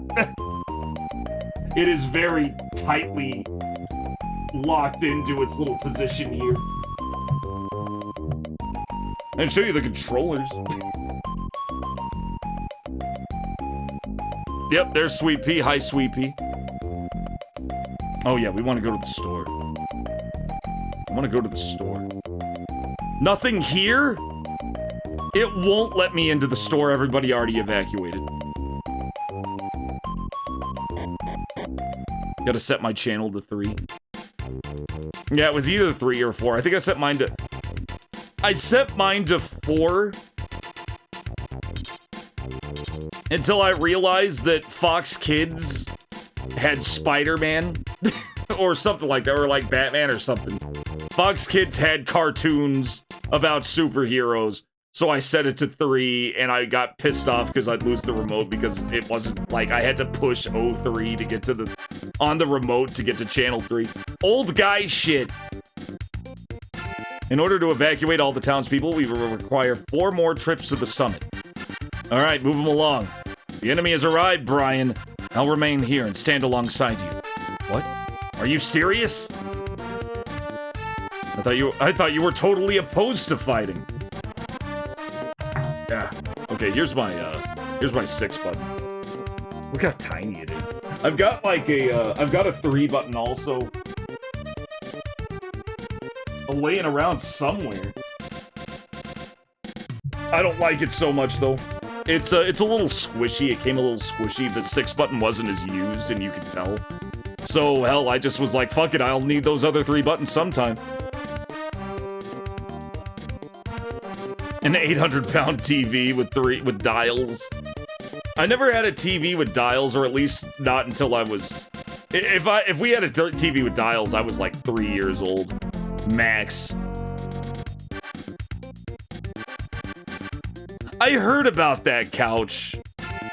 Speaker 6: It is very tightly locked into its little position here. And show you the controllers. Yep, there's Sweet Pea. Hi, Sweet Pea. Oh yeah, we want to go to the store. I want to go to the store. Nothing here? It won't let me into the store. Everybody already evacuated. Gotta set my channel to 3. Yeah, it was either 3 or 4. I think I set mine to... I set mine to 4 until I realized that Fox Kids had Spider-Man or something like that, or like Batman or something. Fox Kids had cartoons about superheroes, so I set it to 3, and I got pissed off because I'd lose the remote because it wasn't like I had to push 03 to get to the on the remote to get to channel 3. Old guy shit. In order to evacuate all the townspeople, we will require 4 more trips to the summit. Alright, move them along. The enemy has arrived, Brian. I'll remain here and stand alongside you. What? Are you serious? I thought you were totally opposed to fighting. Yeah. Okay, here's my 6 button. Look how tiny it is. I've got like I've got a 3 button also. Laying around somewhere. I don't like it so much though. It's a little squishy. It came a little squishy. The 6 button wasn't as used, and you can tell. So hell, I just was like, fuck it. I'll need those other 3 buttons sometime. An 800-pound TV with dials. I never had a TV with dials, or at least not until I was. If we had a TV with dials, I was like 3 years old, max. I heard about that, Couch.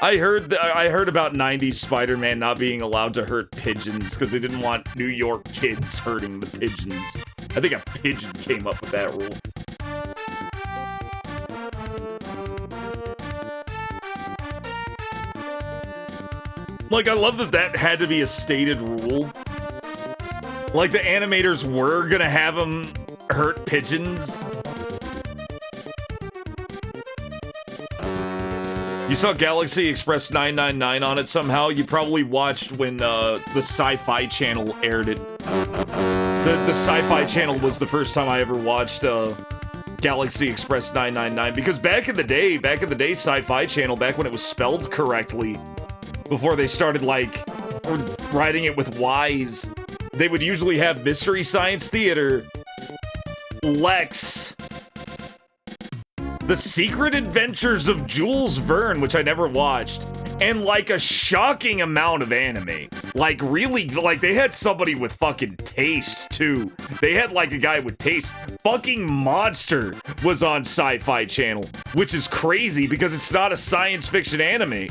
Speaker 6: I heard about 90s Spider-Man not being allowed to hurt pigeons because they didn't want New York kids hurting the pigeons. I think a pigeon came up with that rule. Like, I love that that had to be a stated rule. Like, the animators were gonna have them hurt pigeons. You saw Galaxy Express 999 on it somehow? You probably watched when the Sci-Fi Channel aired it. The Sci-Fi Channel was the first time I ever watched Galaxy Express 999. Because back in the day, Sci-Fi Channel, back when it was spelled correctly, before they started, like, writing it with Y's, they would usually have Mystery Science Theater, Lex, The Secret Adventures of Jules Verne, which I never watched, and, like, a shocking amount of anime. Like, really, like, they had somebody with fucking taste, too. They had, like, a guy with taste. Fucking Monster was on Sci-Fi Channel, which is crazy because it's not a science fiction anime.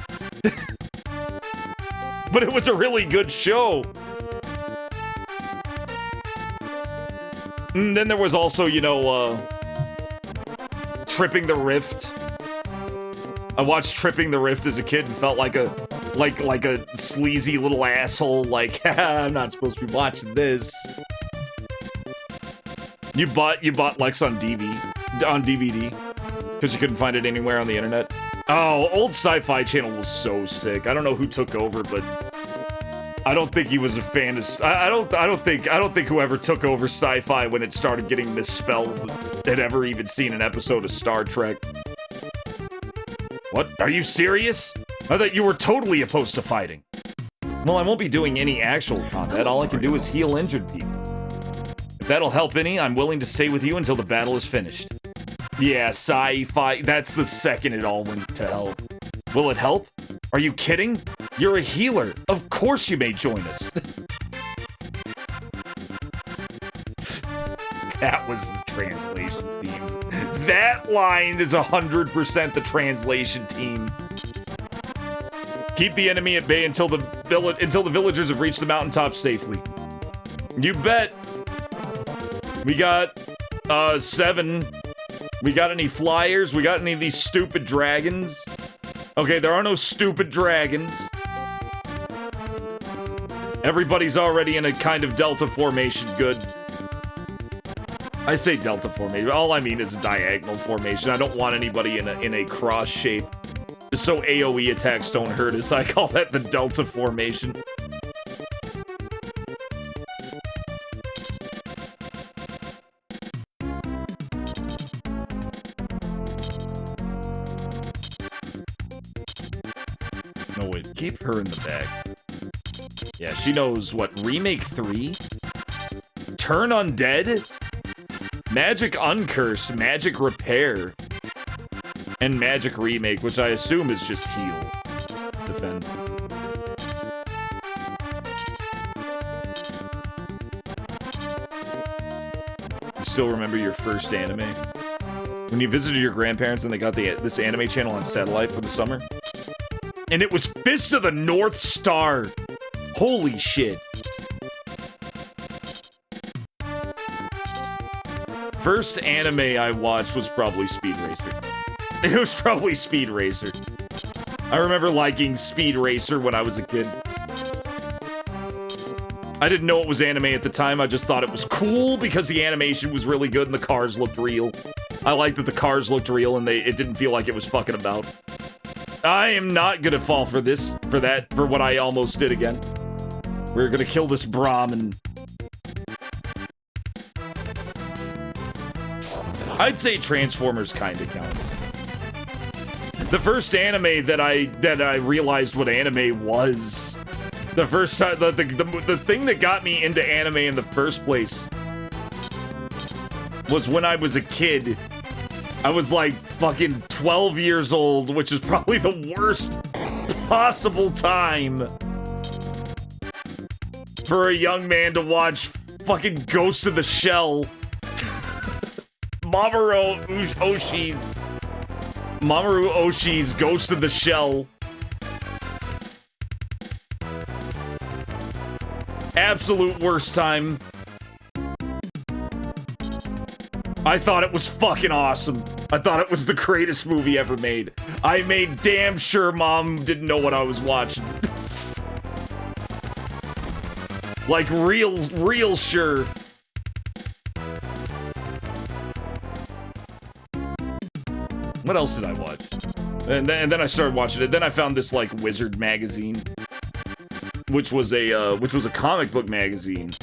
Speaker 6: But it was a really good show. And then there was also, you know, Tripping the Rift. I watched Tripping the Rift as a kid and felt like a sleazy little asshole, like, I'm not supposed to be watching this. You bought Lex on DVD because you couldn't find it anywhere on the internet. Oh, old Sci-Fi Channel was so sick. I don't know who took over, but I don't think he was a fan of. I don't think whoever took over Sci-Fi when it started getting misspelled had ever even seen an episode of Star Trek. What? Are you serious? I thought you were totally opposed to fighting. Well, I won't be doing any actual combat. All I can do is heal injured people. If that'll help any, I'm willing to stay with you until the battle is finished. Yeah, Sci-Fi. That's the second it all went to hell. Will it help? Are you kidding? You're a healer. Of course you may join us. That was the translation team. That line is 100% the translation team. Keep the enemy at bay until the villagers have reached the mountaintop safely. You bet. We got 7. We got any flyers? We got any of these stupid dragons? Okay, there are no stupid dragons. Everybody's already in a kind of delta formation. Good. I say delta formation. All I mean is a diagonal formation. I don't want anybody in a cross shape. Just so AoE attacks don't hurt us. I call that the delta formation. No, wait. Keep her in the bag. Yeah, she knows what. Remake 3? Turn Undead? Magic Uncurse, Magic Repair, and Magic Remake, which I assume is just heal. Defend. You still remember your first anime? When you visited your grandparents and they got this anime channel on satellite for the summer? And it was Fists of the North Star! Holy shit.
Speaker 10: first anime I watched was probably Speed Racer. It was probably Speed Racer. I remember liking Speed Racer when I was a kid. I didn't know it was anime at the time, I just thought it was cool because the animation was really good and the cars looked real. I liked that the cars looked real and it didn't feel like it was fucking about. I am not gonna fall for for what I almost did again. We're gonna kill this Brahmin. I'd say Transformers kinda count. The first anime that I realized what anime was, the first time, the thing that got me into anime in the first place was when I was a kid. I was like fucking 12 years old, which is probably the worst possible time for a young man to watch fucking Ghost of the Shell. Mamoru Oshii's Ghost of the Shell. Absolute worst time. I thought it was fucking awesome. I thought it was the greatest movie ever made. I made damn sure Mom didn't know what I was watching. Like real sure. What else did I watch? And then I started watching it. Then I found this like Wizard magazine, which was a comic book magazine,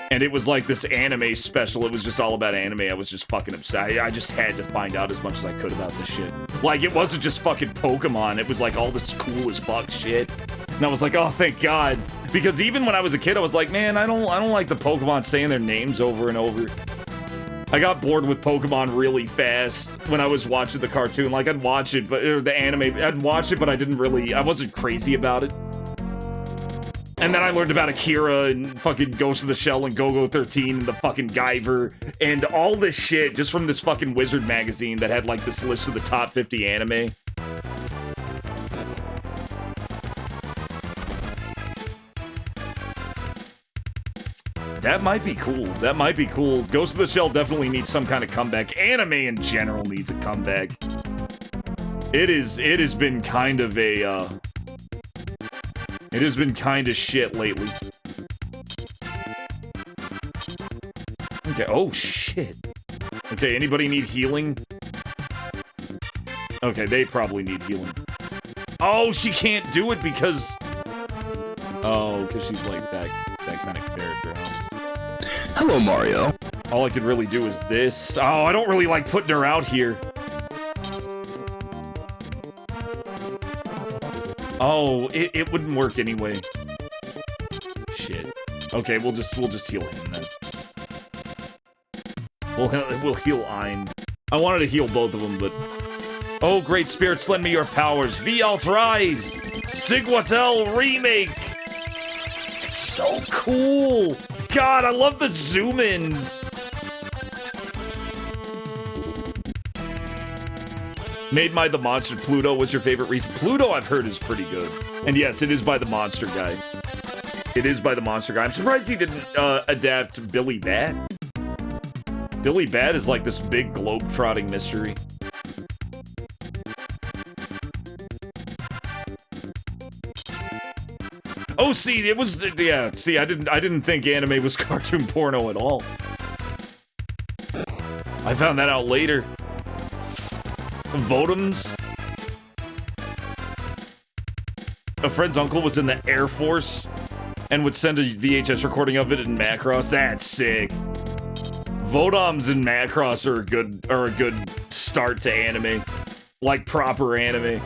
Speaker 10: and it was like this anime special. It was just all about anime. I was just fucking obsessed. I just had to find out as much as I could about this shit. Like it wasn't just fucking Pokemon. It was like all this cool as fuck shit. And I was like, oh thank God, because even when I was a kid, I was like, man, I don't like the Pokemon saying their names over and over. I got bored with Pokemon really fast when I was watching the cartoon. Like, I'd watch it, but the anime, I'd watch it, but I wasn't crazy about it. And then I learned about Akira and fucking Ghost of the Shell and Go-Go 13 and the fucking Guyver and all this shit just from this fucking Wizard magazine that had like this list of the top 50 anime. That might be cool. That might be cool. Ghost of the Shell definitely needs some kind of comeback. Anime in general needs a comeback. It has been kind of a, it has been kind of shit lately. Okay, oh shit. Okay, anybody need healing? Okay, they probably need healing. Oh, she can't do it because... Oh, because she's like that kind of character, huh?
Speaker 1: Hello, Mario.
Speaker 10: All I could really do is this. Oh, I don't really like putting her out here. Oh, it wouldn't work anyway. Shit. Okay, we'll just heal him then. We'll heal Ein. I wanted to heal both of them, but... Oh, great spirits, lend me your powers. V-Alt Rise! Sigwatel Remake! It's so cool! God, I love the zoom-ins! Made by the Monster. Pluto was your favorite reason. Pluto, I've heard, is pretty good. And yes, it is by the Monster guy. It is by the Monster guy. I'm surprised he didn't adapt Billy Bat. Billy Bat is like this big globe-trotting mystery. Oh, see, it was, yeah, see, I didn't think anime was cartoon porno at all. I found that out later. Votems. A friend's uncle was in the Air Force and would send a VHS recording of it in Macross. That's sick. Votoms and Macross are a good start to anime. Like proper anime.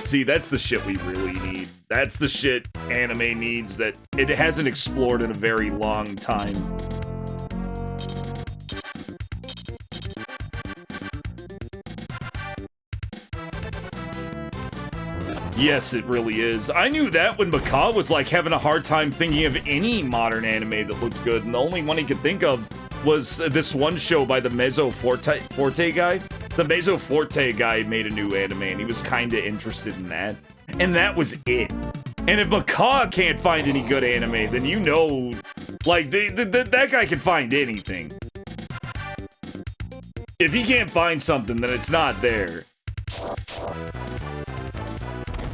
Speaker 10: See, that's the shit we really need. That's the shit anime needs that it hasn't explored in a very long time. Yes, it really is. I knew that when Macaw was like having a hard time thinking of any modern anime that looked good, and the only one he could think of was this one show by the Mezzo Forte guy. The Mezzo Forte guy made a new anime, and he was kinda interested in that. And that was it. And if Macaw can't find any good anime, then you know Like, that guy can find anything. If he can't find something, then it's not there.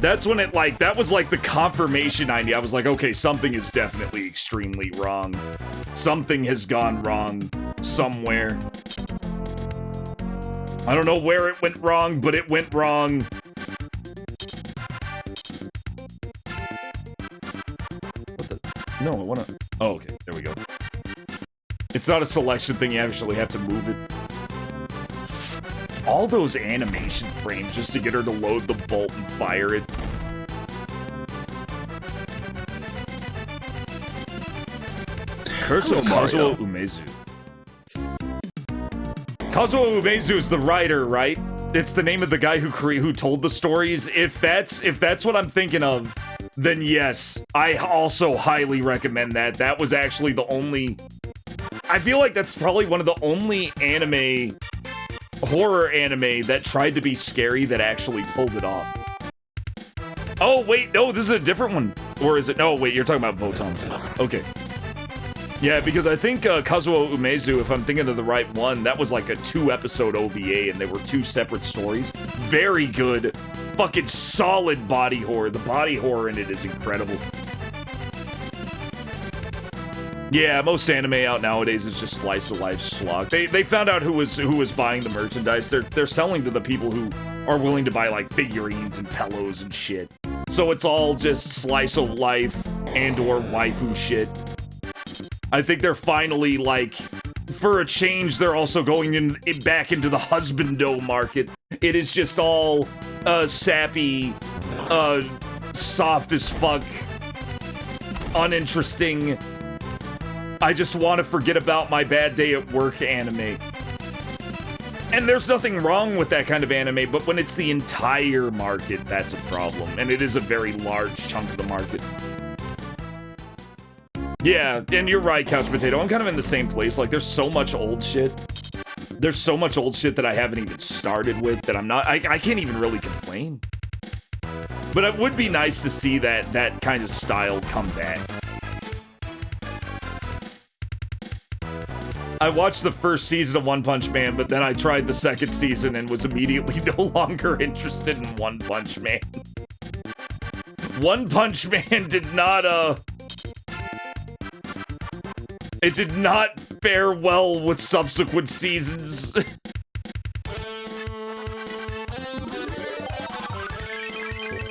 Speaker 10: That's when it, like, that was like the confirmation idea. I was like, okay, something is definitely extremely wrong. Something has gone wrong somewhere. I don't know where it went wrong, but it went wrong. What the? No, I wanna... Oh, okay, there we go. It's not a selection thing, you actually have to move it. All those animation frames just to get her to load the bolt and fire it. Curse of Kazuo Umezu. Kazuo Umezu is the writer, right? It's the name of the guy who told the stories. If that's what I'm thinking of, then yes, I also highly recommend that. That was actually the only... I feel like that's probably one of the only horror anime that tried to be scary that actually pulled it off. Oh, wait, no, this is a different one. Or is it? No, wait, you're talking about Voton. Okay. Yeah, because I think Kazuo Umezu, if I'm thinking of the right one, that was like a 2-episode OVA, and they were 2 separate stories. Very good, fucking solid body horror. The body horror in it is incredible. Yeah, most anime out nowadays is just slice of life schlock. They found out who was buying the merchandise. They're selling to the people who are willing to buy like figurines and pillows and shit. So it's all just slice of life and or waifu shit. I think they're finally, like, for a change, they're also going back into the husbando market. It is just all sappy, soft as fuck, uninteresting. I just want to forget about my bad day at work anime. And there's nothing wrong with that kind of anime, but when it's the entire market, that's a problem. And it is a very large chunk of the market. Yeah, and you're right, Couch Potato. I'm kind of in the same place. Like, there's so much old shit. There's so much old shit that I haven't even started with that I'm not... I can't even really complain. But it would be nice to see that kind of style come back. I watched the first season of One Punch Man, but then I tried the second season and was immediately no longer interested in One Punch Man. One Punch Man did not, it did not fare well with subsequent seasons.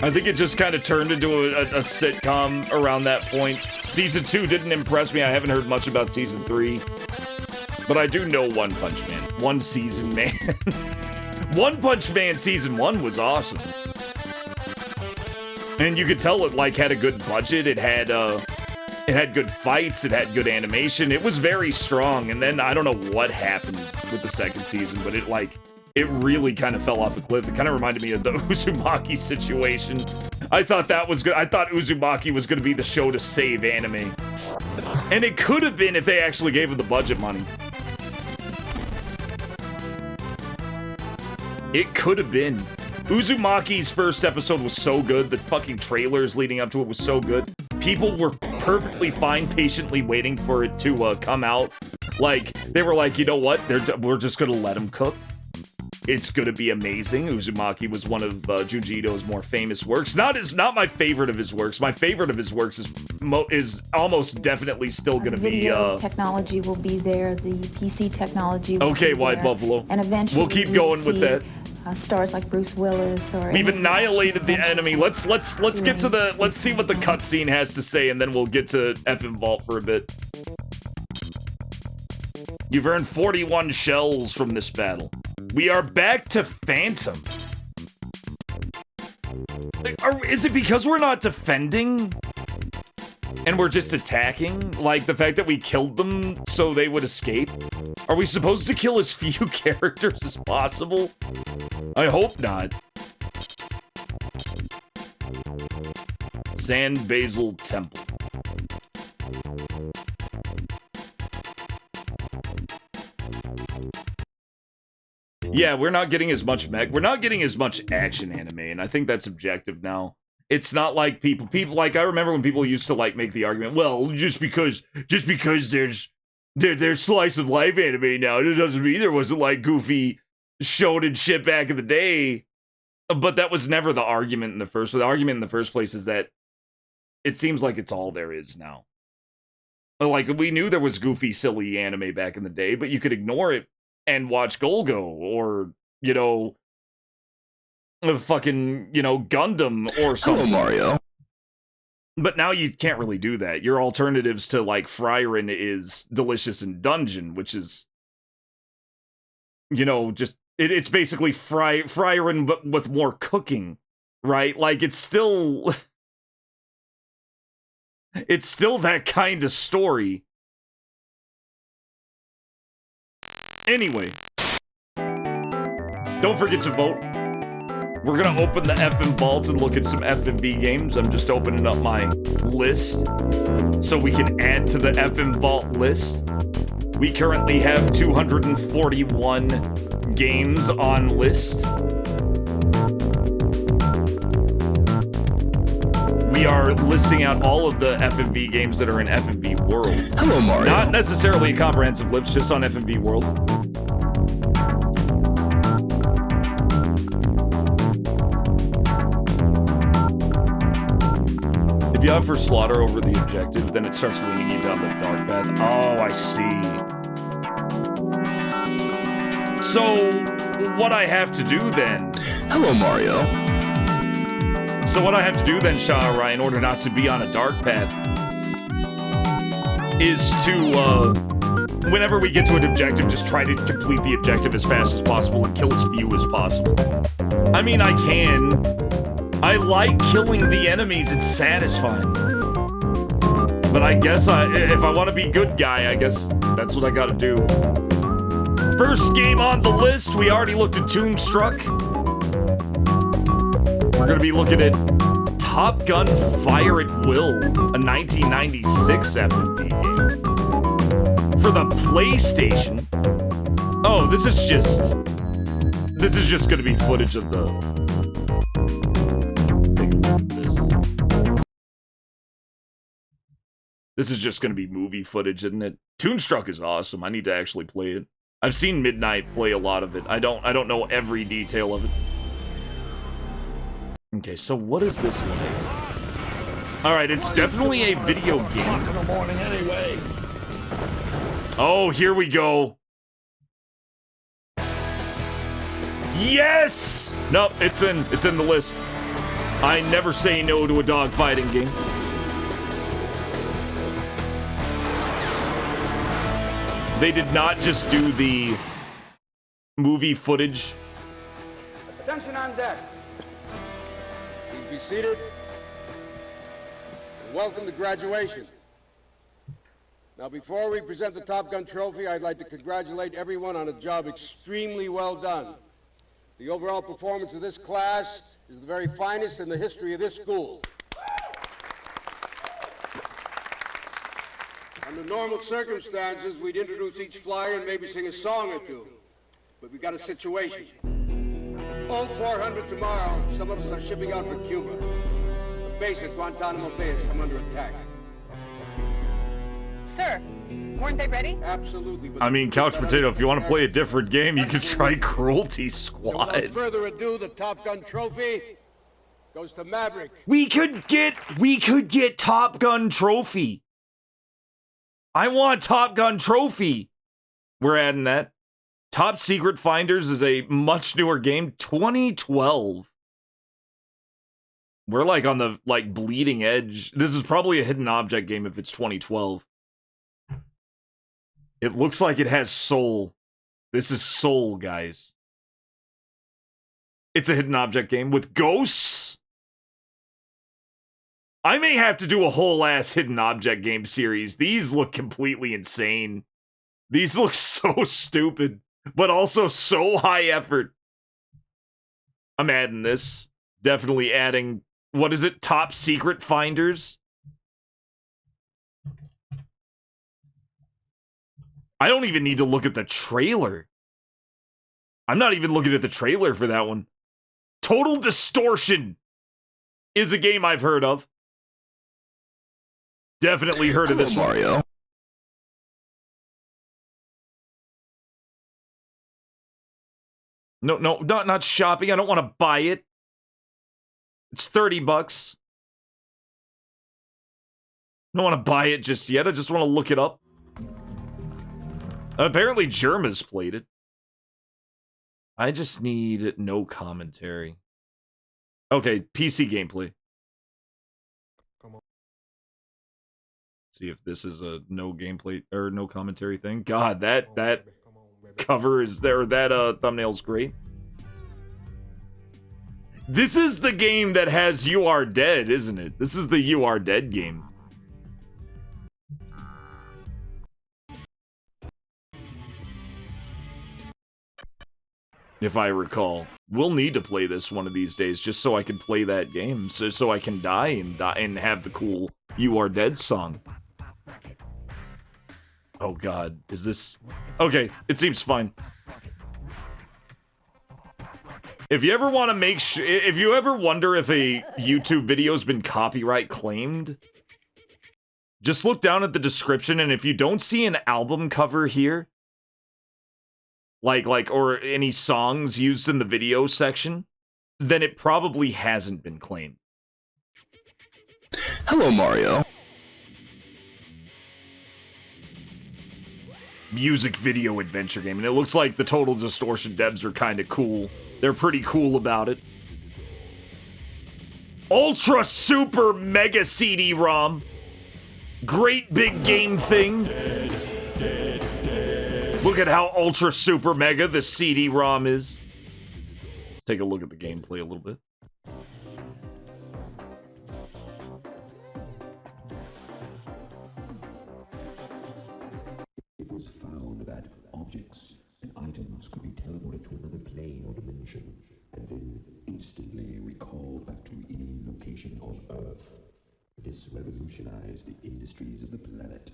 Speaker 10: I think it just kind of turned into a sitcom around that point. Season 2 didn't impress me. I haven't heard much about Season 3. But I do know One Punch Man. One season, man. One Punch Man Season 1 was awesome. And you could tell it, like, had a good budget. It had good fights. It had good animation. It was very strong. And then, I don't know what happened with the second season, but it really kind of fell off a cliff. It kind of reminded me of the Uzumaki situation. I thought that was good. I thought Uzumaki was going to be the show to save anime. And it could have been if they actually gave it the budget money. It could have been. Uzumaki's first episode was so good. The fucking trailers leading up to it was so good. People were perfectly fine patiently waiting for it to come out. Like, they were like, you know what? We're just going to let them cook. It's going to be amazing. Uzumaki was one of Junji Ito's more famous works. Not my favorite of his works. My favorite of his works is almost definitely still going to be...
Speaker 16: Video technology will be there. The PC technology will
Speaker 10: okay,
Speaker 16: be
Speaker 10: White
Speaker 16: there.
Speaker 10: Buffalo.
Speaker 16: And eventually
Speaker 10: we'll keep going with that.
Speaker 16: Stars like Bruce Willis or...
Speaker 10: We've annihilated the enemy. Let's get to the... Let's see what the cutscene has to say, and then we'll get to FM Vault for a bit. You've earned 41 shells from this battle. We are back to Phantom. Is it because we're not defending? And we're just attacking? Like, the fact that we killed them so they would escape? Are we supposed to kill as few characters as possible? I hope not. Sand Basil Temple. Yeah, we're not getting as much mech. We're not getting as much action anime, and I think that's objective now. It's not like people like, I remember when people used to like make the argument, well, just because there's slice of life anime now, it doesn't mean there wasn't like goofy shonen shit back in the day. But that was never the argument in the first. The argument in the first place is that it seems like it's all there is now. Like, we knew there was goofy, silly anime back in the day, but you could ignore it and watch Golgo or, you know, fucking, you know, Gundam or something.
Speaker 17: Hello, Mario.
Speaker 10: But now you can't really do that. Your alternatives to, like, Frieren is Delicious in Dungeon, which is, you know, just, it's basically Frieren, but with more cooking, right? Like, it's still... It's still that kind of story. Anyway. Don't forget to vote. We're gonna open the FM vaults and look at some FMV games. I'm just opening up my list so we can add to the FM vault list. We currently have 241 games on list. We are listing out all of the FMV games that are in FMV World.
Speaker 17: Hello, Mario.
Speaker 10: Not necessarily a comprehensive list, just on FMV World. If you have for slaughter over the objective, then it starts leaning you down the dark path. Oh, I see. So, what I have to do then...
Speaker 17: Hello, Mario.
Speaker 10: So what I have to do then, Shara, in order not to be on a dark path, is to, whenever we get to an objective, just try to complete the objective as fast as possible and kill as few as possible. I mean, I can. I like killing the enemies, it's satisfying. But I guess if I want to be good guy, I guess that's what I gotta do. First game on the list, we already looked at Tombstruck. We're going to be looking at Top Gun Fire at Will, a 1996 FMV game. For the PlayStation. Oh, this is just going to be footage of the... This is just going to be movie footage, isn't it? Tombstruck is awesome. I need to actually play it. I've seen Midnight play a lot of it. I don't know every detail of it. Okay, so what is this like? Alright, it's definitely a video game.
Speaker 14: In the morning anyway.
Speaker 10: Oh, here we go. Yes! Nope, it's in the list. I never say no to a dogfighting game. They did not just do the movie footage.
Speaker 18: Attention on deck. Please be seated. And welcome to graduation. Now, before we present the Top Gun trophy, I'd like to congratulate everyone on a job extremely well done. The overall performance of this class is the very finest in the history of this school. Under normal circumstances, we'd introduce each flyer and maybe sing a song or two. But we got a situation. All 400 tomorrow, some of us are shipping out for Cuba. The base at Guantanamo Bay has come under attack.
Speaker 19: Sir, weren't they ready?
Speaker 18: Absolutely.
Speaker 10: I mean, Couch Potato, if you want to play a different game, you could try Cruelty Squad.
Speaker 18: So without further ado, the Top Gun trophy goes to Maverick.
Speaker 10: We could get Top Gun trophy. I want Top Gun trophy. We're adding that. Top Secret Finders is a much newer game, 2012. We're like on the bleeding edge. This is probably a hidden object game if it's 2012. It looks like it has soul. This is soul, guys. It's a hidden object game with ghosts. I may have to do a whole ass hidden object game series. These look completely insane. These look so stupid, but also so high effort. I'm adding this. Definitely adding, what is it? Top Secret Finders? I don't even need to look at the trailer. I'm not even looking at the trailer for that one. Total Distortion. is a game I've heard of. Definitely heard of this Mario. No, not shopping. I don't want to buy it. It's $30. I don't want to buy it just yet. I just want to look it up. Apparently, Germa's played it. I just need no commentary. Okay, PC gameplay. See if this is a no gameplay or no commentary thing. God, that cover is there. That thumbnail's great. This is the game that has You Are Dead, isn't it? This is the You Are Dead game. If I recall. We'll need to play this one of these days just so I can play that game. So I can die and have the cool You Are Dead song. Oh god, is this... Okay, it seems fine. If you ever want to make if you ever wonder if a YouTube video's been copyright claimed, just look down at the description, and if you don't see an album cover here, or any songs used in the video section, then it probably hasn't been claimed.
Speaker 1: Hello, Mario.
Speaker 10: Music video adventure game, and it looks like the Total Distortion devs are kind of cool. They're pretty cool about it. Ultra Super Mega CD-ROM. Great big game thing. Look at how Ultra Super Mega the CD-ROM is. Let's take a look at the gameplay a little bit.
Speaker 17: It was found that objects and items could be teleported to another plane or dimension, and then instantly recalled back to any location on Earth. This revolutionized the industries of the planet.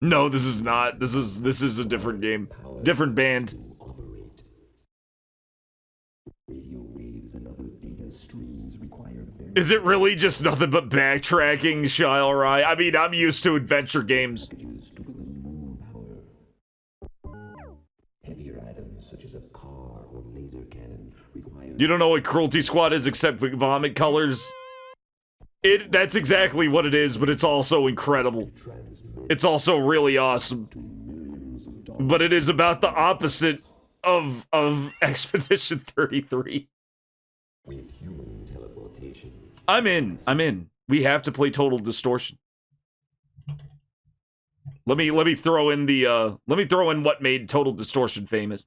Speaker 10: No, this is not. This is a different game. Different band.
Speaker 17: Radio waves and other data streams required very
Speaker 10: Is it really just nothing but backtracking, Shilerai? I mean, I'm used to adventure games.
Speaker 17: heavier items such as a car or laser cannon required.
Speaker 10: You don't know what Cruelty Squad is except for vomit colors? That's exactly what it is, but it's also incredible. It's also really awesome. But it is about the opposite of Expedition 33.
Speaker 17: With human teleportation.
Speaker 10: I'm in. We have to play Total Distortion. Let me throw in the what made Total Distortion famous.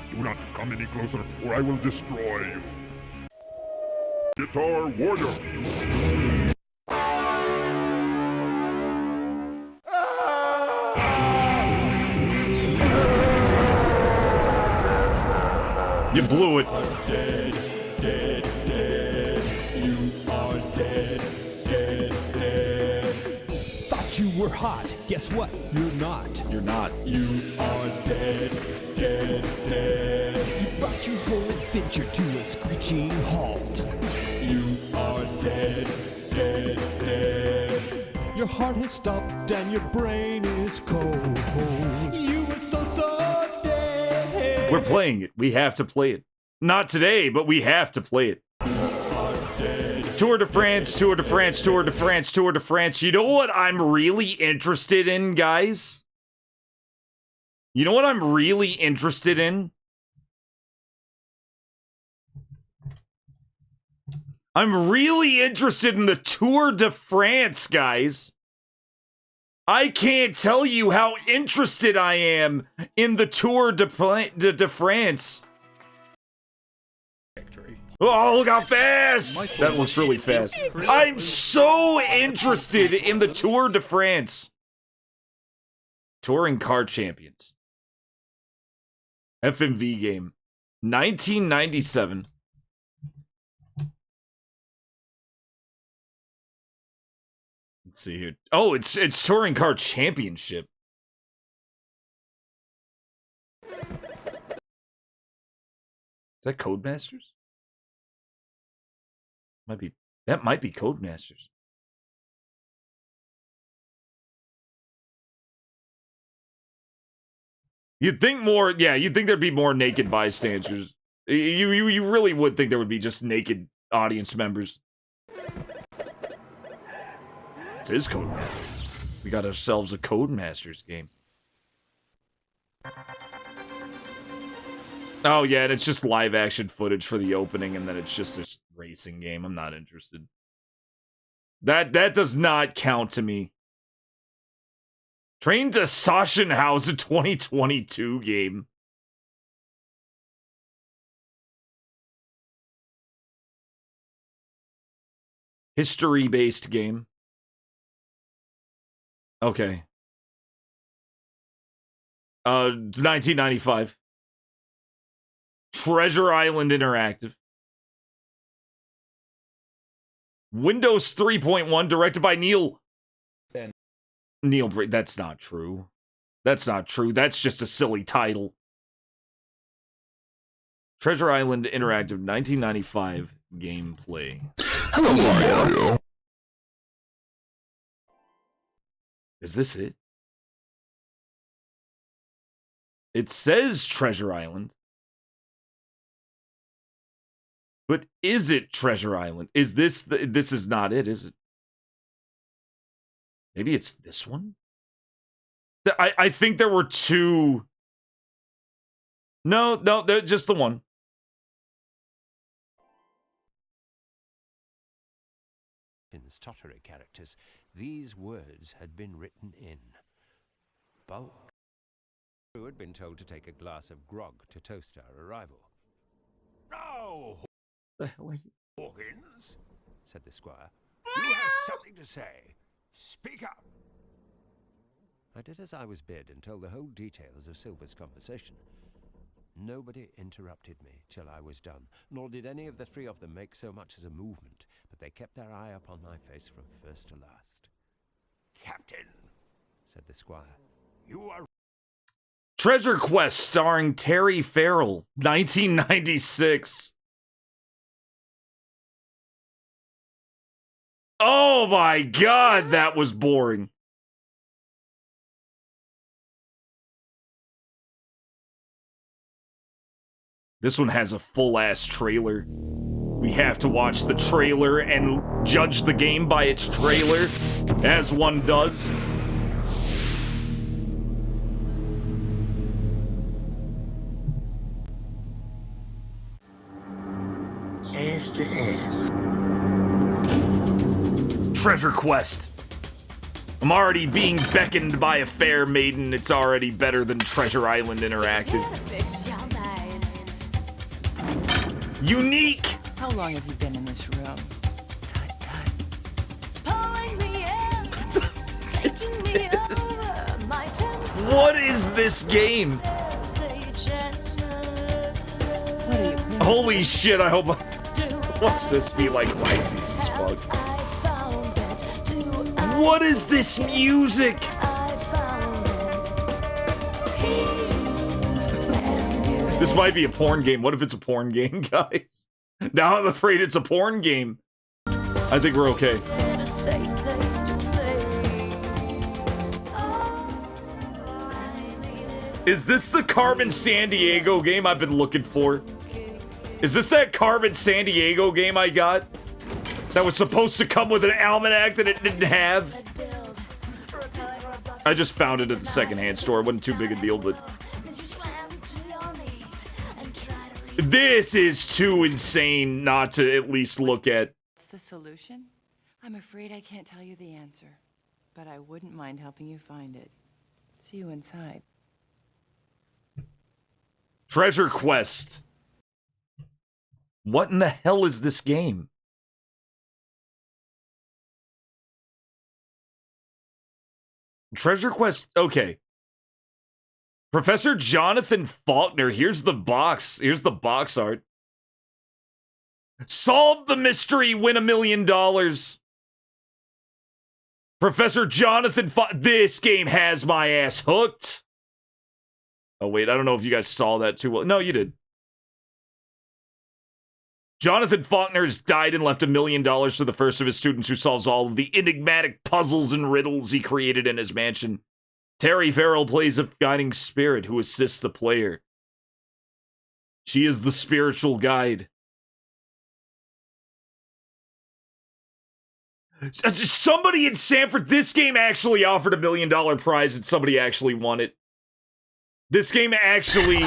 Speaker 14: Do not come any closer, or I will destroy you. Guitar Warrior.
Speaker 10: You blew it.
Speaker 20: Dead, dead, dead. You are dead, dead, dead. Thought you were hot. Guess what? You're not.
Speaker 10: You're not.
Speaker 20: You are dead, dead, dead. You brought your whole adventure to a screeching halt. You are dead, dead, dead. Your heart has stopped and your brain is cold. You were so dead.
Speaker 10: We're playing it. We have to play it. Not today, but we have to play it. Tour de France, Tour de France, Tour de France, Tour de France. You know what I'm really interested in, guys? You know what I'm really interested in? I'm really interested in the Tour de France, guys. I can't tell you how interested I am in the Tour de France. Oh, look how fast! That looks really fast. I'm so interested in the Tour de France. Touring Car Champions. FMV game. 1997. Let's see here. Oh, it's Touring Car Championship. that Codemasters? That might be Codemasters. You'd think more, yeah, you'd think there'd be more naked bystanders. You really would think there would be just naked audience members. This is Codemasters. We got ourselves a Codemasters game. Oh yeah, and it's just live action footage for the opening, and then it's just a racing game. I'm not interested. That does not count to me. Train to Sachsenhausen 2022 game. History-based game. Okay. 1995. Treasure Island Interactive. Windows 3.1, directed by Neil. That's not true. That's not true. That's just a silly title. Treasure Island Interactive 1995 gameplay.
Speaker 1: Hello, Mario.
Speaker 10: Is this it? It says Treasure Island. But is it Treasure Island? Is this this is not it, is it? Maybe it's this one? I think there were two. No, just the one.
Speaker 17: Tottery characters, these words had been written in bulk. Who had been told to take a glass of grog to toast our arrival. "No,
Speaker 10: the hell are you?
Speaker 17: Hawkins," said the squire. "You have something to say. Speak up." I did as I was bid and told the whole details of Silver's conversation. Nobody interrupted me till I was done, nor did any of the three of them make so much as a movement, but they kept their eye upon my face from first to last. "Captain," said the squire, "you are..."
Speaker 10: Treasure Quest starring Terry Farrell, 1996. Oh my god, that was boring. This one has a full-ass trailer. We have to watch the trailer and judge the game by its trailer, as one does. Treasure Quest. I'm already being beckoned by a fair maiden. It's already better than Treasure Island Interactive. Unique!
Speaker 21: How long have you been in this room?
Speaker 10: What is this game? Holy shit, I hope I watch this be like licensed as fuck. What is this music? This might be a porn game. What if it's a porn game, guys? Now I'm afraid it's a porn game. I think we're okay. Is this the Carmen Sandiego game I've been looking for? Is this that Carmen Sandiego game I got? That was supposed to come with an almanac that it didn't have? I just found it at the secondhand store. It wasn't too big a deal, but... This is too insane not to at least look at.
Speaker 21: What's the solution? I'm afraid I can't tell you the answer, but I wouldn't mind helping you find it. See you inside.
Speaker 10: Treasure Quest. What in the hell is this game? Treasure Quest, okay. Professor Jonathan Faulkner, here's the box. Here's the box art. Solve the mystery, win $1 million. Professor Jonathan this game has my ass hooked. Oh wait, I don't know if you guys saw that too well. No, you did.
Speaker 6: Jonathan Faulkner has died and left $1 million to the first of his students who solves all of the enigmatic puzzles and riddles he created in his mansion. Terry Farrell plays a guiding spirit who assists the player. She is the spiritual guide. Somebody in Sanford, this game actually offered $1 million prize and somebody actually won it. This game actually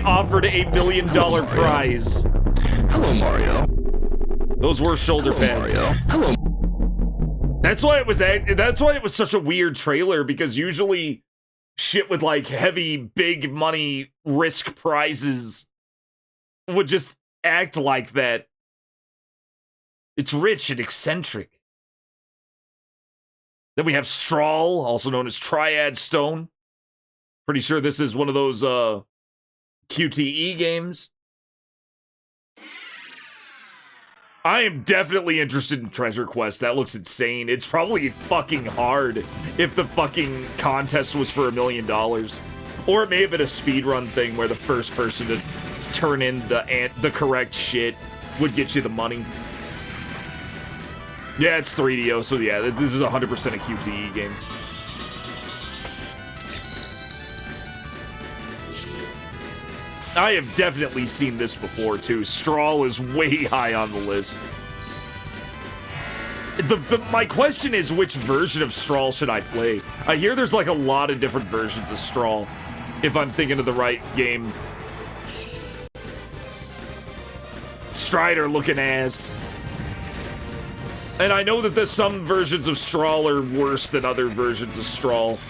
Speaker 6: offered $1 million prize.
Speaker 2: Hello, Mario.
Speaker 6: Those were shoulder pads.
Speaker 2: Hello.
Speaker 6: That's why it was such a weird trailer, because usually shit with like heavy big money risk prizes would just act like that. It's rich and eccentric. Then we have Strahl, also known as Triad Stone. Pretty sure this is one of those QTE games. I am definitely interested in Treasure Quest. That looks insane. It's probably fucking hard if the fucking contest was for $1 million. Or it may have been a speedrun thing where the first person to turn in the correct shit would get you the money. Yeah, it's 3DO, so yeah, this is 100% a QTE game. I have definitely seen this before, too. Strahl is way high on the list. My question is, which version of Strahl should I play? I hear there's like a lot of different versions of Strahl, if I'm thinking of the right game. Strider looking ass. And I know that there's some versions of Strahl are worse than other versions of Strahl.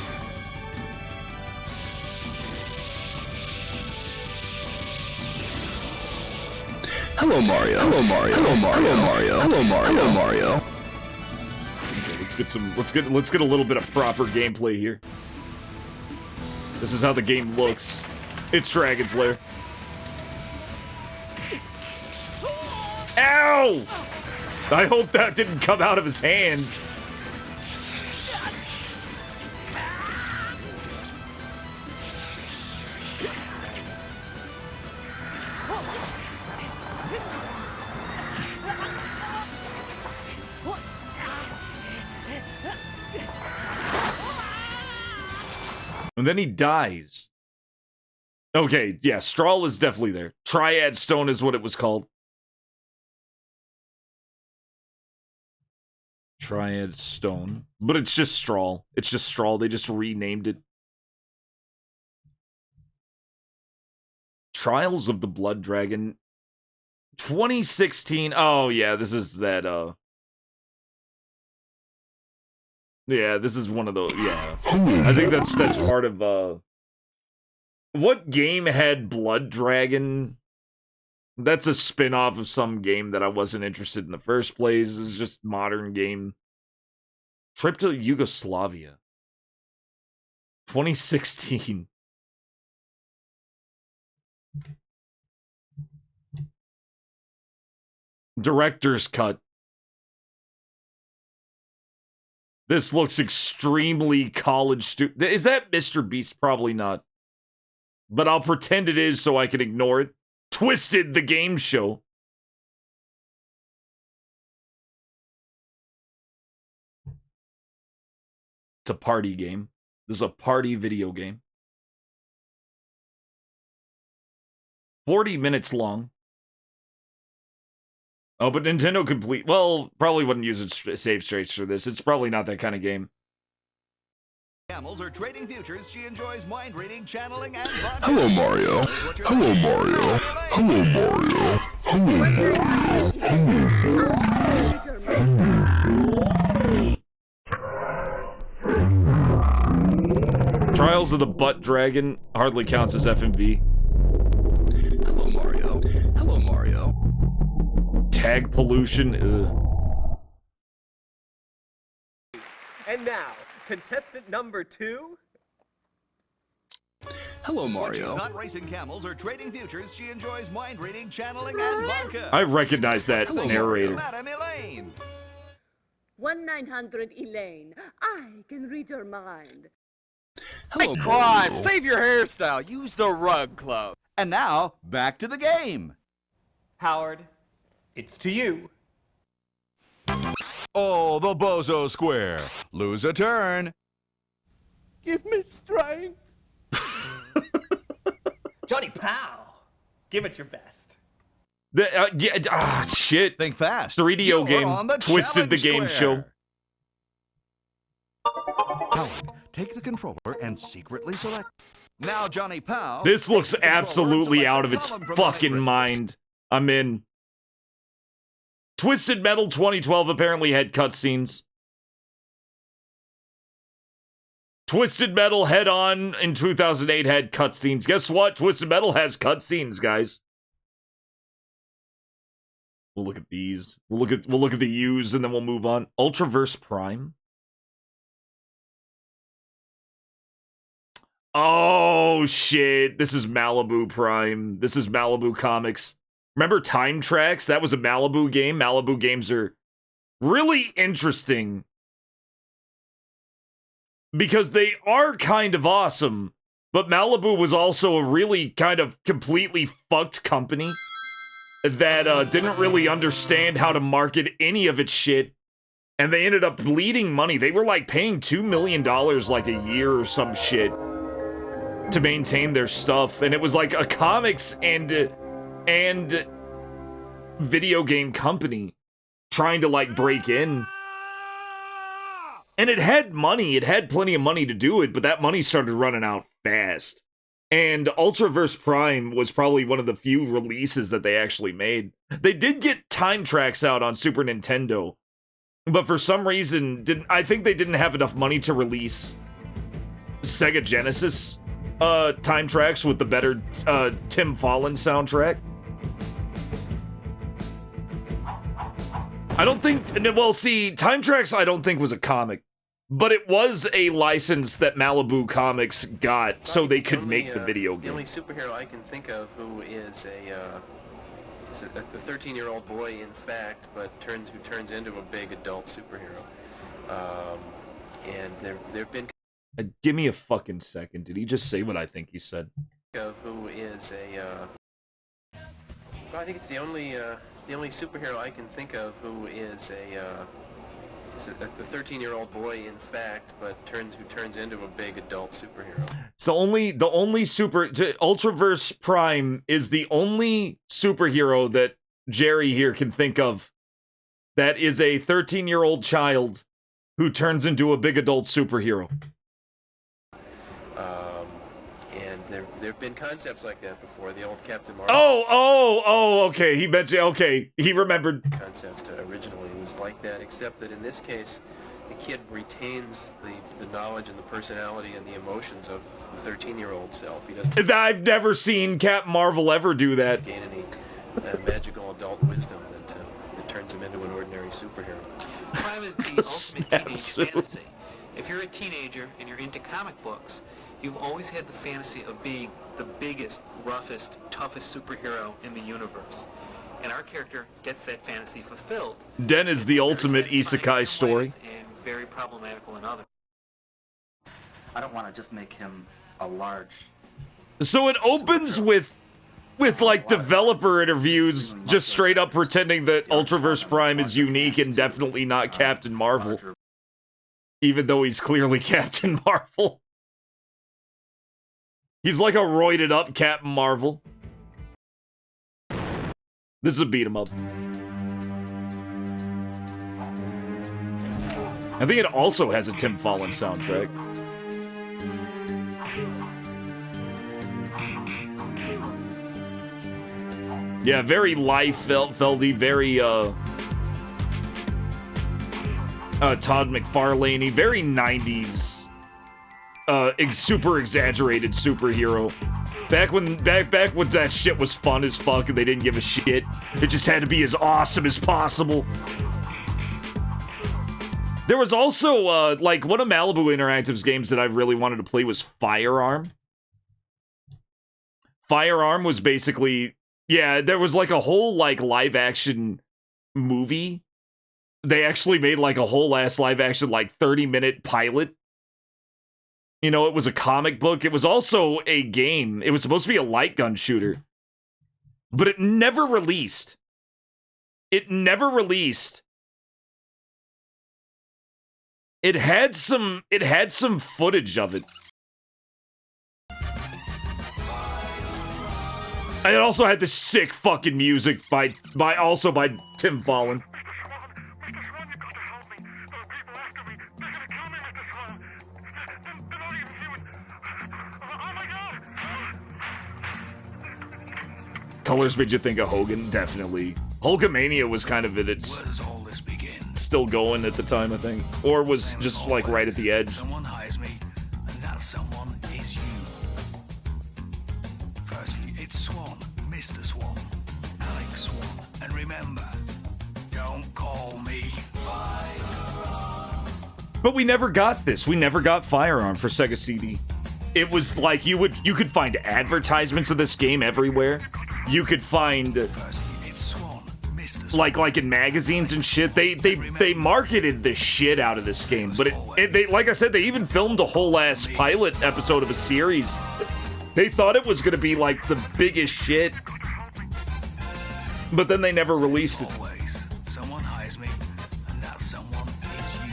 Speaker 2: Hello, Mario. Hello, Mario. Hello, Mario. Hello, Mario. Hello, Mario. Hello, Mario.
Speaker 6: Okay, let's get a little bit of proper gameplay here. This is how the game looks. It's Dragon's Lair. Ow! I hope that didn't come out of his hand. And then he dies. Okay, yeah, Strahl is definitely there. Triad Stone is what it was called. Triad Stone. But it's just Strahl. It's just Strahl. They just renamed it. Trials of the Blood Dragon. 2016. Oh, yeah, this is that, yeah, this is one of those, yeah. I think that's part of, what game had Blood Dragon? That's a spin-off of some game that I wasn't interested in the first place. It's just modern game. Trip to Yugoslavia. 2016. Director's cut. This looks extremely college student. Is that Mr. Beast? Probably not. But I'll pretend it is so I can ignore it. Twisted, the game show. It's a party game. This is a party video game. 40 minutes long. Oh, but Nintendo Complete... Well, probably wouldn't use its save states for this. It's probably not that kind of game.
Speaker 22: Camels are trading futures. She enjoys mind reading, channeling, and vodka.
Speaker 2: Hello, Mario. Hello, Mario. Hello, Mario. Hello, Mario.
Speaker 6: Trials of the Butt Dragon hardly counts as FMV.
Speaker 2: Hello, Mario. Hello, Mario.
Speaker 6: Tag pollution. Ugh.
Speaker 23: And now, contestant number 2.
Speaker 2: Hello, Mario.
Speaker 22: She's not racing camels or trading futures. She enjoys mind reading, channeling, and vodka.
Speaker 6: I recognize that narrator.
Speaker 22: Madam Elaine.
Speaker 24: 1-900 Elaine. I can read your mind.
Speaker 22: Hello,
Speaker 25: crime! Save your hairstyle. Use the rug club.
Speaker 22: And now, back to the game.
Speaker 23: Howard, it's to you.
Speaker 22: Oh, the Bozo Square. Lose a turn.
Speaker 23: Give me strength. Johnny Pow, give it your best.
Speaker 10: Shit.
Speaker 22: Think fast.
Speaker 10: 3DO
Speaker 22: You're
Speaker 10: game
Speaker 22: on the
Speaker 10: twisted the game
Speaker 22: challenge square.
Speaker 10: show.
Speaker 22: Howard, take the controller and secretly select. Now, Johnny Pow.
Speaker 10: This looks
Speaker 22: take the controller and
Speaker 10: absolutely
Speaker 22: select
Speaker 10: out
Speaker 22: a
Speaker 10: of its
Speaker 22: column from the
Speaker 10: fucking
Speaker 22: matrix.
Speaker 10: mind. I'm in. Twisted Metal 2012 apparently had cutscenes. Twisted Metal Head On in 2008 had cutscenes. Guess what? Twisted Metal has cutscenes, guys. We'll look at these. We'll look at the U's and then we'll move on. Ultraverse Prime. Oh shit. This is Malibu Prime. This is Malibu Comics. Remember Time Tracks? That was a Malibu game. Malibu games are really interesting because they are kind of awesome, but Malibu was also a really kind of completely fucked company that didn't really understand how to market any of its shit, and they ended up bleeding money. They were like paying $2 million like a year or some shit to maintain their stuff, and it was like a comics and video game company trying to like break in. And it had money, it had plenty of money to do it, but that money started running out fast. And Ultraverse Prime was probably one of the few releases that they actually made. They did get Time Tracks out on Super Nintendo, but for some reason, I think they didn't have enough money to release Sega Genesis Time Tracks with the better Tim Fallon soundtrack. I don't think, well, see, Time Tracks I don't think was a comic, but it was a license that Malibu Comics got so they could make the video
Speaker 3: The
Speaker 10: game.
Speaker 3: only superhero I can think of who is a 13-year-old boy, in fact, but who turns into a big adult superhero. And there've been
Speaker 10: Give me a fucking second. Did he just say what I think he said?
Speaker 3: who is a well, I think it's the only superhero I can think of who is a 13-year-old boy, in fact, but who turns into a big adult superhero.
Speaker 10: So the only Ultraverse Prime is the only superhero that Jerry here can think of that is a 13-year-old child who turns into a big adult superhero.
Speaker 3: And there've been concepts like that before. The old Captain Marvel.
Speaker 10: Okay. He mentioned. Okay, he remembered.
Speaker 3: Concept originally was like that, except that in this case, the kid retains the knowledge and the personality and the emotions of the 13-year-old self. He doesn't.
Speaker 10: I've never seen Captain Marvel ever do that.
Speaker 3: Gain any magical adult wisdom that turns him into an ordinary superhero.
Speaker 4: Prime is the ultimate teenage fantasy. If you're a teenager and you're into comic books, you've always had the fantasy of being the biggest, roughest, toughest superhero in the universe. And our character gets that fantasy fulfilled.
Speaker 10: Den is the ultimate isekai story.
Speaker 4: And very problematical in others.
Speaker 9: I don't want to just make him a large...
Speaker 10: So it opens with like developer interviews just straight up pretending that Ultraverse Prime is unique and definitely not Captain Marvel. Even though he's clearly Captain Marvel. He's like a roided up Captain Marvel. This is a beat 'em up. I think it also has a Tim Fallon soundtrack. Yeah, very Feldy, very Todd McFarlane-y, very 90s, super exaggerated superhero. Back when that shit was fun as fuck and they didn't give a shit. It just had to be as awesome as possible. There was also, like, one of Malibu Interactive's games that I really wanted to play was Firearm. Firearm was basically, yeah, there was like a whole, like, live-action movie. They actually made, like, a whole ass live-action, like, 30-minute pilot. You know, it was a comic book. It was also a game. It was supposed to be a light gun shooter. but it never released. It never released. It had some footage of it. And it also had this sick fucking music by Tim Fallon. Colors made you think of Hogan, definitely. Hulkamania was kind of still going at the time, I think. Or was just like right at the edge.
Speaker 8: Someone hires me, and that someone is you. Firstly, it's Swan, Mr. Swan, Alex Swan. And remember, don't call me Firearm.
Speaker 10: But we never got this. We never got Firearm for Sega CD. It was like you could find advertisements of this game everywhere. You could find like in magazines and shit. They marketed the shit out of this game, but they like I said, they even filmed a whole ass pilot episode of a series. They thought it was gonna be like the biggest shit, but then they never released it.
Speaker 8: Someone hires me, and that someone is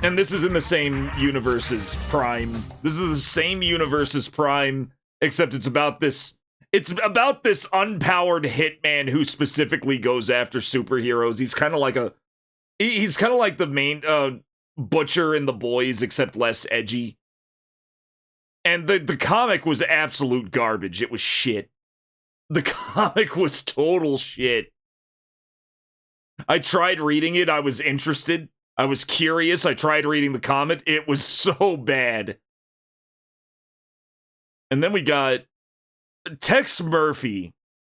Speaker 8: you.
Speaker 10: And this is in the same universe as Prime. This is the same universe as Prime, except it's about this unpowered hitman who specifically goes after superheroes. He's kind of like the main Butcher in The Boys, except less edgy. And the comic was absolute garbage. It was shit. The comic was total shit. I tried reading it. I was interested. I was curious. I tried reading the comic. It was so bad. And then we got Tex Murphy,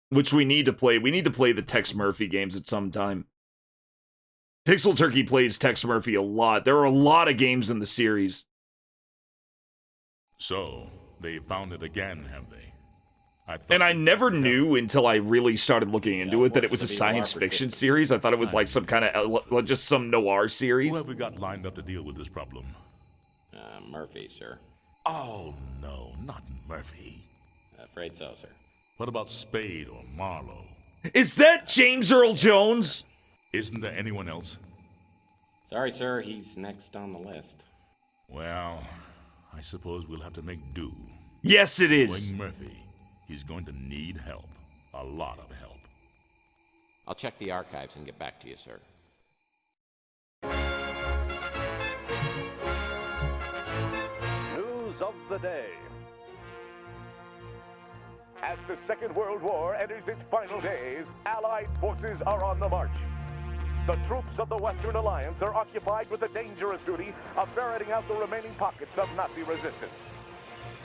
Speaker 10: which we need to play. We need to play the Tex Murphy games at some time. Pixel Turkey plays Tex Murphy a lot. There are a lot of games in the series.
Speaker 14: So, they found it again, have they?
Speaker 10: And I never knew until I really started looking into it that it was a science fiction series. I thought it was like some kind of, just some noir series.
Speaker 14: Who have we got lined up to deal with this problem?
Speaker 11: Murphy, sir.
Speaker 14: Oh, no, not Murphy.
Speaker 11: Afraid so, sir.
Speaker 14: What about Spade or Marlowe?
Speaker 10: Is that James Earl Jones?
Speaker 14: Isn't there anyone else?
Speaker 11: Sorry, sir, he's next on the list.
Speaker 14: Well, I suppose we'll have to make do.
Speaker 10: Yes, it is.
Speaker 14: Knowing Murphy, he's going to need help. A lot of help.
Speaker 11: I'll check the archives and get back to you, sir.
Speaker 12: News of the day. As the Second World War enters its final days, Allied forces are on the march. The troops of the Western Alliance are occupied with the dangerous duty of ferreting out the remaining pockets of Nazi resistance.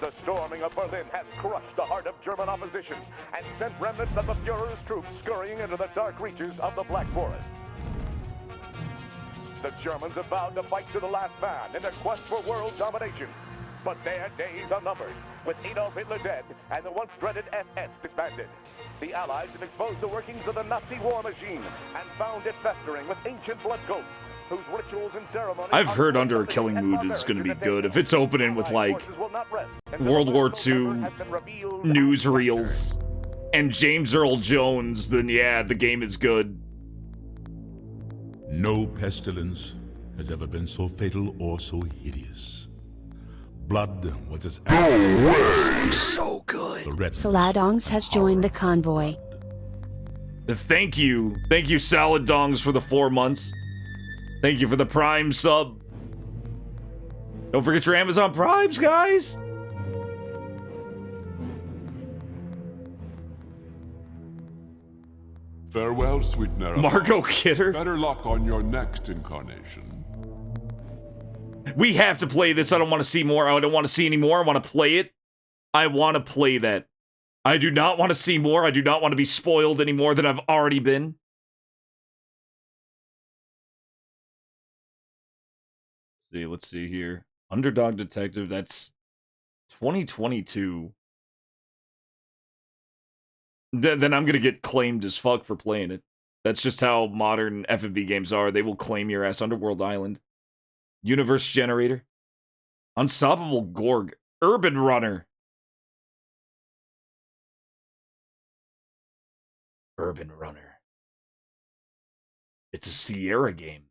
Speaker 12: The storming of Berlin has crushed the heart of German opposition and sent remnants of the Fuhrer's troops scurrying into the dark reaches of the Black Forest. The Germans have vowed to fight to the last man in their quest for world domination. But their days are numbered, with Adolf Hitler dead and the once dreaded SS disbanded. The Allies have exposed the workings of the Nazi war machine and found it festering with ancient blood cults, whose rituals and ceremonies...
Speaker 10: I've heard Under a Killing Mood is going to be good. If it's opening with, like, World War II newsreels and James Earl Jones, then yeah, the game is good.
Speaker 14: No pestilence has ever been so fatal or so hideous. Blood was as
Speaker 10: so good.
Speaker 7: Saladongs has joined the convoy.
Speaker 10: Thank you, Salad Dongs, for the 4 months. Thank you for the Prime sub. Don't forget your Amazon Primes, guys.
Speaker 13: Farewell, sweet Nara.
Speaker 10: Margot Kidder.
Speaker 13: Better luck on your next incarnation.
Speaker 10: We have to play this. I don't want to see more. I don't want to see any more. I want to play it. I want to play that. I do not want to see more. I do not want to be spoiled any more than I've already been. Let's see here. Underdog Detective, that's 2022. Then I'm going to get claimed as fuck for playing it. That's just how modern FFB games are. They will claim your ass. Underworld Island. Universe Generator. Unstoppable Gorg. Urban Runner. Urban Runner. It's a Sierra game.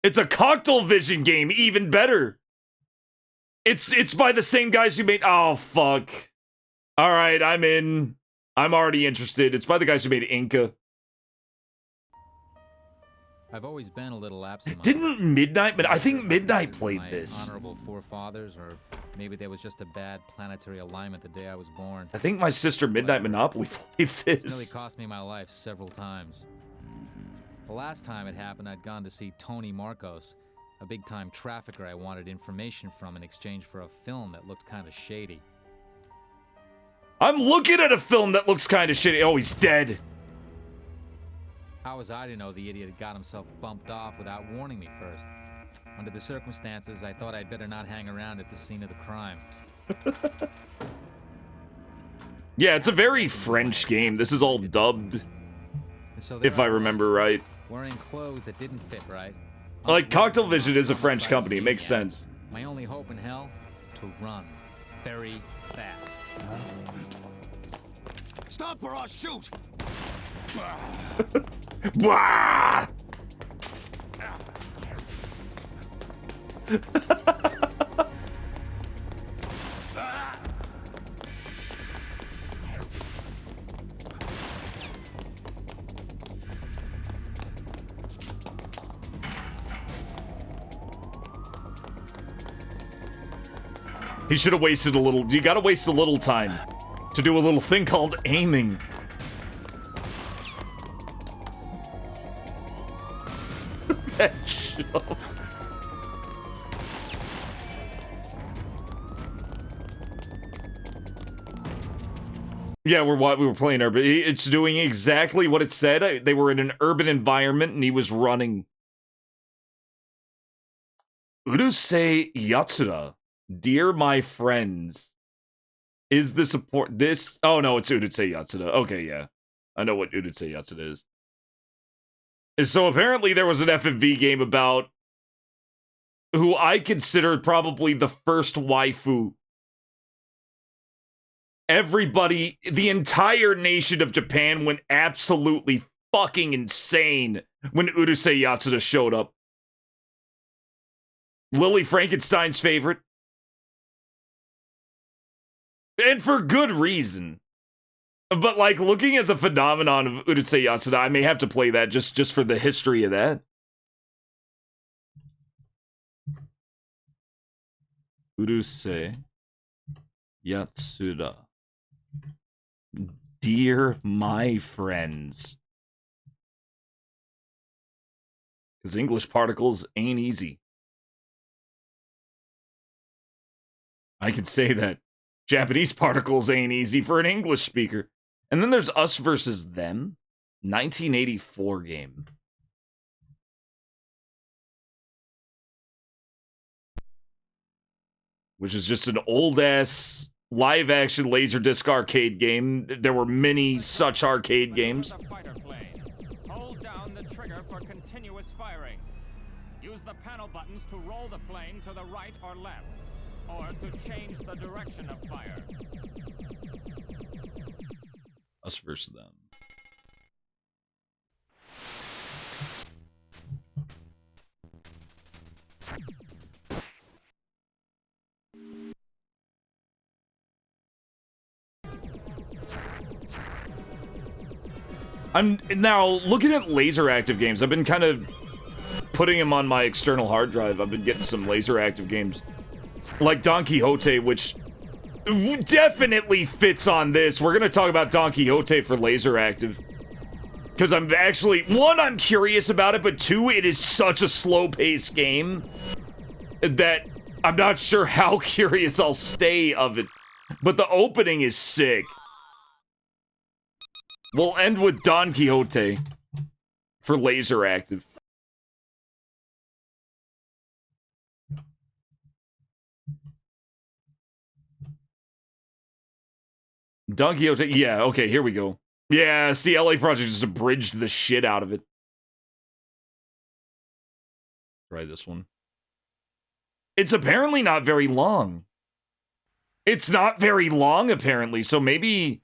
Speaker 10: It's a Cocktail Vision game, even better. It's by the same guys who made... Oh, fuck. All right, I'm in. I'm already interested. It's by the guys who made Inca.
Speaker 5: I've always been a little absent.
Speaker 10: Didn't Midnight... But I think Midnight played this.
Speaker 5: Honorable forefathers, or maybe there was just a bad planetary alignment the day I was born.
Speaker 10: I think my sister Midnight Monopoly played
Speaker 5: It's nearly
Speaker 10: this.
Speaker 5: cost me my life several times. The last time it happened, I'd gone to see Tony Marcos, a big-time trafficker I wanted information from in exchange for a film that looked kind of shady.
Speaker 10: I'm looking at a film that looks kind of shitty. Oh, he's dead.
Speaker 5: How was I to know the idiot had got himself bumped off without warning me first? Under the circumstances, I thought I'd better not hang around at the scene of the crime.
Speaker 10: Yeah, it's a very French game. This is all dubbed,
Speaker 5: So
Speaker 10: if I remember right.
Speaker 5: Wearing clothes that didn't fit right.
Speaker 10: Like, Cocktail Vision is a French company. It makes sense.
Speaker 5: My only hope in hell? To run. Very fast.
Speaker 8: Stop or I'll shoot!
Speaker 10: Wah! He should have wasted a little. You gotta waste a little time to do a little thing called aiming. That shove. Yeah, we were playing urban. It's doing exactly what it said. They were in an urban environment and he was running. Urusei Yatsura. Dear my friends, is the support this? Oh no, it's Urusei Yatsura. Okay, yeah, I know what Urusei Yatsura is. And so apparently there was an FMV game about who I considered probably the first waifu. Everybody, the entire nation of Japan went absolutely fucking insane when Urusei Yatsura showed up. Lily Frankenstein's favorite. And for good reason. But, like, looking at the phenomenon of Urusei Yatsura, I may have to play that just for the history of that. Urusei Yatsura. Dear my friends. Because English particles ain't easy. I could say that. Japanese particles ain't easy for an English speaker. And then there's Us versus Them, 1984 game. Which is just an old-ass live-action Laserdisc arcade game. There were many such arcade games.
Speaker 15: Hold down the trigger for continuous firing. Use the panel buttons to roll the plane to the right or left, or to change the direction of fire.
Speaker 10: Us versus Them. I'm now looking at laser active games. I've been kind of putting them on my external hard drive. I've been getting some laser active games like Don Quixote, which definitely fits on this. We're going to talk about Don Quixote for laser active because I'm actually, one, I'm curious about it, but two, it is such a slow-paced game that I'm not sure how curious I'll stay of it. But the opening is sick. We'll end with Don Quixote for laser active. Don Quixote, yeah, okay, here we go. Yeah, see, LA Project just abridged the shit out of it. Try this one. It's apparently not very long. It's not very long, apparently, so maybe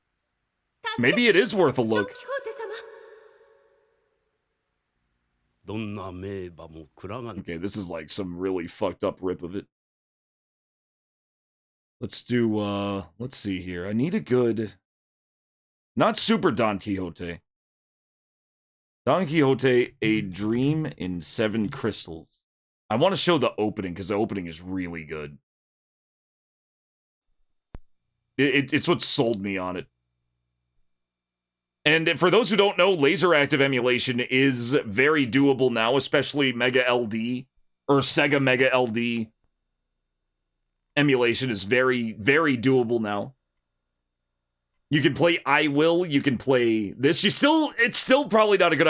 Speaker 10: Maybe it is worth a look. Okay, this is like some really fucked up rip of it. Let's do, let's see here. I need a good... Not Super Don Quixote. Don Quixote, A Dream in 7 Crystals. I want to show the opening, because the opening is really good. It's what sold me on it. And for those who don't know, laser active emulation is very doable now, especially Mega LD, or Sega Mega LD. Emulation is very, very doable now. You can play I Will, you can play this. It's still probably not a good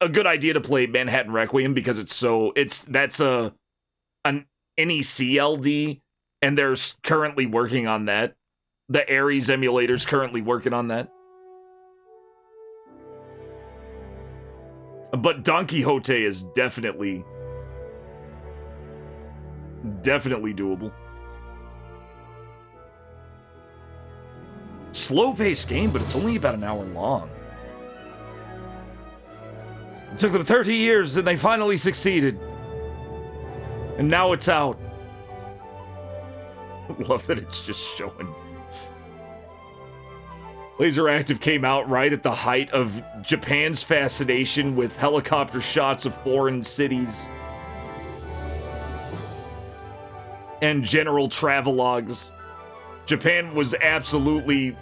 Speaker 10: a good idea to play Manhattan Requiem because that's an NEC LD, and they're currently working on that. The Ares emulator's currently working on that. But Don Quixote is definitely doable. Slow-paced game, but it's only about an hour long. It took them 30 years, and they finally succeeded. And now it's out. Love that it's just showing. Laser Active came out right at the height of Japan's fascination with helicopter shots of foreign cities and general travelogues. Japan was absolutely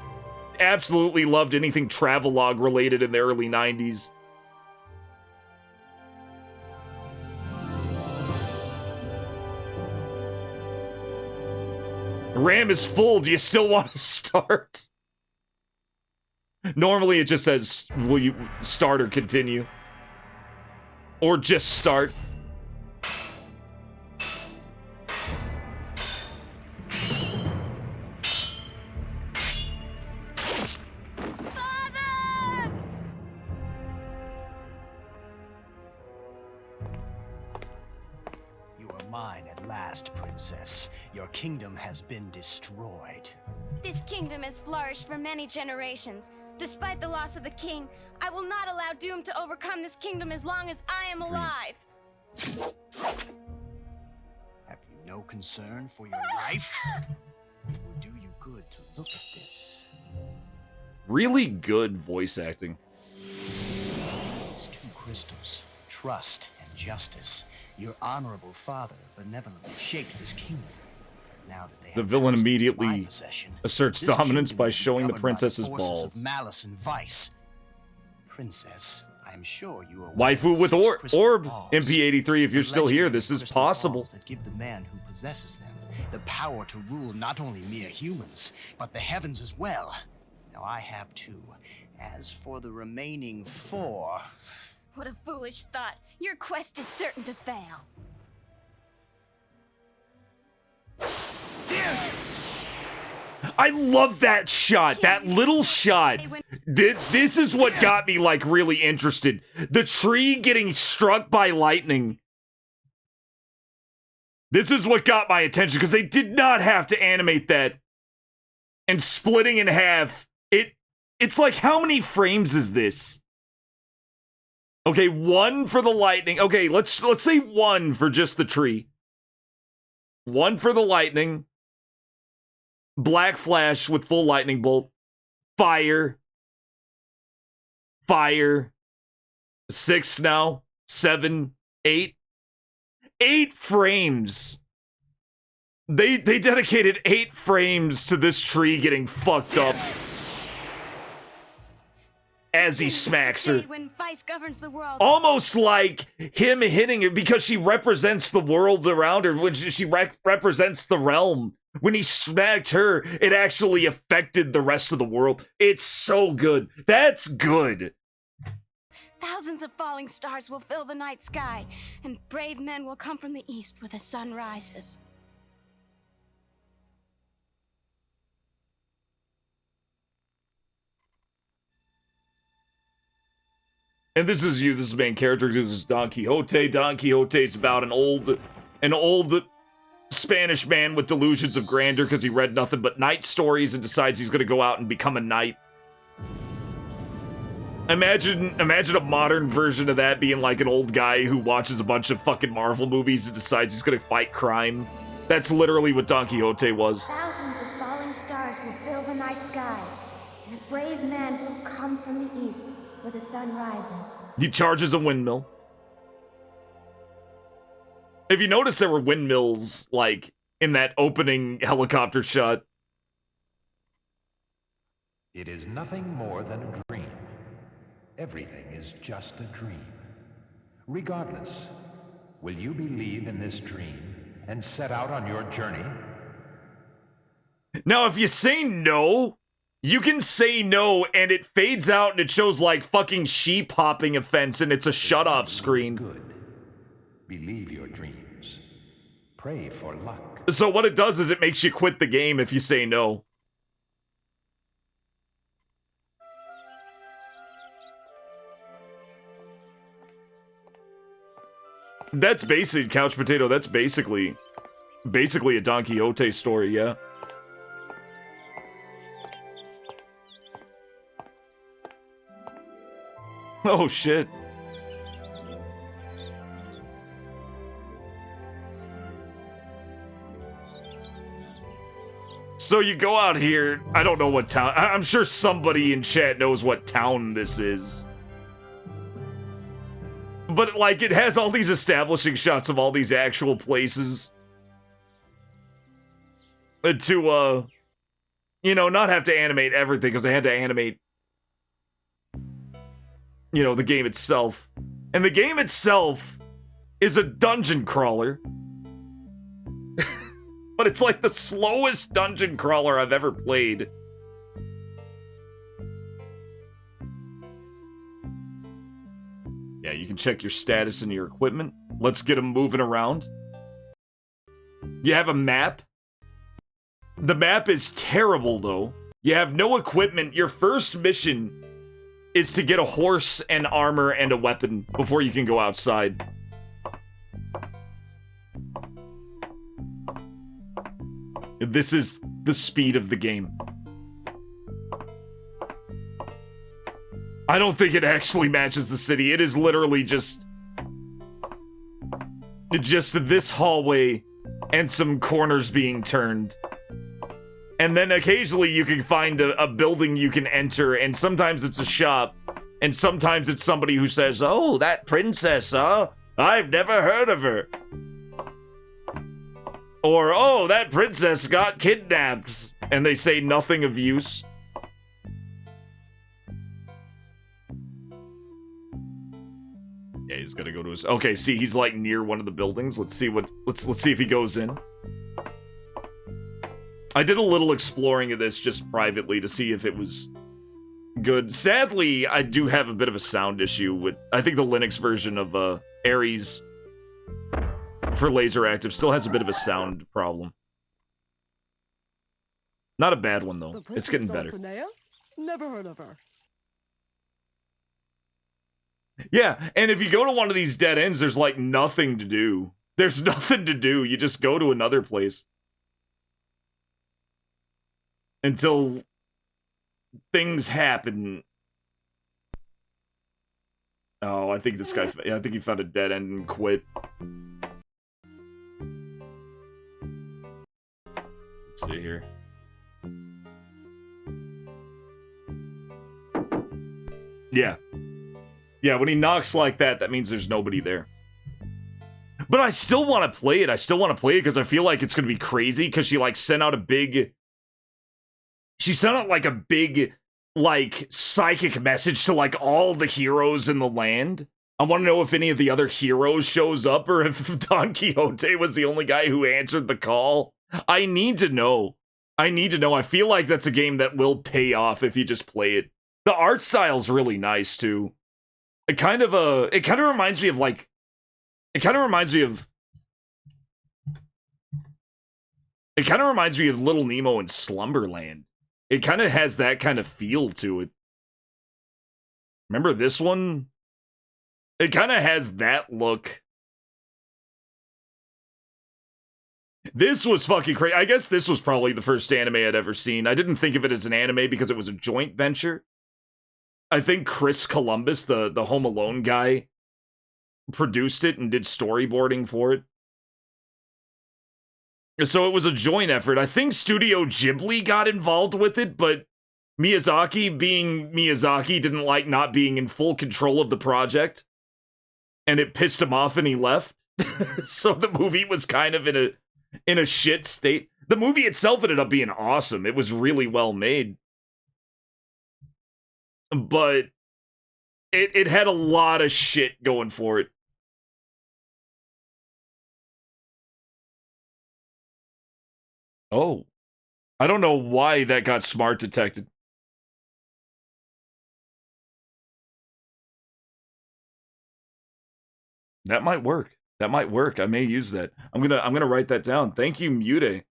Speaker 10: loved anything travelogue related in the early 90s. RAM is full. Do you still want to start? Normally it just says, will you start or continue? Or just start.
Speaker 16: You are mine at last, Princess. Your kingdom has been destroyed.
Speaker 18: This kingdom has flourished for many generations. Despite the loss of the king, I will not allow doom to overcome this kingdom as long as I am alive.
Speaker 16: Have you no concern for your life? It would do you good to look at this.
Speaker 10: Really good voice acting.
Speaker 16: These 2 crystals, trust and justice. Your honorable father benevolently shaped this kingdom. Now that they have
Speaker 10: The villain immediately
Speaker 16: possession,
Speaker 10: asserts
Speaker 16: this
Speaker 10: dominance
Speaker 16: kingdom
Speaker 10: by
Speaker 16: will be
Speaker 10: showing the
Speaker 16: governed by
Speaker 10: princess's
Speaker 16: forces
Speaker 10: balls.
Speaker 16: Of malice and vice. Princess, I'm sure you are
Speaker 10: Waifu with orb, MP83, if you're still here, this is possible.
Speaker 16: That give the man who possesses them the power to rule not only mere humans, but the heavens as well. Now I have 2. As for the remaining 4...
Speaker 18: What a foolish thought. Your quest is certain to fail.
Speaker 10: I love that shot, that little shot. This is what got me, like, really interested. The tree getting struck by lightning. This is what got my attention, because they did not have to animate that. And splitting in half. It's like, how many frames is this? Okay, 1 for the lightning. Okay, let's say 1 for just the tree. 1 for the lightning. Black flash with full lightning bolt. Fire. Fire. 6 now. 7. 8. 8 frames. They dedicated 8 frames to this tree getting fucked up. As he smacks her.
Speaker 18: When vice governs the world.
Speaker 10: Almost like him hitting her because she represents the world around her. When she represents the realm. When he smacked her, it actually affected the rest of the world. It's so good. That's good.
Speaker 18: Thousands of falling stars will fill the night sky, and brave men will come from the east where the sun rises.
Speaker 10: And this is you, this is the main character, this is Don Quixote. Don Quixote is about an old Spanish man with delusions of grandeur because he read nothing but knight stories and decides he's going to go out and become a knight. Imagine a modern version of that being like an old guy who watches a bunch of fucking Marvel movies and decides he's gonna fight crime. That's literally what Don Quixote was.
Speaker 18: Thousands of falling stars will fill the night sky, and a brave man will come from the east where the sun rises.
Speaker 10: He charges a windmill. If you notice, there were windmills, like, in that opening helicopter shot.
Speaker 1: It is nothing more than a dream. Everything is just a dream. Regardless, will you believe in this dream and set out on your journey?
Speaker 10: Now, if you say no, you can say no and it fades out and it shows like fucking sheep hopping a fence and it's a shut-off screen.
Speaker 1: Good. Believe your dreams. Pray for luck.
Speaker 10: So what it does is it makes you quit the game if you say no. That's basically, Couch Potato, that's basically a Don Quixote story, yeah. Oh, shit. So you go out here, I don't know what town, I'm sure somebody in chat knows what town this is. But, like, it has all these establishing shots of all these actual places. To, you know, not have to animate everything, because they had to animate, you know, the game itself. And the game itself is a dungeon crawler. But it's like the slowest dungeon crawler I've ever played. Yeah, you can check your status and your equipment. Let's get them moving around. You have a map. The map is terrible, though. You have no equipment. Your first mission is to get a horse and armor and a weapon before you can go outside. This is the speed of the game. I don't think it actually matches the city. It is literally just this hallway and some corners being turned. And then occasionally you can find a building you can enter, and sometimes it's a shop, and sometimes it's somebody who says, "Oh, that princess, huh? I've never heard of her." Or, "Oh, that princess got kidnapped," and they say nothing of use. Yeah, he's gotta go to his... Okay, see, he's like near one of the buildings. Let's see what... Let's see if he goes in. I did a little exploring of this just privately to see if it was good. Sadly, I do have a bit of a sound issue with... I think the Linux version of Ares for Laser Active still has a bit of a sound problem. Not a bad one, though. It's getting better.
Speaker 17: Dulcinea? Never heard of her.
Speaker 10: Yeah, and if you go to one of these dead ends, there's like nothing to do. There's nothing to do. You just go to another place. Until things happen. Oh, I think this guy... I think he found a dead end and quit. Let's see here. Yeah. Yeah, when he knocks like that, that means there's nobody there. But I still want to play it. I still want to play it because I feel like it's going to be crazy because she, like, sent out a big... She sent out, like, a big, like, psychic message to, like, all the heroes in the land. I want to know if any of the other heroes shows up or if Don Quixote was the only guy who answered the call. I need to know. I need to know. I feel like that's a game that will pay off if you just play it. The art style's really nice, too. It kind of reminds me of, like... It kind of reminds me of Little Nemo and Slumberland. It kind of has that kind of feel to it. Remember this one? It kind of has that look. This was fucking crazy. I guess this was probably the first anime I'd ever seen. I didn't think of it as an anime because it was a joint venture. I think Chris Columbus, the Home Alone guy, produced it and did storyboarding for it. So it was a joint effort. I think Studio Ghibli got involved with it, but Miyazaki, being Miyazaki, didn't like not being in full control of the project. And it pissed him off and he left. So the movie was kind of in a shit state. The movie itself ended up being awesome. It was really well made. But it had a lot of shit going for it. Oh. I don't know why that got smart detected. That might work. That might work. I may use that. I'm gonna write that down. Thank you, Mute.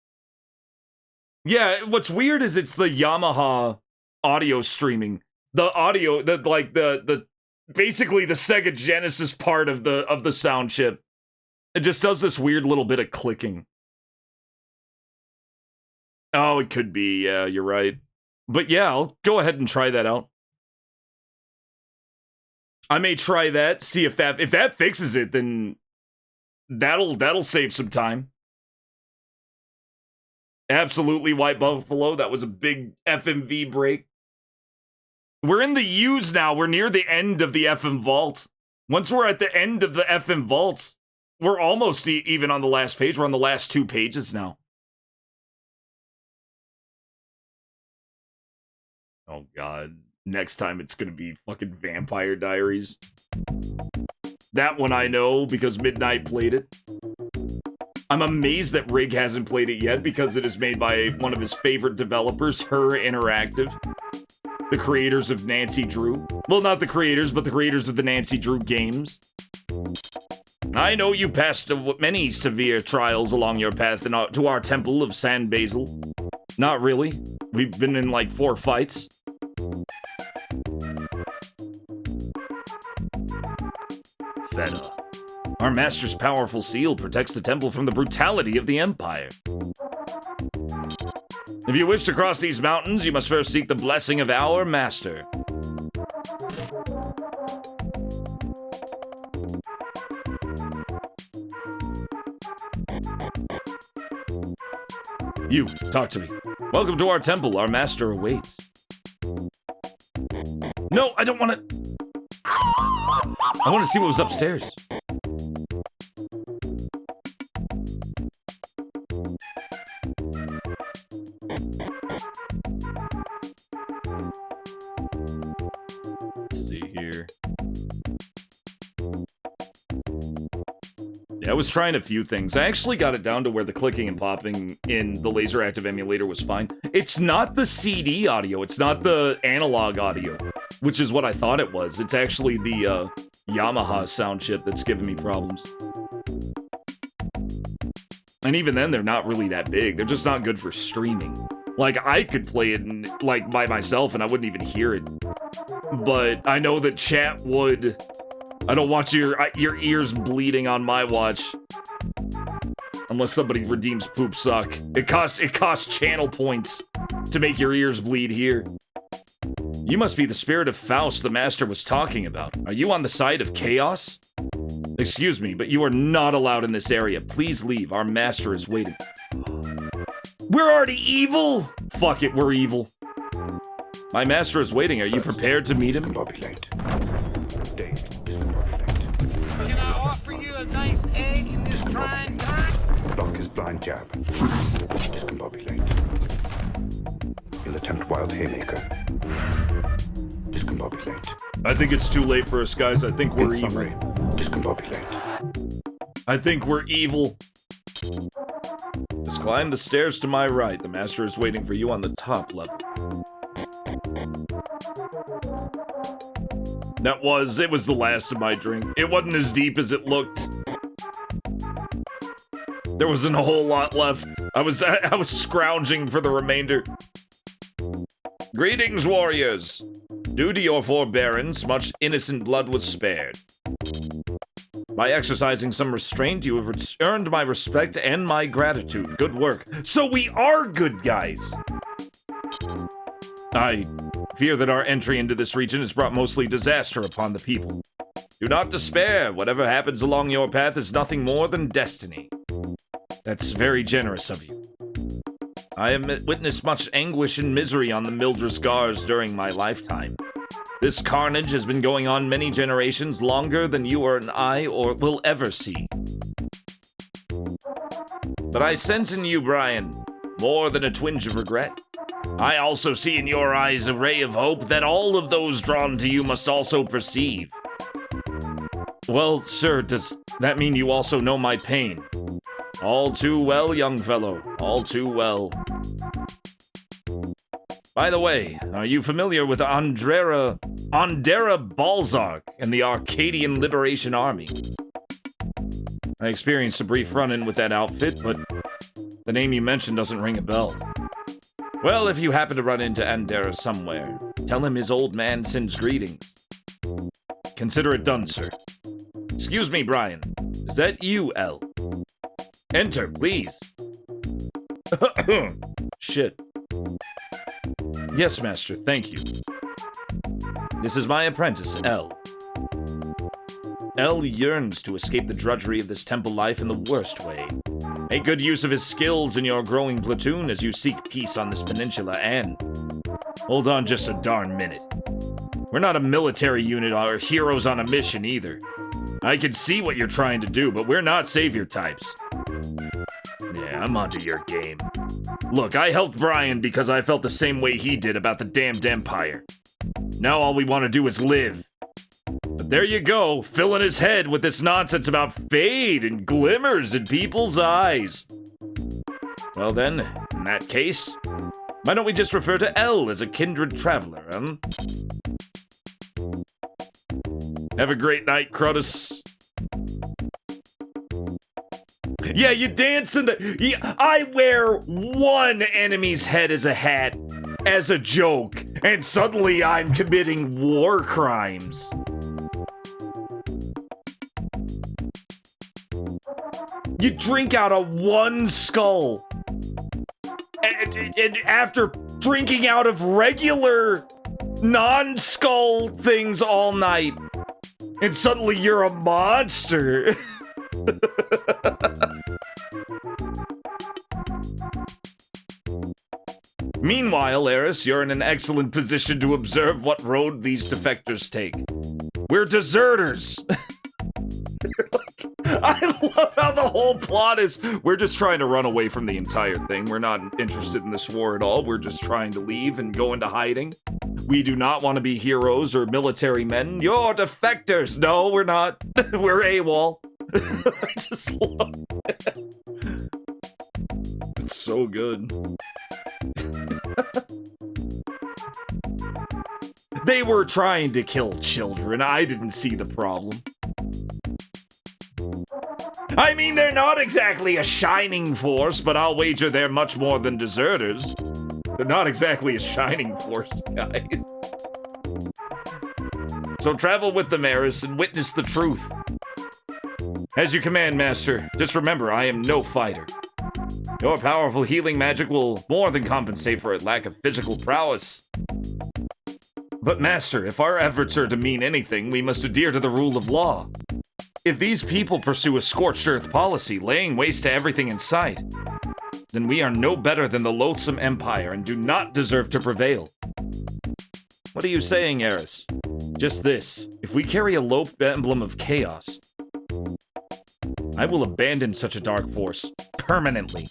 Speaker 10: Yeah, what's weird is it's the Yamaha audio streaming. The audio, the basically the Sega Genesis part of the sound chip. It just does this weird little bit of clicking. Oh, it could be. Yeah, you're right. But yeah, I'll go ahead and try that out. I may try that, see if that fixes it, then that'll save some time. Absolutely, White Buffalo. That was a big FMV break. We're in the U's now. We're near the end of the FM Vault. Once we're at the end of the FM Vault, we're almost even on the last page. We're on the last 2 pages now. Oh, God. Next time it's gonna be fucking Vampire Diaries. That one I know because Midnight played it. I'm amazed that Rig hasn't played it yet because it is made by one of his favorite developers, Her Interactive. The creators of Nancy Drew. Well, not the creators, but the creators of the Nancy Drew games. I know you passed many severe trials along your path to our temple of San Basil. Not really. We've been in like 4 fights. FEDA. Our master's powerful seal protects the temple from the brutality of the Empire. If you wish to cross these mountains, you must first seek the blessing of our master. You, talk to me. Welcome to our temple. Our master awaits. No, I don't want to... I want to see what was upstairs. Let's see here. Yeah, I was trying a few things. I actually got it down to where the clicking and popping in the laser active emulator was fine. It's not the CD audio. It's not the analog audio, which is what I thought it was. It's actually the Yamaha sound chip that's giving me problems. And even then, they're not really that big. They're just not good for streaming. Like, I could play it like by myself and I wouldn't even hear it. But I know that chat would. I don't want your ears bleeding on my watch. Unless somebody redeems Poop Suck. It costs channel points to make your ears bleed here. You must be the spirit of Faust the master was talking about. Are you on the side of chaos? Excuse me, but you are not allowed in this area. Please leave. Our master is waiting. We're already evil! Fuck it, we're evil. My master is waiting. Are you prepared to meet him?
Speaker 2: Can
Speaker 8: I offer you a nice egg in this trying time?
Speaker 2: Block his blind jab. Discombobulate. He'll attempt wild haymaker. Discombobulate.
Speaker 10: I think it's too late for us, guys. I think we're evil.
Speaker 2: Discombobulate.
Speaker 10: I think we're evil. Just climb the stairs to my right. The master is waiting for you on the top level. It was the last of my drink. It wasn't as deep as it looked. There wasn't a whole lot left. I was scrounging for the remainder. Greetings, warriors. Due to your forbearance, much innocent blood was spared. By exercising some restraint, you have earned my respect and my gratitude. Good work. So we are good guys. I fear that our entry into this region has brought mostly disaster upon the people. Do not despair. Whatever happens along your path is nothing more than destiny. That's very generous of you. I have witnessed much anguish and misery on the Mildred Scars during my lifetime. This carnage has been going on many generations longer than you or I or will ever see. But I sense in you, Brian, more than a twinge of regret. I also see in your eyes a ray of hope that all of those drawn to you must also perceive. Well, sir, does that mean you also know my pain? All too well, young fellow, all too well. By the way, are you familiar with Andera Balzark and the Arcadian Liberation Army? I experienced a brief run-in with that outfit, but the name you mentioned doesn't ring a bell. Well, if you happen to run into Andera somewhere, tell him his old man sends greetings. Consider it done, sir. Excuse me, Brian. Is that you, L? Enter, please. Shit. Yes, master, thank you. This is my apprentice, L. L yearns to escape the drudgery of this temple life in the worst way. Make good use of his skills in your growing platoon as you seek peace on this peninsula and... Hold on just a darn minute. We're not a military unit or heroes on a mission either. I can see what you're trying to do, but we're not savior types. Yeah, I'm onto your game. Look, I helped Brian because I felt the same way he did about the damned Empire. Now all we want to do is live. But there you go, filling his head with this nonsense about fade and glimmers in people's eyes. Well then, in that case, why don't we just refer to L as a kindred traveler, huh? Have a great night, Crotus. Yeah, you dance in the... Yeah, I wear one enemy's head as a hat, as a joke, and suddenly I'm committing war crimes. You drink out of one skull. And after drinking out of regular, non-skull things all night, and suddenly you're a monster. Meanwhile, Eris, you're in an excellent position to observe what road these defectors take. We're deserters! I love how the whole plot is, we're just trying to run away from the entire thing. We're not interested in this war at all. We're just trying to leave and go into hiding. We do not want to be heroes or military men. You're defectors! No, we're not. We're AWOL. I just love it. It's so good. They were trying to kill children. I didn't see the problem. I mean, they're not exactly a shining force, but I'll wager they're much more than deserters. They're not exactly a shining force, guys. So travel with them, Eris, and witness the truth. As you command, Master. Just remember, I am no fighter. Your powerful healing magic will more than compensate for a lack of physical prowess. But Master, if our efforts are to mean anything, we must adhere to the rule of law. If these people pursue a scorched earth policy, laying waste to everything in sight, then we are no better than the loathsome Empire and do not deserve to prevail. What are you saying, Eris? Just this. If we carry a low emblem of chaos, I will abandon such a dark force permanently.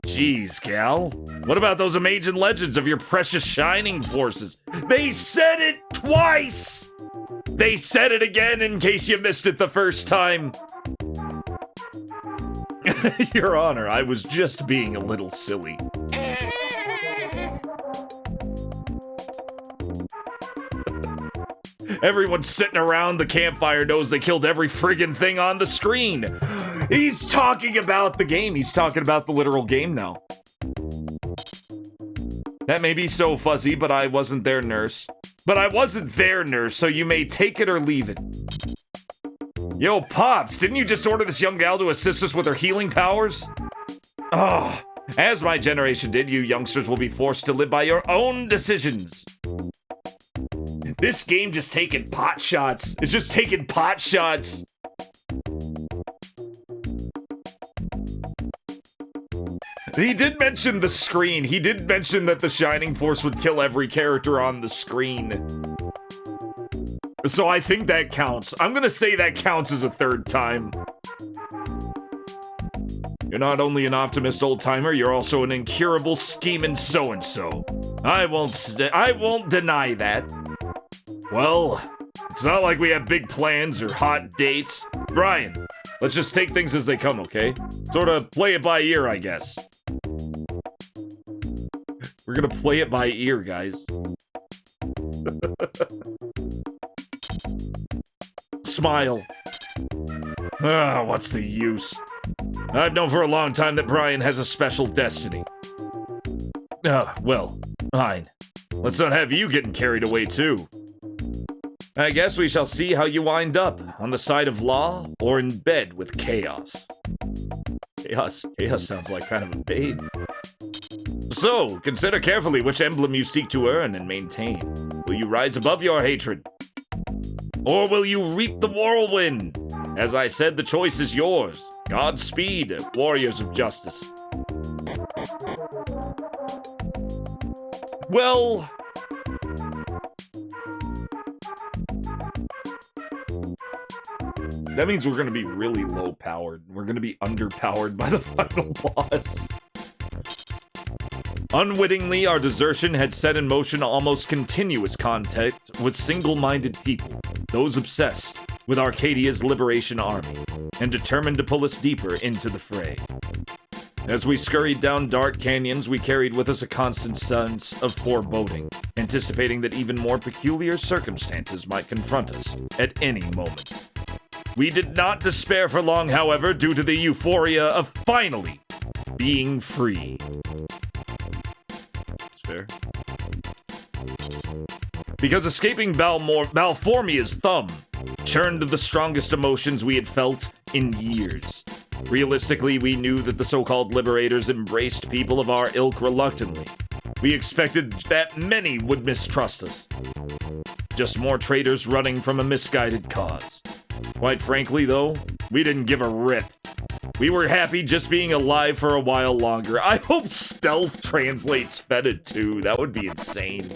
Speaker 10: Jeez, Cal. What about those amazing legends of your precious shining forces? They said it twice! They said it again in case you missed it the first time. Your Honor, I was just being a little silly. Everyone sitting around the campfire knows they killed every friggin' thing on the screen. He's talking about the game. He's talking about the literal game now. That may be so fuzzy, but I wasn't their nurse. But I wasn't their nurse, so you may take it or leave it. Yo, Pops, didn't you just order this young gal to assist us with her healing powers? As my generation did, you youngsters will be forced to live by your own decisions. This game just taking pot shots. It's just taking pot shots. He did mention the screen. He did mention that the Shining Force would kill every character on the screen. So I think that counts. I'm gonna say that counts as a third time. You're not only an optimist old-timer, you're also an incurable scheming so-and-so. I won't deny that. Well, it's not like we have big plans or hot dates. Brian, let's just take things as they come, okay? Sort of play it by ear, I guess. We're gonna play it by ear, guys. Smile. Ah, what's the use? I've known for a long time that Brian has a special destiny. Well, fine. Let's not have you getting carried away, too. I guess we shall see how you wind up, on the side of law or in bed with chaos. Chaos sounds like kind of a bait. So, consider carefully which emblem you seek to earn and maintain. Will you rise above your hatred? Or will you reap the whirlwind? As I said, the choice is yours. Godspeed, warriors of justice. Well... that means we're going to be really low-powered. We're going to be underpowered by the final boss. Unwittingly, our desertion had set in motion almost continuous contact with single-minded people, those obsessed with Arcadia's liberation army, and determined to pull us deeper into the fray. As we scurried down dark canyons, we carried with us a constant sense of foreboding, anticipating that even more peculiar circumstances might confront us at any moment. We did not despair for long, however, due to the euphoria of finally being free. That's fair. Because escaping Balformia's thumb churned the strongest emotions we had felt in years. Realistically, we knew that the so-called liberators embraced people of our ilk reluctantly. We expected that many would mistrust us. Just more traitors running from a misguided cause. Quite frankly, though, we didn't give a rip. We were happy just being alive for a while longer. I hope stealth translates FEDA too. That would be insane.